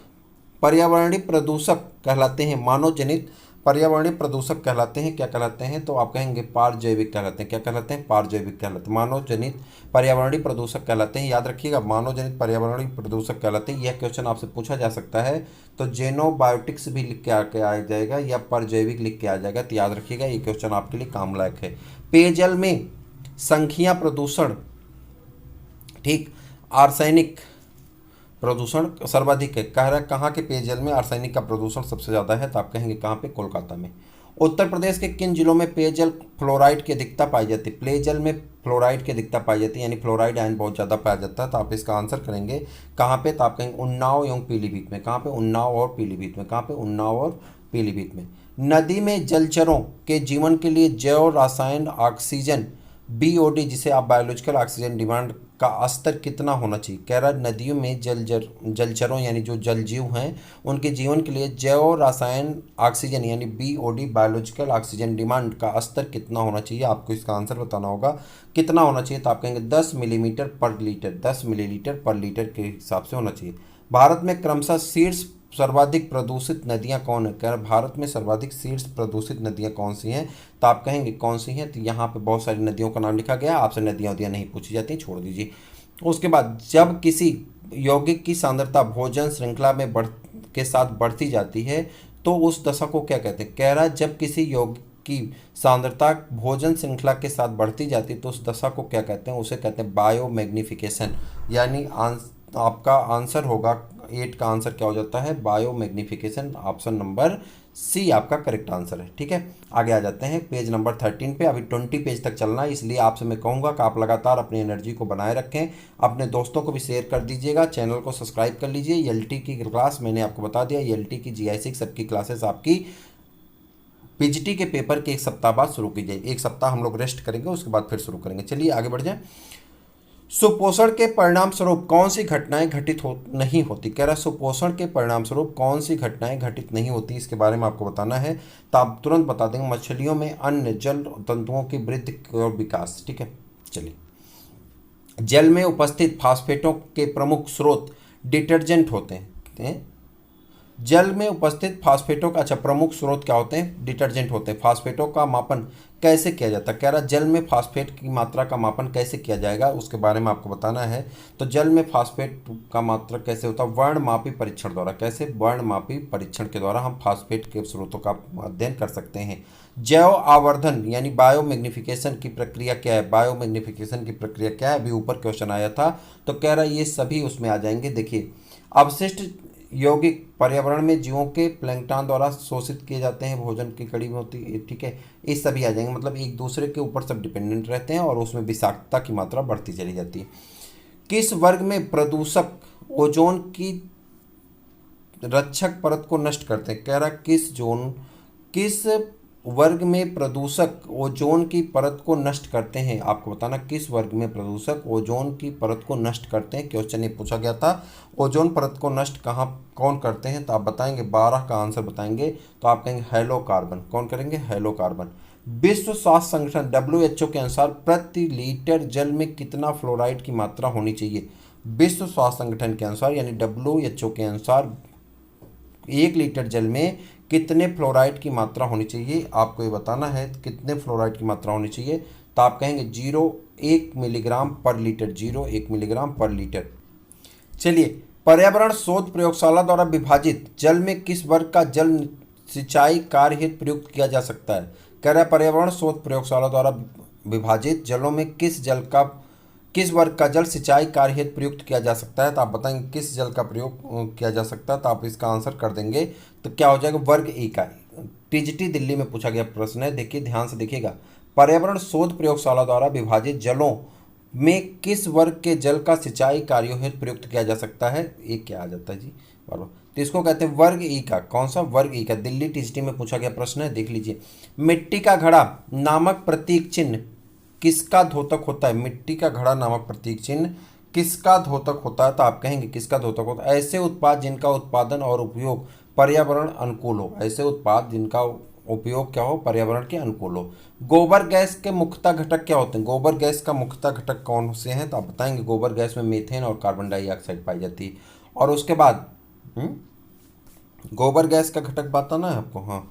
पर्यावरणीय प्रदूषक कहलाते हैं। मानव जनित पर्यावरणीय प्रदूषक कहलाते हैं, क्या कहलाते हैं? तो आप कहेंगे पारजैविक कहलाते हैं। क्या कहलाते हैं? पारजैविक कहलाते हैं। मानव जनित पर्यावरणीय प्रदूषक कहलाते हैं। याद रखिएगा, मानव जनित पर्यावरणीय प्रदूषक कहलाते हैं। यह क्वेश्चन आपसे पूछा जा सकता है तो जेनोबायोटिक्स भी लिख के आ जाएगा या परजैविक लिख के आ जाएगा। तो याद रखिएगा ये क्वेश्चन आपके लिए काम लायक है। पेयजल में संख्या प्रदूषण, ठीक, आर्सेनिक प्रदूषण सर्वाधिक है। कह रहा है कहाँ के पेयजल में आर्सेनिक का प्रदूषण सबसे ज़्यादा है? तो आप कहेंगे कहाँ पे? कोलकाता में। उत्तर प्रदेश के किन जिलों में पेयजल फ्लोराइड की अधिकता पाई जाती है? पेयजल में फ्लोराइड की अधिकता पाई जाती है, यानी फ्लोराइड आयन बहुत ज़्यादा पाया जाता है। तो आप इसका आंसर करेंगे कहाँ पे? तो आप कहेंगे उन्नाव एवं पीलीभीत में। कहाँ पे? उन्नाव और पीलीभीत में। कहाँ पे? उन्नाव और पीलीभीत में। नदी में जलचरों के जीवन के लिए जैव रसायन ऑक्सीजन बीओडी, जिसे आप बायोलॉजिकल ऑक्सीजन डिमांड का स्तर कितना होना चाहिए? कह रहा है नदियों में जलचरों यानी जो जल जीव हैं उनके जीवन के लिए जैव रसायन ऑक्सीजन यानी बीओडी बायोलॉजिकल ऑक्सीजन डिमांड का स्तर कितना होना चाहिए? आपको इसका आंसर बताना होगा कितना होना चाहिए। तो आप कहेंगे 10 मिलीमीटर पर लीटर, 10 मिलीलीटर पर लीटर के हिसाब से होना चाहिए। भारत में क्रमशः शीर्ष सर्वाधिक प्रदूषित नदियां कौन है? कह रहे भारत में सर्वाधिक शीर्ष प्रदूषित नदियां कौन सी हैं? तो आप कहेंगे कौन सी हैं? तो यहाँ पे बहुत सारी नदियों का नाम लिखा गया। आपसे नदियां वदियां नहीं पूछी जाती, छोड़ दीजिए। उसके बाद जब किसी यौगिक की सांद्रता भोजन श्रृंखला में के साथ बढ़ती जाती है तो उस दशा को क्या कहते हैं? कह रहा है जब किसी यौगिक की सांद्रता भोजन श्रृंखला के साथ बढ़ती जाती है तो उस दशा को क्या कहते हैं? उसे कहते हैं बायोमैग्निफिकेशन। यानी आपका आंसर होगा 8 का आंसर क्या हो जाता है? बायोमैग्निफिकेशन। ऑप्शन नंबर सी आपका करेक्ट आंसर है। ठीक है, आगे आ जाते हैं पेज नंबर 13 पे। अभी 20 पेज तक चलना है, इसलिए आपसे मैं कहूँगा कि आप लगातार अपनी एनर्जी को बनाए रखें। अपने दोस्तों को भी शेयर कर दीजिएगा, चैनल को सब्सक्राइब कर लीजिए। एलटी की क्लास मैंने आपको बता दिया, एलटी की GI6 सबकी क्लासेस आपकी पीजीटी के पेपर के 1 सप्ताह बाद शुरू की जाए। 1 सप्ताह हम लोग रेस्ट करेंगे, उसके बाद फिर शुरू करेंगे। चलिए आगे बढ़ जाए। सुपोषण के परिणाम स्वरूप कौन सी घटनाएं घटित हो नहीं होती। कह रहा है सुपोषण के परिणाम स्वरूप कौन सी घटनाएं घटित नहीं होती, इसके बारे में आपको बताना है। तो आप तुरंत बता देंगे मछलियों में अन्य जल तंतुओं की वृद्धि और विकास। ठीक है, चलिए। जल में उपस्थित फास्फेटों के प्रमुख स्रोत डिटर्जेंट होते हैं। जल में उपस्थित फास्फेटों का अच्छा प्रमुख स्रोत क्या होते हैं, डिटर्जेंट होते हैं। फास्फेटों का मापन कैसे किया जाता है, कह रहा है जल में फास्फेट की मात्रा का मापन कैसे किया जाएगा, उसके बारे में आपको बताना है। तो जल में फास्फेट का मात्रा कैसे होता है, वर्णमापी परीक्षण द्वारा। कैसे, वर्णमापी परीक्षण के द्वारा हम फास्फेट के स्रोतों का अध्ययन कर सकते हैं। जैव आवर्धन यानी बायोमैग्निफिकेशन की प्रक्रिया क्या है, बायोमैग्निफिकेशन की प्रक्रिया क्या है, अभी ऊपर क्वेश्चन आया था। तो कह रहा है ये सभी उसमें आ जाएंगे। देखिए, अवशिष्ट यौगिक पर्यावरण में जीवों के प्लैंकटन द्वारा शोषित किए जाते हैं, भोजन की कड़ी में होती है। ठीक है, ये सभी आ जाएंगे, मतलब एक दूसरे के ऊपर सब डिपेंडेंट रहते हैं और उसमें विषाक्तता की मात्रा बढ़ती चली जाती है। किस वर्ग में प्रदूषक ओजोन की रक्षक परत को नष्ट करते हैं, कह रहा किस वर्ग में प्रदूषक ओजोन की परत को नष्ट करते हैं, आपको बताना किस वर्ग में प्रदूषक ओजोन की परत को नष्ट करते हैं। क्वेश्चन ये पूछा गया था, ओजोन परत को नष्ट कहाँ कौन करते हैं, तो आप बताएंगे 12 का आंसर बताएंगे। तो आप कहेंगे हेलोकार्बन। कौन करेंगे, हेलोकार्बन। विश्व स्वास्थ्य संगठन WHO के अनुसार प्रति लीटर जल में कितना फ्लोराइड की मात्रा होनी चाहिए। विश्व स्वास्थ्य संगठन के अनुसार यानी WHO के अनुसार 1 लीटर जल में कितने फ्लोराइड की मात्रा होनी चाहिए, आपको ये बताना है कितने फ्लोराइड की मात्रा होनी चाहिए। तो आप कहेंगे 0.1 मिलीग्राम पर लीटर, 0.1 मिलीग्राम पर लीटर। चलिए, पर्यावरण शोध प्रयोगशाला द्वारा विभाजित जल में किस वर्ग का जल सिंचाई कार्य हेतु प्रयुक्त किया जा सकता है। कह रहा है पर्यावरण शोध प्रयोगशाला द्वारा विभाजित जलों में किस वर्ग का जल सिंचाई कार्य हेतु प्रयुक्त किया जा सकता है। तो आप बताएंगे किस जल का प्रयोग किया जा सकता है, तो आप इसका आंसर कर देंगे। तो क्या हो जाएगा, वर्ग ए का। टीजीटी दिल्ली में पूछा गया प्रश्न है, देखिए ध्यान से देखिएगा। पर्यावरण शोध प्रयोगशाला द्वारा विभाजित जलों में किस वर्ग के जल का सिंचाई कार्यों हेतु प्रयुक्त किया जा सकता है, ये क्या आ जाता है जी बार। तो इसको कहते हैं वर्ग ई का। कौन सा, वर्ग ई का। दिल्ली टीजीटी में पूछा गया प्रश्न है, देख लीजिए। मिट्टी का घड़ा नामक प्रतीक चिन्ह किसका द्योतक होता है, मिट्टी का घड़ा नामक प्रतीक चिन्ह किसका द्योतक होता है। तो आप कहेंगे किसका द्योतक होता है, ऐसे उत्पाद जिनका उत्पादन और उपयोग पर्यावरण अनुकूल हो। ऐसे उत्पाद जिनका उपयोग क्या हो, पर्यावरण के अनुकूल हो। गोबर गैस के मुख्यतः घटक क्या होते हैं, गोबर गैस का मुख्यतः घटक कौन से हैं। तो आप बताएंगे गोबर गैस में मीथेन और कार्बन डाइऑक्साइड पाई जाती है। और उसके बाद गोबर गैस का घटक बताना है आपको। हाँ,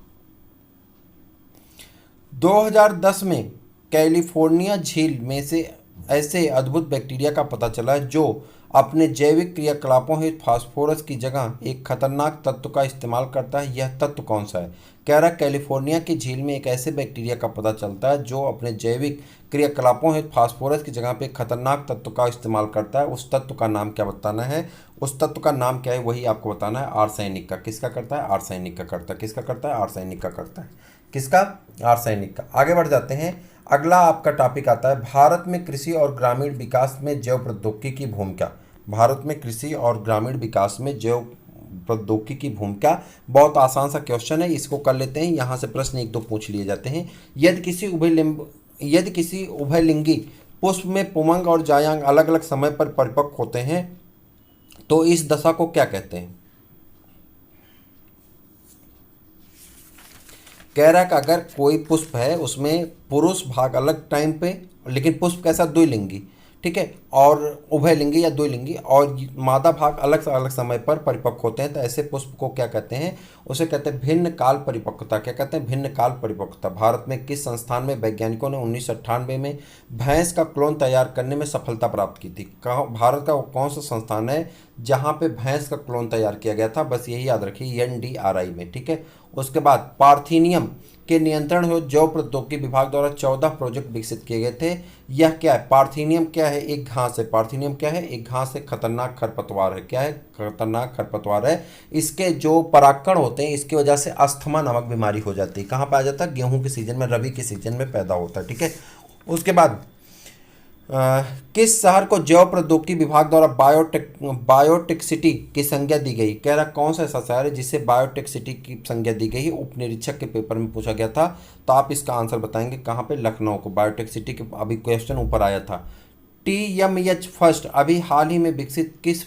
2010 में कैलिफोर्निया झील में से ऐसे अद्भुत बैक्टीरिया का पता चला है जो अपने जैविक क्रियाकलापों हेतु फास्फोरस की जगह एक खतरनाक तत्व का इस्तेमाल करता है। यह तत्व कौन सा है, कह रहा कैलिफोर्निया की झील में एक ऐसे बैक्टीरिया का पता चलता है जो अपने जैविक क्रियाकलापों हेतु फास्फोरस की जगह पे एक खतरनाक तत्व का इस्तेमाल करता है। उस तत्व का नाम क्या बताना है, उस तत्व का नाम क्या है, वही आपको बताना है। आर्सेनिक का। किसका करता है, आर्सेनिक का करता है। किसका करता है, आर्सेनिक का करता है। किसका, आर्सेनिक का। आगे बढ़ जाते हैं, अगला आपका टॉपिक आता है भारत में कृषि और ग्रामीण विकास में जैव प्रौद्योगिकी की भूमिका। भारत में कृषि और ग्रामीण विकास में जैव प्रौद्योगिकी की भूमिका। बहुत आसान सा क्वेश्चन है, इसको कर लेते हैं। यहाँ से प्रश्न 1-2 पूछ लिए जाते हैं। यदि किसी उभयलिंगी पुष्प में पुमंग और जायांग अलग अलग समय पर परिपक्व होते हैं तो इस दशा को क्या कहते हैं। कह रहा है कि अगर कोई पुष्प है उसमें पुरुष भाग अलग टाइम पे, लेकिन पुष्प कैसा, द्विलिंगी, ठीक है, और उभयलिंगी या द्विलिंगी, और मादा भाग अलग अलग समय पर परिपक्व होते हैं, तो ऐसे पुष्प को क्या कहते हैं, उसे कहते हैं भिन्न काल परिपक्वता। क्या कहते हैं, भिन्न काल परिपक्वता। भारत में किस संस्थान में वैज्ञानिकों ने 1998 में भैंस का क्लोन तैयार करने में सफलता प्राप्त की थी। कहाँ, भारत का कौन सा संस्थान है जहाँ पे भैंस का क्लोन तैयार किया गया था, बस यही याद रखिए, NDRI में, ठीक है। उसके बाद पार्थीनियम के नियंत्रण हेतु जैव प्रौद्योगिकी विभाग द्वारा 14 प्रोजेक्ट विकसित किए गए थे। यह क्या है, पार्थीनियम क्या है, एक घास है। पार्थीनियम क्या है, एक घास है, खतरनाक खरपतवार है। क्या है, खतरनाक खरपतवार है। इसके जो परागकण होते हैं इसकी वजह से अस्थमा नामक बीमारी हो जाती है। कहाँ पाया जाता है, गेहूं के सीजन में, रबी के सीजन में पैदा होता है, ठीक है। उसके बाद किस शहर को जैव प्रौद्योगिकी विभाग द्वारा बायोटेक सिटी की संज्ञा दी गई। कह रहा कौन सा ऐसा शहर है जिसे बायोटेक सिटी की संज्ञा दी गई, उप निरीक्षक के पेपर में पूछा गया था। तो आप इसका आंसर बताएंगे कहाँ पे, लखनऊ को बायोटेक सिटी के, अभी क्वेश्चन ऊपर आया था। TMH फर्स्ट अभी हाल ही में विकसित किस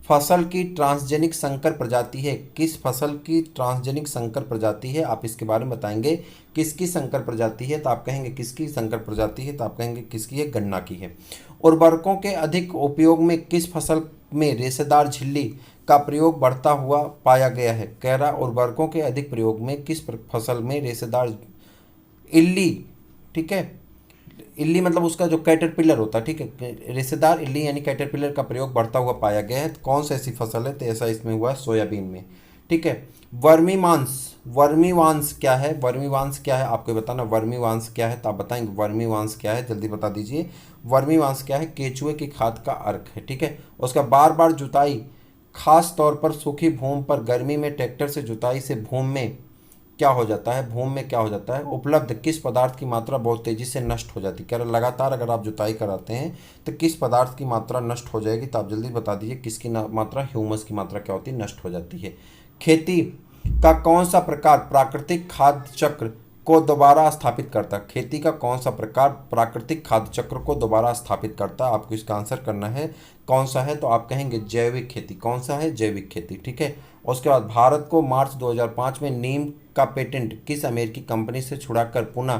फसल की ट्रांसजेनिक संकर प्रजाति है? किस फसल की ट्रांसजेनिक संकर प्रजाति है, आप इसके बारे में बताएंगे। किसकी संकर प्रजाति है, तो आप कहेंगे किसकी संकर प्रजाति है, तो आप कहेंगे किसकी है, गन्ना की है। उर्वरकों के अधिक उपयोग में किस फसल में रेशेदार झिल्ली का प्रयोग बढ़ता हुआ पाया गया है? कह रहा उर्वरकों के अधिक प्रयोग में किस फसल में रेशेदार इल्ली, ठीक है, इल्ली मतलब उसका जो कैटरपिलर होता है, ठीक है, रेशेदार इल्ली यानी कैटरपिलर का प्रयोग बढ़ता हुआ पाया गया है। तो कौन सा ऐसी फसल है, तो ऐसा इसमें हुआ है सोयाबीन में, ठीक है। वर्मीवांस, वर्मीवांस क्या है, वर्मीवांस क्या है आपको बताना, वर्मीवांस क्या है, तो आप बताएंगे वर्मीवांस क्या है, जल्दी बता दीजिए। वर्मीवांस क्या है, केचुए की खाद का अर्क है, ठीक है। उसका बार बार जुताई, खास तौर पर सूखी भूमि पर गर्मी में ट्रैक्टर से जुताई से भूमि में क्या हो जाता है, भूमि में क्या हो जाता है, उपलब्ध किस पदार्थ की मात्रा बहुत तेजी से नष्ट हो जाती है। कह रहे लगातार अगर आप जुताई कराते हैं तो किस पदार्थ की मात्रा नष्ट हो जाएगी, तो आप जल्दी बता दीजिए किसकी मात्रा, ह्यूमस की मात्रा क्या होती है, नष्ट हो जाती है। खेती का कौन सा प्रकार प्राकृतिक खाद्य चक्र को दोबारा स्थापित करता है? खेती का कौन सा प्रकार प्राकृतिक खाद्य चक्र को दोबारा स्थापित करता है, आपको इसका आंसर करना है कौन सा है, तो आप कहेंगे जैविक खेती। कौन सा है, जैविक खेती, ठीक है। उसके बाद भारत को मार्च 2005 में नीम का पेटेंट किस अमेरिकी कंपनी से छुड़ाकर पुनः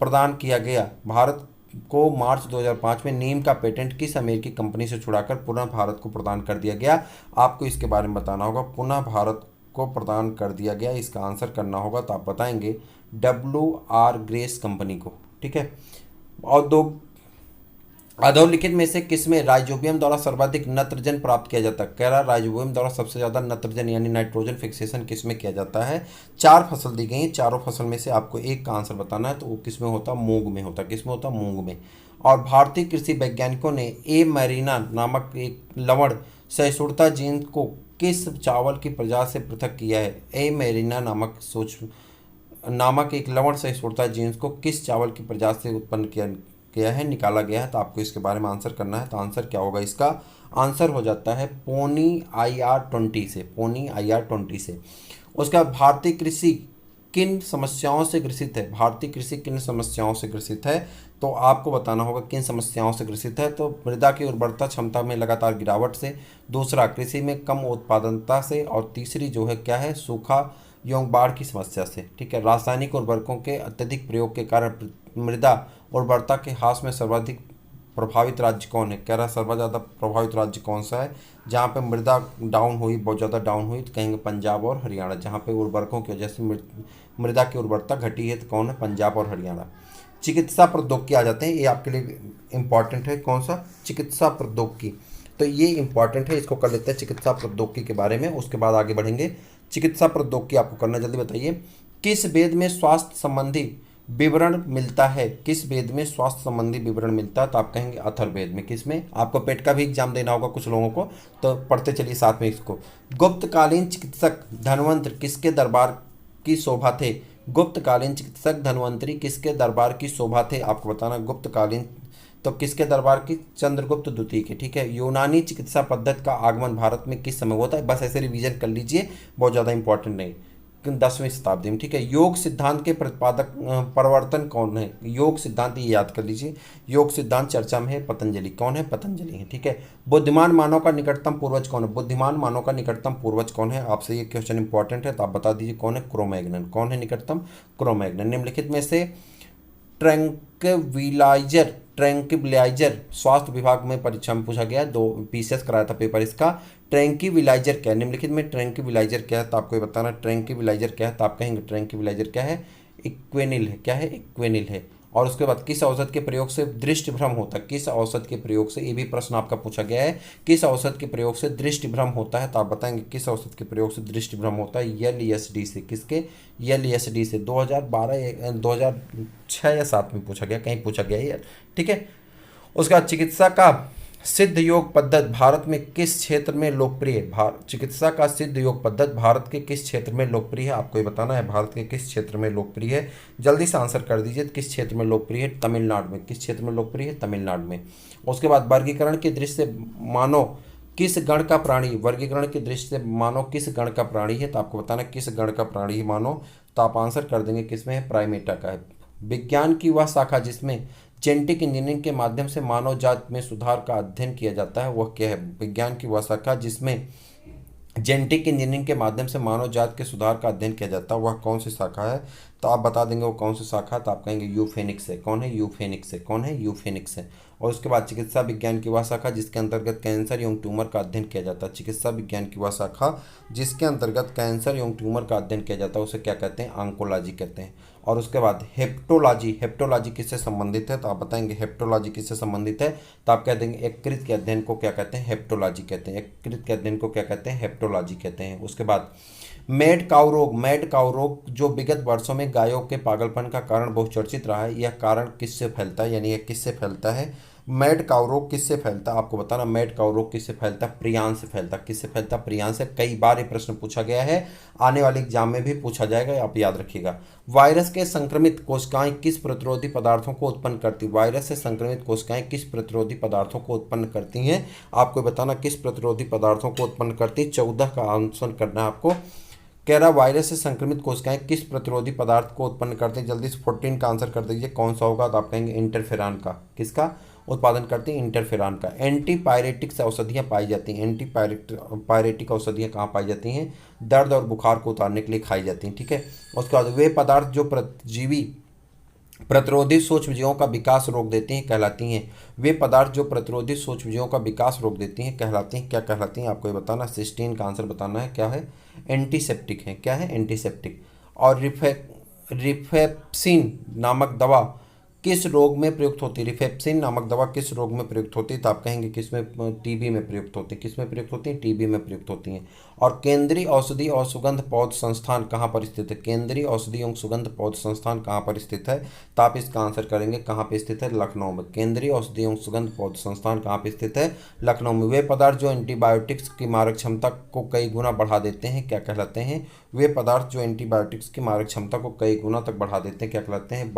प्रदान किया गया? भारत को मार्च 2005 में नीम का पेटेंट किस अमेरिकी कंपनी से छुड़ाकर पुनः भारत को प्रदान कर दिया गया? आपको इसके बारे में बताना होगा। पुनः भारत को प्रदान कर दिया गया, इसका आंसर करना होगा, तो आप बताएंगे WR ग्रेस कंपनी को, ठीक है। और दो अधोलिखित में से किसमें राइजोबियम द्वारा सर्वाधिक नत्रजन प्राप्त किया जाता है? कह रहा राइजोबियम द्वारा सबसे ज्यादा नत्रजन यानी नाइट्रोजन फिक्सेशन किसमें किया जाता है? 4 फसल दी गई हैं, चारों फसल में से आपको एक का आंसर बताना है, तो वो किसमें होता, मूंग में होता। किसमें होता, मूंग में। और भारतीय कृषि वैज्ञानिकों ने ए मैरिना नामक एक लवण सहिष्णुता जीन को किस चावल की प्रजाति से पृथक किया है? ए मैरिना नामक एक लवण सहिष्णुता जीन्स को किस चावल की प्रजाति से उत्पन्न किया है, निकाला गया है, तो आपको इसके बारे में आंसर करना है। तो आंसर क्या होगा, इसका आंसर हो जाता है पोनी IR20 से, पोनी IR20 से। उसका भारतीय कृषि किन समस्याओं से ग्रसित है? भारतीय कृषि किन समस्याओं से ग्रसित है, तो आपको बताना होगा किन समस्याओं से ग्रसित है। तो मृदा की उर्वरता क्षमता में लगातार गिरावट से, दूसरा कृषि में कम उत्पादकता से, और तीसरी जो है क्या है, सूखा एवं बाढ़ की समस्या से, ठीक है। रासायनिक उर्वरकों के अत्यधिक प्रयोग के कारण मृदा उर्वरता के ह्रास में सर्वाधिक प्रभावित राज्य कौन है? कह रहा सर्वाधिक ज़्यादा प्रभावित राज्य कौन सा है, जहाँ पे मृदा डाउन हुई, बहुत ज़्यादा डाउन हुई, तो कहेंगे पंजाब और हरियाणा। जहाँ पे उर्वरकों की वजह से मृदा की उर्वरता घटी है, तो कौन है, पंजाब और हरियाणा। चिकित्सा प्रौद्योगिकी आ जाते हैं, ये आपके लिए इंपॉर्टेंट है, कौन सा, चिकित्सा प्रौद्योगिकी। तो ये इंपॉर्टेंट है, इसको कर लेते हैं चिकित्सा प्रौद्योगिकी के बारे में, उसके बाद आगे बढ़ेंगे। चिकित्सा प्रौद्योगिकी आपको करना, जल्दी बताइए। किस वेद में स्वास्थ्य संबंधी विवरण मिलता है? किस वेद में स्वास्थ्य संबंधी विवरण मिलता है, तो आप कहेंगे अथर्ववेद में। किसमें, आपको पेट का भी एग्जाम देना होगा कुछ लोगों को, तो पढ़ते चलिए साथ में इसको। गुप्तकालीन चिकित्सक धन्वंतरि किसके दरबार की शोभा थे? गुप्तकालीन चिकित्सक धन्वंतरि किसके दरबार की शोभा थे, आपको बताना। गुप्तकालीन तो किसके दरबार की, चंद्रगुप्त द्वितीय के, ठीक है। यूनानी चिकित्सा पद्धति का आगमन भारत में किस समय होता है? बस ऐसे रिवीजन कर लीजिए, बहुत ज़्यादा इंपॉर्टेंट नहीं, 10वीं शताब्दी में, ठीक है। योग सिद्धांत के प्रतिपादक प्रवर्तन कौन है? योग सिद्धांत ये याद कर लीजिए, योग सिद्धांत चर्चा में है पतंजलि। कौन है, पतंजलि है, ठीक है। बुद्धिमान मानव का निकटतम पूर्वज कौन है? बुद्धिमान मानव का निकटतम पूर्वज कौन है? आपसे ये क्वेश्चन इंपॉर्टेंट है, तो आप बता दीजिए कौन है, क्रोमैग्नन। कौन है निकटतम, क्रोमैग्नन। निम्नलिखित में से ट्रैंक्विलाइजर स्वास्थ्य विभाग में परीक्षा में पूछा गया, 2 पीसीएस कराया था पेपर इसका। ट्रैंक्विलाइजर क्या है, निम्नलिखित में ट्रैंक्विलाइजर क्या है, तो आपको ये बताना ट्रैंक्विलाइजर क्या है, तो आप कहेंगे ट्रैंक्विलाइजर क्या है, इक्वेनिल है। क्या है, इक्वेनिल है। और उसके बाद किस औषध के प्रयोग से दृष्टि भ्रम होता है? किस औषध के प्रयोग से, ये भी प्रश्न आपका पूछा गया है, किस औषध के प्रयोग से दृष्टि भ्रम होता है, तो आप बताएंगे किस औषध के प्रयोग से दृष्टि भ्रम होता है, LSD से। किसके, LSD से। 2012 2006 या 7 में पूछा गया, कहीं पूछा गया यार, ठीक है। उसका चिकित्सा का सिद्ध योग पद्धति भारत में किस क्षेत्र में लोकप्रिय है? चिकित्सा का सिद्ध योग पद्धति भारत के किस क्षेत्र में लोकप्रिय है, आपको ये बताना है भारत के किस क्षेत्र में लोकप्रिय है। जल्दी से आंसर कर दीजिए, किस क्षेत्र में लोकप्रिय है, तमिलनाडु में। किस क्षेत्र में लोकप्रिय है, तमिलनाडु में। उसके बाद वर्गीकरण की दृष्टि से मानो किस गण का प्राणी, वर्गीकरण की दृष्टि से मानो किस गण का प्राणी है, तो आपको बताना किस गण का प्राणी है मानो, तो आप आंसर कर देंगे किसमें है, प्राइमेटा का है। विज्ञान की वह शाखा जिसमें जेनेटिक इंजीनियरिंग के माध्यम से मानव जात में सुधार का अध्ययन किया जाता है वह क्या है? विज्ञान की वह शाखा जिसमें जेनेटिक इंजीनियरिंग के माध्यम से मानव जात के सुधार का अध्ययन किया जाता है वह कौन सी शाखा है? तो आप बता देंगे वो कौन सी शाखा है, तो आप कहेंगे यूफेनिक्स है। कौन है? यूफेनिक्स है। कौन है? यूफेनिक्स है। और उसके बाद चिकित्सा विज्ञान की वह शाखा जिसके अंतर्गत कैंसर एवं ट्यूमर का अध्ययन किया जाता है। चिकित्सा विज्ञान की वह शाखा जिसके अंतर्गत कैंसर एवं ट्यूमर का अध्ययन किया जाता है उसे क्या कहते हैं? ऑन्कोलॉजी कहते हैं। और उसके बाद हेप्टोलॉजी, हेप्टोलॉजी किससे संबंधित है? तो आप बताएंगे हेप्टोलॉजी किससे संबंधित है, तो आप कह देंगे यकृत के अध्ययन को क्या कहते हैं? हेप्टोलॉजी कहते हैं। यकृत के अध्ययन को क्या कहते हैं? हेप्टोलॉजी कहते हैं। उसके बाद मेड काउ रोग, मेड काउ रोग जो विगत वर्षों में गायों के पागलपन का कारण बहुचर्चित रहा है, यह कारण किससे फैलता है, यानी यह किससे फैलता है? मेड काउ रोग किससे फैलता है आपको बताना। मेड काउ रोग किससे फैलता है? प्रियान से फैलता है। किससे फैलता है? प्रियान से। कई बार ये प्रश्न पूछा गया है, आने वाले एग्जाम में भी पूछा जाएगा, आप याद रखिएगा। वायरस के संक्रमित कोशिकाएं किस प्रतिरोधी पदार्थों को उत्पन्न करती? वायरस से संक्रमित कोशिकाएं किस प्रतिरोधी पदार्थों को उत्पन्न करती हैं? आपको बताना किस प्रतिरोधी पदार्थों को उत्पन्न करती? 14 का आंसर करना है आपको। कह रहा वायरस से संक्रमित कोशिकाएं किस प्रतिरोधी पदार्थ को उत्पन्न करती हैं? जल्दी से 14 का आंसर कर दीजिए, कौन सा होगा? तो आप कहेंगे इंटरफेरॉन का। किसका उत्पादन करती हैं? इंटरफेरॉन का। एंटीपायरेटिक्स औषधियाँ पाई जाती हैं। पायरेटिक औषधियाँ कहाँ पाई जाती हैं? दर्द और बुखार को उतारने के लिए खाई जाती हैं। ठीक है। उसके बाद वे पदार्थ जो परजीवी प्रतिरोधी सूक्ष्मजीवों का विकास रोक देती हैं कहलाती हैं। वे पदार्थ जो प्रतिरोधी सूक्ष्मजीवों का विकास रोक देती हैं कहलाती हैं, क्या कहलाती हैं? आपको ये बताना। सिस्टीन का आंसर बताना है, क्या है? एंटीसेप्टिक है। क्या है? एंटीसेप्टिक। और रिफेप्सिन नामक दवा किस रोग में प्रयुक्त होती है? रिफेप्सिन नामक दवा किस रोग में प्रयुक्त होती है? तो आप कहेंगे किसमें? टीबी में प्रयुक्त होती है। किसमें प्रयुक्त होती है? टीबी में प्रयुक्त होती हैं। और केंद्रीय औषधि और सुगंध पौध संस्थान कहाँ पर स्थित है? केंद्रीय औषधि एवं सुगंध पौध संस्थान कहाँ पर स्थित है? तो आप इसका आंसर करेंगे कहाँ पे स्थित है? लखनऊ में। केंद्रीय औषधि एवं सुगंध पौध संस्थान कहाँ पे स्थित है? लखनऊ में। वे पदार्थ जो एंटीबायोटिक्स की मारक क्षमता को कई गुना बढ़ा देते हैं क्या कहलाते हैं? वे पदार्थ जो एंटीबायोटिक्स की मारक क्षमता को कई गुना तक बढ़ा देते हैं क्या कहलाते हैं?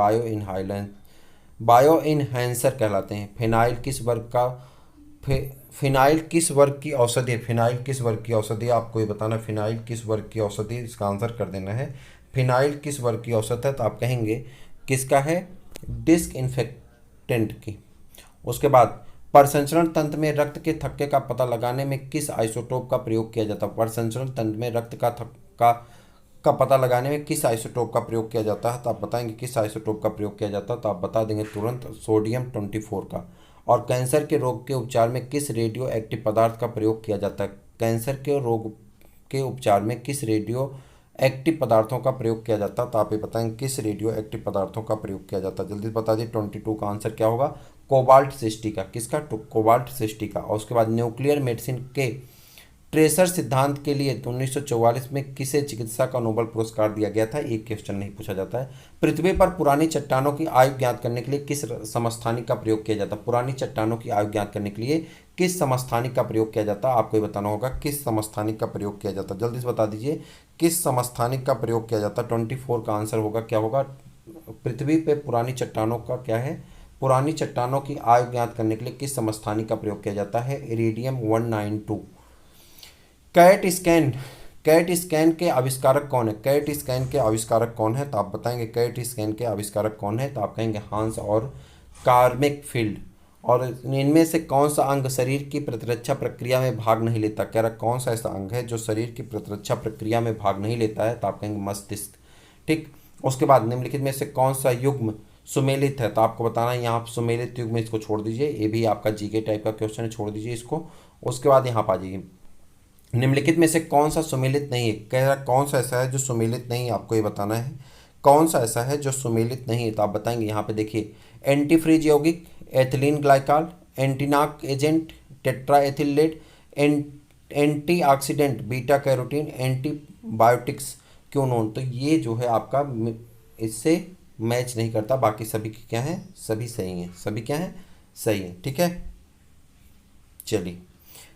बायो इनहैंसर कहलाते हैं। फिनाइल किस वर्ग का फिनाइल किस वर्ग की औषधि है? फिनाइल किस वर्ग की औषधि है? आपको ये बताना फिनाइल किस वर्ग की औषधि है, इसका आंसर कर देना है। फिनाइल किस वर्ग की औषध है? तो आप कहेंगे किसका है? डिस्क इन्फेक्टेंट की। उसके बाद परिसंचरण तंत्र में रक्त के थक्के का पता लगाने में किस आइसोटोप का प्रयोग किया जाता है? परिसंचरण तंत्र में रक्त का थक्का का पता लगाने में किस आइसोटोप का प्रयोग किया जाता है? तो आप बताएंगे किस आइसोटोप का प्रयोग किया जाता है? तो आप बता देंगे तुरंत सोडियम 24 का। और कैंसर के रोग के उपचार में किस रेडियो एक्टिव पदार्थ का प्रयोग किया जाता है? कैंसर के रोग के उपचार में किस रेडियो एक्टिव पदार्थों का प्रयोग किया जाता है? तो आप ये बताएंगे किस रेडियो एक्टिव पदार्थों का प्रयोग किया जाता है? जल्दी से बता दीजिए। 22 का आंसर क्या होगा? कोबाल्ट 60 का। किसका? कोबाल्ट 60 का। और उसके बाद न्यूक्लियर मेडिसिन के ट्रेसर सिद्धांत के लिए 1944 में किसे चिकित्सा का नोबेल पुरस्कार दिया गया था? एक क्वेश्चन नहीं पूछा जाता है। पृथ्वी पर पुरानी चट्टानों की आयु ज्ञात करने के लिए किस समस्थानिक का प्रयोग किया जाता है? पुरानी चट्टानों की आयु ज्ञात करने के लिए किस समस्थानिक का प्रयोग किया जाता है? आपको ये बताना होगा किस समस्थानिक का प्रयोग किया जाता है। जल्दी से बता दीजिए किस समस्थानिक का प्रयोग किया जाता है। 24 का आंसर होगा, क्या होगा? पृथ्वी पे पुरानी चट्टानों का क्या है? पुरानी चट्टानों की आयु ज्ञात करने के लिए किस समस्थानिक का प्रयोग किया जाता है? इरिडियम 192। कैट स्कैन के आविष्कारक कौन है? कैट स्कैन के आविष्कारक कौन है? तो आप बताएंगे कैट स्कैन के आविष्कारक कौन है? तो आप कहेंगे हांस और कार्मिक फील्ड। और इनमें से कौन सा अंग शरीर की प्रतिरक्षा प्रक्रिया में भाग नहीं लेता? कह रहा कौन सा ऐसा अंग है जो शरीर की प्रतिरक्षा प्रक्रिया में भाग नहीं लेता है? तो आप कहेंगे मस्तिष्क। ठीक। उसके बाद निम्नलिखित में से कौन सा युग्म सुमेलित है? तो आपको बताना है यहाँ सुमेलित युग्म, इसको छोड़ दीजिए, ये भी आपका जीके टाइप का क्वेश्चन है, छोड़ दीजिए इसको। उसके बाद यहाँ पर आ जाइए, निम्नलिखित में से कौन सा सुमेलित नहीं है? कह रहा कौन सा ऐसा है जो सुमेलित नहीं है? आपको ये बताना है कौन सा ऐसा है जो सुमेलित नहीं है। तो आप बताएंगे यहाँ पे देखिए, एंटीफ्रीज यौगिक, ethylene glycol, antiknock agent, tetraethyl lead, antioxidant, beta carotene, antibiotics, quinone. तो ये जो है आपका इससे मैच नहीं करता, बाकी सभी क्या है? सभी सही हैं। सभी क्या है? सही है। ठीक है। चलिए,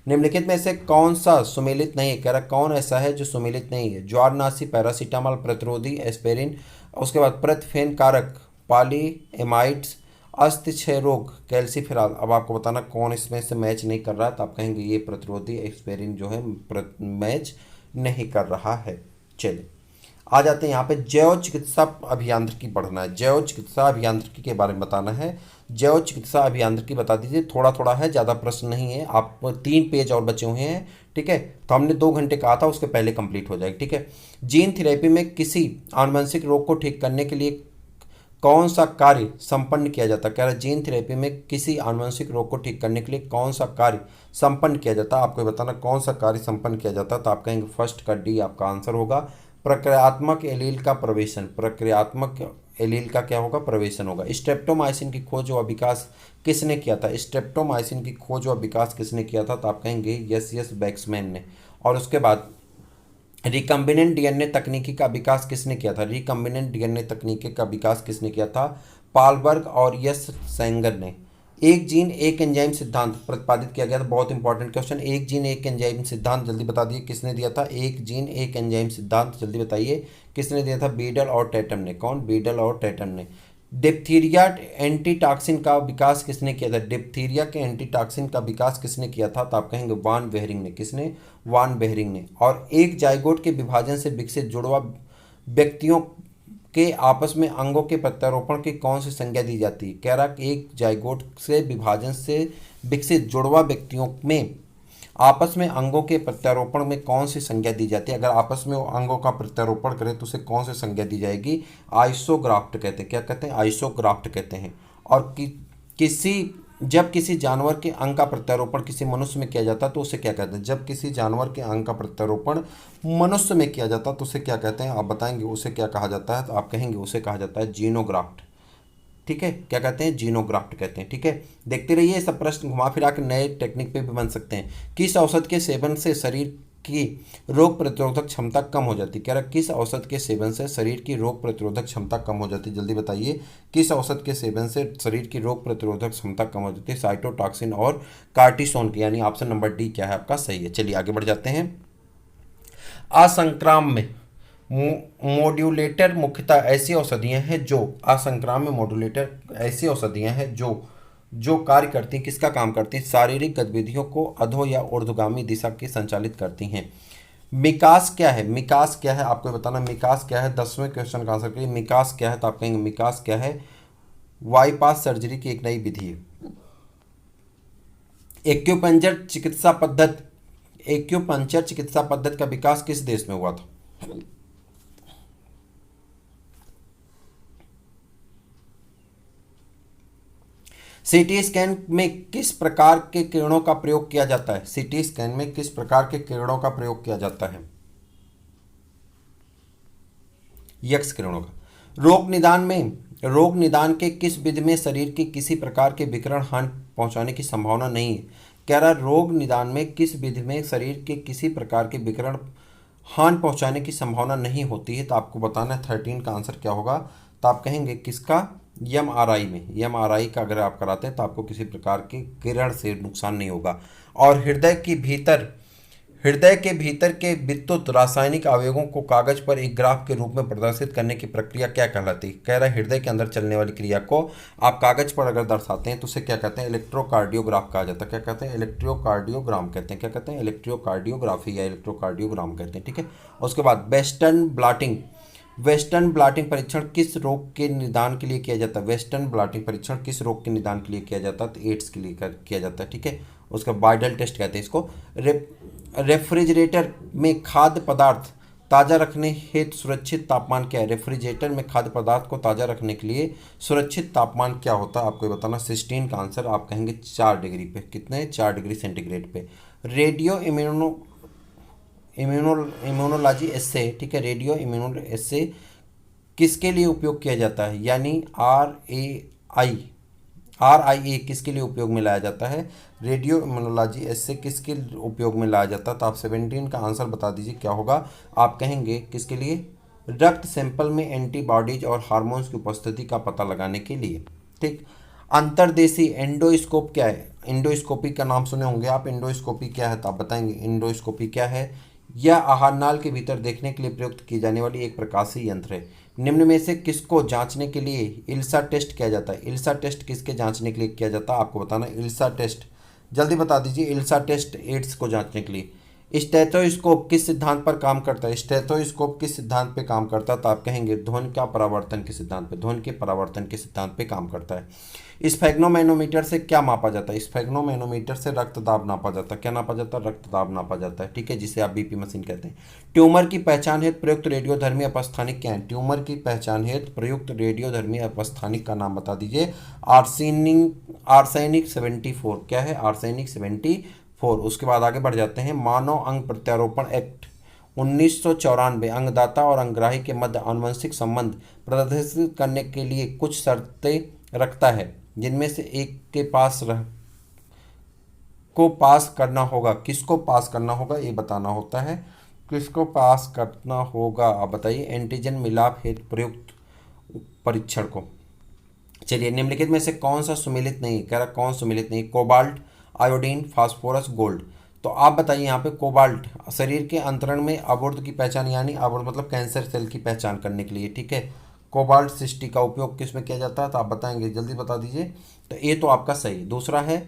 निम्नलिखित में से कौन सा सुमेलित नहीं है? कह रहा कौन ऐसा है जो सुमेलित नहीं है? ज्वारनाशी, पैरासीटामोल, प्रतिरोधी, एस्पिरिन, उसके बाद प्रतिफेन कारक, पॉलीएमाइड्स, अस्थि क्षय रोग, कैल्सीफेरॉल। अब आपको बताना कौन इसमें से मैच नहीं कर रहा है। तो आप कहेंगे ये प्रतिरोधी एस्पिरिन जो है मैच नहीं कर रहा है। चलिए आ जाते हैं यहाँ पे जैव चिकित्सा अभियांत्रिकी पढ़ना है, जैव चिकित्सा अभियांत्रिकी के बारे में बताना है। जैव चिकित्सा अभियांत्रिकी बता दीजिए, थोड़ा थोड़ा है, ज़्यादा प्रश्न नहीं है। आप 3 पेज और बचे हुए हैं, ठीक है। तो हमने 2 घंटे कहा था, उसके पहले कंप्लीट हो जाएगी, ठीक है। जीन थेरेपी में किसी आनुवंशिक रोग को ठीक करने के लिए कौन सा कार्य संपन्न किया जाता है? कह रहा है जीन थेरेपी में किसी आनुवंशिक रोग को ठीक करने के लिए कौन सा कार्य संपन्न किया जाता है? आपको बताना कौन सा कार्य संपन्न किया जाता है। तो आप कहेंगे फर्स्ट का डी आपका आंसर होगा, प्रक्रियात्मक एलील का प्रवेशन। प्रक्रियात्मक एलील का क्या होगा? प्रवेशन होगा। स्ट्रेप्टोमाइसिन की खोज व विकास किसने किया था? स्ट्रेप्टोमाइसिन की खोज व विकास किसने किया था? तो आप कहेंगे यस बैक्समैन ने। और उसके बाद रिकम्बिनेंट डीएनए तकनीकी का विकास किसने किया था? रिकम्बिनेंट डीएनए तकनीकी का विकास किसने किया था? पालबर्ग और यस सेंगर ने। एक जीन एक एंजाइम सिद्धांत प्रतिपादित किया गया था, बहुत इंपॉर्टेंट क्वेश्चन। एक जीन एक एंजाइम सिद्धांत जल्दी बता दिए किसने दिया था? एक जीन एक एंजाइम सिद्धांत जल्दी बताइए किसने दिया था? बीडल और टैटम ने। कौन? बीडल और टैटम ने। डिप्थीरिया एंटीटॉक्सिन का विकास किसने किया था? डिप्थीरिया के एंटीटॉक्सिन का विकास किसने किया था? तो आप कहेंगे वान बेहरिंग ने। किसने? वान बेहरिंग ने। और एक जाइगोट के विभाजन से विकसित जुड़वा व्यक्तियों के आपस में अंगों के प्रत्यारोपण की कौन सी संज्ञा दी जाती है? कह रहा कि एक जाइगोट से विभाजन से विकसित जुड़वा व्यक्तियों में आपस में अंगों के प्रत्यारोपण में कौन सी संज्ञा दी जाती है? अगर आपस में वो अंगों का प्रत्यारोपण करें तो उसे कौन सी संज्ञा दी जाएगी? आइसोग्राफ्ट कहते हैं। क्या कहते हैं? आइसोग्राफ्ट कहते हैं। और जब किसी जानवर के अंग का प्रत्यारोपण किसी मनुष्य में किया जाता है तो उसे क्या कहते हैं? जब किसी जानवर के अंग का प्रत्यारोपण मनुष्य में किया जाता है तो उसे क्या कहते हैं? आप बताएंगे उसे क्या कहा जाता है? तो आप कहेंगे उसे कहा जाता है जीनोग्राफ्ट, ठीक है। क्या कहते हैं? जीनोग्राफ्ट कहते हैं, ठीक है। देखते रहिए, सब प्रश्न घुमा फिरा के नए टेक्निक पे भी बन सकते हैं। किस औषध के सेवन से शरीर की रोग प्रतिरोधक क्षमता कम हो जाती है? कह रहा किस औषध के सेवन से शरीर की रोग प्रतिरोधक क्षमता कम हो जाती है? जल्दी बताइए किस औषध के सेवन से शरीर की रोग प्रतिरोधक क्षमता कम हो जाती है? साइटोटॉक्सिन और कार्टिसोन की, यानी ऑप्शन नंबर डी क्या है आपका? सही है। चलिए आगे बढ़ जाते हैं। असंक्राम में मॉड्यूलेटर मुख्यतः ऐसी औषधियां हैं जो असंक्राम्य मॉड्यूलेटर ऐसी औषधियां हैं जो कार्य करती हैं, किसका काम करती हैं? शारीरिक गतिविधियों को अधो या ऊर्ध्वगामी दिशा की संचालित करती हैं। मिकास क्या है? मिकास क्या है आपको बताना। मिकास क्या है? 10वें क्वेश्चन का आंसर करिए। मिकास क्या है? तो आप कहेंगे मिकास क्या है? बाईपास सर्जरी की एक नई विधि है। एक्यूपंक्चर चिकित्सा पद्धति का विकास किस देश में हुआ था? सीटी स्कैन में किस प्रकार के किरणों का प्रयोग किया जाता है? सीटी स्कैन में किस प्रकार के किरणों का प्रयोग किया जाता है? यक्स किरणों का। रोग निदान के किस विधि में शरीर के किसी प्रकार के विकिरण हानि पहुंचाने की संभावना नहीं है? कह रहा रोग निदान में किस विधि में शरीर के किसी प्रकार के विकिरण हानि पहुंचाने की संभावना नहीं होती है? तो आपको बताना है 13 का आंसर क्या होगा। तो आप कहेंगे किसका? एमआरआई में। एमआरआई का अगर आप कराते हैं तो आपको किसी प्रकार के किरण से नुकसान नहीं होगा। और हृदय के भीतर के विद्युत रासायनिक अवयवों को कागज पर एक ग्राफ के रूप में प्रदर्शित करने की प्रक्रिया क्या कहलाती है? कह रहा है हृदय के अंदर चलने वाली क्रिया को आप कागज पर अगर दर्शाते हैं तो उसे क्या कहते हैं? इलेक्ट्रोकार्डियोग्राफ कहा जाता है। क्या कहते हैं? इलेक्ट्रोकार्डियोग्राम कहते हैं। क्या कहते हैं? इलेक्ट्रोकार्डियोग्राफी या इलेक्ट्रोकार्डियोग्राम कहते हैं, ठीक है। उसके बाद वेस्टर्न ब्लॉटिंग परीक्षण किस रोग के निदान के लिए किया जाता है? वेस्टर्न ब्लॉटिंग परीक्षण किस रोग के निदान के लिए किया जाता है? तो एड्स के लिए किया जाता है, ठीक है। उसका बाइडल टेस्ट कहते हैं इसको। रेफ्रिजरेटर में खाद्य पदार्थ ताज़ा रखने हेतु सुरक्षित तापमान क्या है? रेफ्रिजरेटर में खाद्य पदार्थ को ताज़ा रखने के लिए सुरक्षित तापमान क्या होता है? आपको बताना। 16 का आंसर आप कहेंगे 4 डिग्री पे। कितने? 4 डिग्री सेंटीग्रेड पे। रेडियो इम्यूनोलॉजी एस्से, ठीक है। रेडियो इम्यूनो एस्से किसके लिए उपयोग किया जाता है? यानी RIA किसके लिए उपयोग में लाया जाता है? रेडियो इम्यूनोलॉजी एस्से किसके उपयोग में लाया जाता है? तो आप 17 का आंसर बता दीजिए क्या होगा। आप कहेंगे किसके लिए? रक्त सैंपल में एंटीबॉडीज और हार्मोन्स की उपस्थिति का पता लगाने के लिए, ठीक। अंतर्देशीय एंडोस्कोप क्या है? एंडोस्कोपी का नाम सुने होंगे आप। एंडोस्कोपी क्या है? तो आप बताएंगे एंडोस्कोपी क्या है? यह आहार नाल के भीतर देखने के लिए प्रयुक्त की जाने वाली एक प्रकाशीय यंत्र है। निम्न में से किसको जांचने के लिए इल्सा टेस्ट किया जाता है? इल्सा टेस्ट किसके जांचने के लिए किया जाता है? आपको बताना। इल्सा टेस्ट जल्दी बता दीजिए। इल्सा टेस्ट एड्स को जांचने के लिए। स्टेथोस्कोप किस सिद्धांत पर काम करता है? स्टेथोस्कोप किस सिद्धांत पे काम करता है? तो आप कहेंगे ध्वनि का परावर्तन के सिद्धांत पे, ध्वनि के परावर्तन के सिद्धांत पे काम करता है। स्फेग्नोमैनोमीटर से क्या मापा जाता है? स्फेग्नोमैनोमीटर से रक्तदाब नापा जाता है। क्या नापा जाता है? रक्तदाब नापा जाता है, ठीक है, जिसे आप बीपी मशीन कहते हैं। ट्यूमर की पहचान हेतु प्रयुक्त रेडियोधर्मी अपस्थानिक क्या है? ट्यूमर की पहचान हेतु प्रयुक्त रेडियोधर्मी अपस्थानिक का नाम बता दीजिए। आर्सेनिक 74। क्या है? आर्सेनिक 74। उसके बाद आगे बढ़ जाते हैं। मानव अंग प्रत्यारोपण एक्ट 1994 अंगदाता और अंगग्राही के मध्य आनुवंशिक संबंध प्रदर्शित करने के लिए कुछ शर्तें रखता है, जिनमें से एक के पास करना होगा। किसको पास करना होगा ये बताना होता है। किसको पास करना होगा आप बताइए? एंटीजन मिलाप हेतु प्रयुक्त परीक्षण को। चलिए, निम्नलिखित में से कौन सा सुमेलित नहीं? कह रहा कौन सुमेलित नहीं? Cobalt, iodine, phosphorus, gold. तो आप बताइए यहाँ पे कोबाल्ट शरीर के अंतरण में अवरोध की पहचान, यानी अवरोध मतलब कैंसर सेल की पहचान करने के लिए, ठीक है। कोबाल्ट 60 का उपयोग किस में किया जाता है? तो आप बताएंगे, जल्दी बता दीजिए। तो ये तो आपका सही। दूसरा है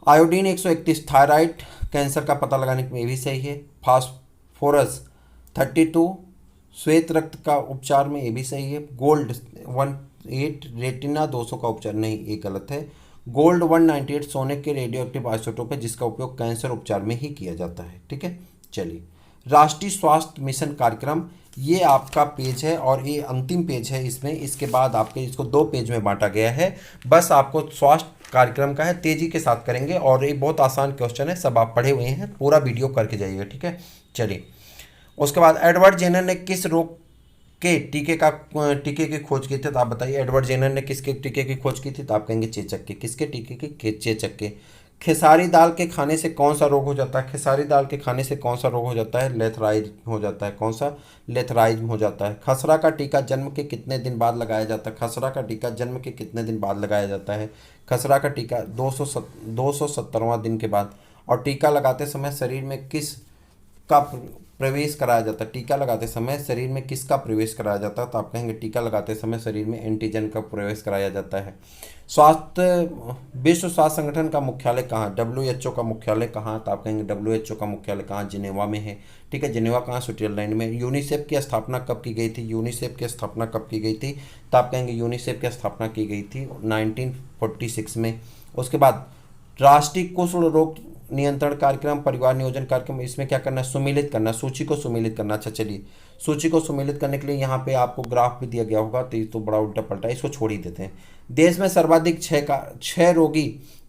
आयोडीन 131 थायराइड कैंसर का पता लगाने में भी सही है। फास्फोरस 32 श्वेत रक्त का उपचार में ये भी सही है। गोल्ड 18 रेटिना 200 का उपचार, नहीं ये गलत है। गोल्ड 198 सोने के रेडियो एक्टिव आइसोटोप है, जिसका उपयोग कैंसर उपचार में ही किया जाता है, ठीक है। चलिए, राष्ट्रीय स्वास्थ्य मिशन कार्यक्रम, ये आपका पेज है और ये अंतिम पेज है इसमें। इसके बाद आपके इसको 2 पेज में बांटा गया है। बस आपको स्वास्थ्य कार्यक्रम का है, तेजी के साथ करेंगे और ये बहुत आसान क्वेश्चन है, सब आप पढ़े हुए हैं, पूरा वीडियो करके जाइएगा, ठीक है। चलिए, उसके बाद एडवर्ड जेनर ने किस रोग के टीके की खोज की थी? तो आप बताइए एडवर्ड जेनर ने किसके टीके की खोज की थी? तो आप कहेंगे चेचक के। किसके टीके की? चेचक के। खेसारी दाल के खाने से कौन सा रोग हो जाता है? खेसारी दाल के खाने से कौन सा रोग हो जाता है? लेथराइज हो जाता है। कौन सा? लेथराइज हो जाता है। खसरा का टीका जन्म के कितने दिन बाद लगाया जाता है? खसरा का टीका जन्म के कितने दिन बाद लगाया जाता है? खसरा का टीका 270वां दिन के बाद। और टीका लगाते समय शरीर में किस का प्रवेश कराया जाता है? टीका लगाते समय शरीर में किसका प्रवेश कराया जाता है? तो आप कहेंगे टीका लगाते समय शरीर में एंटीजन का प्रवेश कराया जाता है। विश्व स्वास्थ्य संगठन का मुख्यालय कहाँ? WHO का मुख्यालय कहाँ? तो आप कहेंगे WHO का मुख्यालय कहाँ? जिनेवा में है, ठीक है। जिनेवा कहाँ? स्विट्जरलैंड में। यूनिसेफ की स्थापना कब की गई थी? यूनिसेफ की स्थापना कब की गई थी? तो आप कहेंगे यूनिसेफ की स्थापना की गई थी 1946 में। उसके बाद राष्ट्रीय कुष्ठ रोग नियंत्रण कार्यक्रम, परिवार नियोजन कार्यक्रम, इसमें क्या करना है? सुमेलित करना, सूची को सुमेलित करना। अच्छा चलिए, सूची को सुमेलित करने के लिए यहाँ पे आपको ग्राफ भी दिया गया होगा, तो ये तो बड़ा उल्टा पलटा है, इसको छोड़ ही देते हैं। देश में सर्वाधिक क्षय रोगी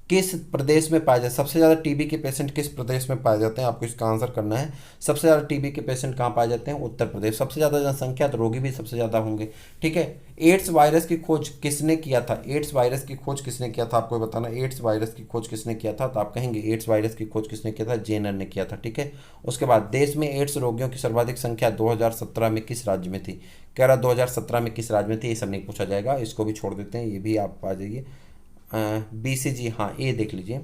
किस प्रदेश में पाए जाते? सबसे ज़्यादा टीबी के पेशेंट किस प्रदेश में पाए जाते हैं? आपको इसका आंसर करना है। सबसे ज़्यादा टीबी के पेशेंट कहाँ पाए जाते हैं? उत्तर प्रदेश। सबसे ज़्यादा जनसंख्या तो रोगी भी सबसे ज़्यादा होंगे, ठीक है। एड्स वायरस की खोज किसने किया था? एड्स वायरस की खोज किसने किया था? आपको बताना एड्स वायरस की खोज किसने किया था? तो आप कहेंगे एड्स वायरस की खोज किसने किया था? जेनर ने किया था, ठीक है। उसके बाद देश में एड्स रोगियों की सर्वाधिक संख्या 2017 में किस राज्य में थी? कह रहा 2017 में किस राज्य में थी? ये सब नहीं पूछा जाएगा, इसको भी छोड़ देते हैं, ये भी आप आ जाइए। BCG, हाँ ये देख लीजिए।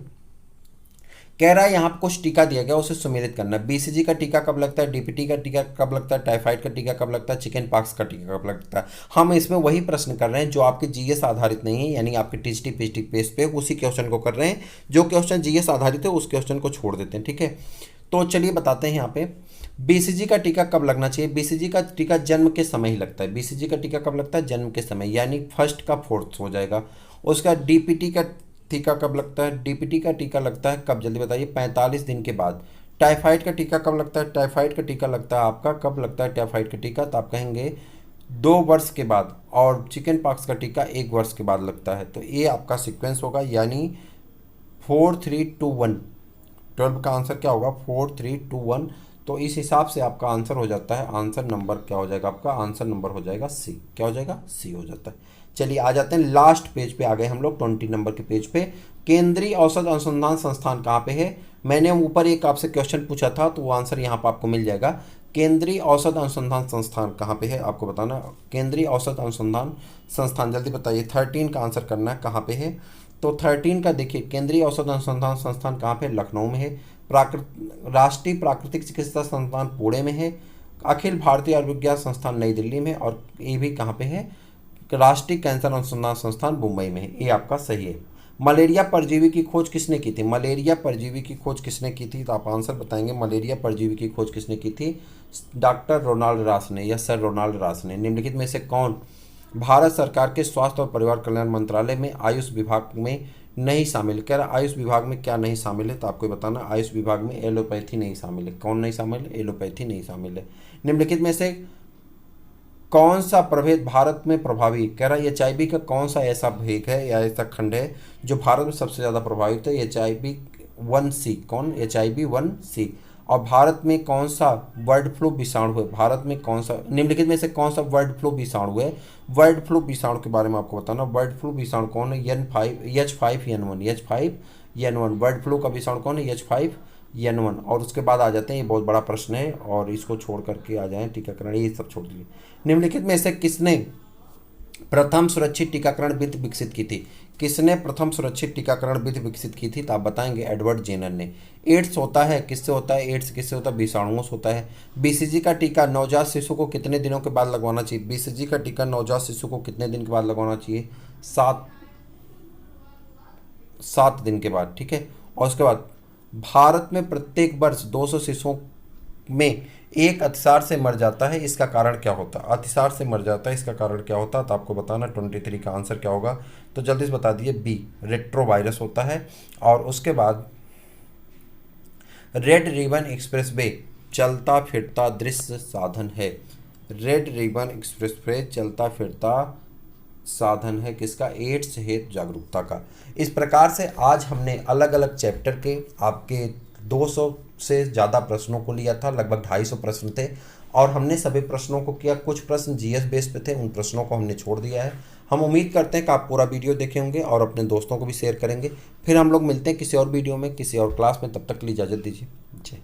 कह रहा है यहाँ पर कुछ टीका दिया गया, उसे सुमेलित करना। BCG का टीका कब लगता है? DPT का टीका कब लगता है? टाइफाइड का टीका कब लगता है? चिकन पॉक्स का टीका कब लगता है? हम इसमें वही प्रश्न कर रहे हैं जो आपके GS आधारित नहीं है, यानी आपके TGT PGT पेज पे उसी क्वेश्चन को कर रहे हैं। जो क्वेश्चन GS आधारित है उस क्वेश्चन को छोड़ देते हैं, ठीक है। तो चलिए बताते हैं यहाँ पे BCG का टीका कब लगना चाहिए? BCG का टीका जन्म के समय ही लगता है। BCG का टीका कब लगता है? जन्म के समय, यानी फर्स्ट का फोर्थ हो जाएगा। उसका DPT का टीका कब लगता है? DPT का टीका लगता है कब? जल्दी बताइए। 45 दिन के बाद। टाइफाइड का टीका कब लगता है? टाइफाइड का टीका लगता है आपका कब लगता है टाइफाइड का टीका? तो आप कहेंगे 2 वर्ष के बाद। और चिकन पॉक्स का टीका 1 वर्ष के बाद लगता है। तो ये आपका सीक्वेंस होगा, यानी 4 3 2 1। 12 का आंसर क्या होगा? 4 3 2 1। तो इस हिसाब से आपका आंसर हो जाता है, आंसर नंबर क्या हो जाएगा आपका? आंसर नंबर हो जाएगा C। क्या हो जाएगा? C हो जाता है। चलिए आ जाते हैं लास्ट पेज पे, आ गए हम लोग 20 नंबर के पेज पे। केंद्रीय औषध अनुसंधान संस्थान कहाँ पे है? मैंने ऊपर एक आपसे क्वेश्चन पूछा था, तो वो आंसर यहाँ पर आपको मिल जाएगा। केंद्रीय औषध अनुसंधान संस्थान कहाँ पे है आपको बताना। केंद्रीय औषध अनुसंधान संस्थान, जल्दी बताइए। 13 का आंसर करना है, कहाँ पे है? तो 13 का देखिए, केंद्रीय औषध अनुसंधान संस्थान कहाँ पे? लखनऊ में है। राष्ट्रीय प्राकृतिक चिकित्सा संस्थान पुणे में है। अखिल भारतीय आयुर्विज्ञान संस्थान नई दिल्ली में, और ये भी कहाँ पे है? राष्ट्रीय कैंसर अनुसंधान संस्थान मुंबई में है। ये आपका सही है। मलेरिया परजीवी की खोज किसने की थी? मलेरिया परजीवी की खोज किसने की थी? तो आप आंसर बताएंगे, मलेरिया परजीवी की खोज किसने की थी? डॉक्टर रोनाल्ड रॉस ने या सर रोनाल्ड रॉस ने। निम्नलिखित में से कौन भारत सरकार के स्वास्थ्य और परिवार कल्याण मंत्रालय में आयुष विभाग में नहीं शामिल? कह रहा आयुष विभाग में क्या नहीं शामिल है, तो आपको बताना आयुष विभाग में एलोपैथी नहीं शामिल है। कौन नहीं शामिल है? एलोपैथी नहीं शामिल है। निम्नलिखित में से कौन सा प्रभेद भारत में प्रभावी? कह रहा है एच का कौन सा ऐसा भेद है या ऐसा खंड है जो भारत में सबसे ज़्यादा प्रभावित है? HIV-1C। कौन? HIV-1C। और भारत में कौन सा बर्ड फ्लू विषाणु है? भारत में कौन सा, निम्नलिखित में से कौन सा बर्ड फ्लू विषाणु है? बर्ड फ्लू विषाणु के बारे में आपको बताना। बर्ड फ्लू विषाणु कौन है? H5N1। बर्ड फ्लू का विषाणु कौन है? H5N1। और उसके बाद आ जाते हैं, ये बहुत बड़ा प्रश्न है और इसको छोड़ करके आ जाएं, टीकाकरण ये सब छोड़ दीजिए। निम्नलिखित में से किसने प्रथम सुरक्षित टीकाकरण विधि विकसित की थी? किसने प्रथम सुरक्षित टीकाकरण विधि विकसित की थी? तो आप बताएंगे एडवर्ड जेनर ने। एड्स होता है किससे होता है? एड्स किससे होता है? विषाणुओं से होता है। बीसीजी का टीका नवजात शिशु को कितने दिनों के बाद लगवाना चाहिए? बीसीजी का टीका नवजात शिशु को कितने दिन के बाद लगवाना चाहिए? 7 दिन के बाद, ठीक है। और उसके बाद भारत में प्रत्येक वर्ष 200 शिशुओं में एक अतिसार से मर जाता है, इसका कारण क्या होता है? अतिसार से मर जाता है, इसका कारण क्या होता है? तो आपको बताना 23 का आंसर क्या होगा, तो जल्दी से बता दिए। बी, रेट्रोवायरस होता है। और उसके बाद रेड रिबन एक्सप्रेस वे चलता फिरता दृश्य साधन है। रेड रिबन एक्सप्रेस वे चलता फिरता साधन है किसका? एड्स हेतु जागरूकता का। इस प्रकार से आज हमने अलग अलग चैप्टर के आपके 200 से ज़्यादा प्रश्नों को लिया था, लगभग 250 प्रश्न थे और हमने सभी प्रश्नों को किया। कुछ प्रश्न जीएस बेस पे थे, उन प्रश्नों को हमने छोड़ दिया है। हम उम्मीद करते हैं कि आप पूरा वीडियो देखे होंगे और अपने दोस्तों को भी शेयर करेंगे। फिर हम लोग मिलते हैं किसी और वीडियो में, किसी और क्लास में। तब तक के लिए इजाज़त दीजिए। जय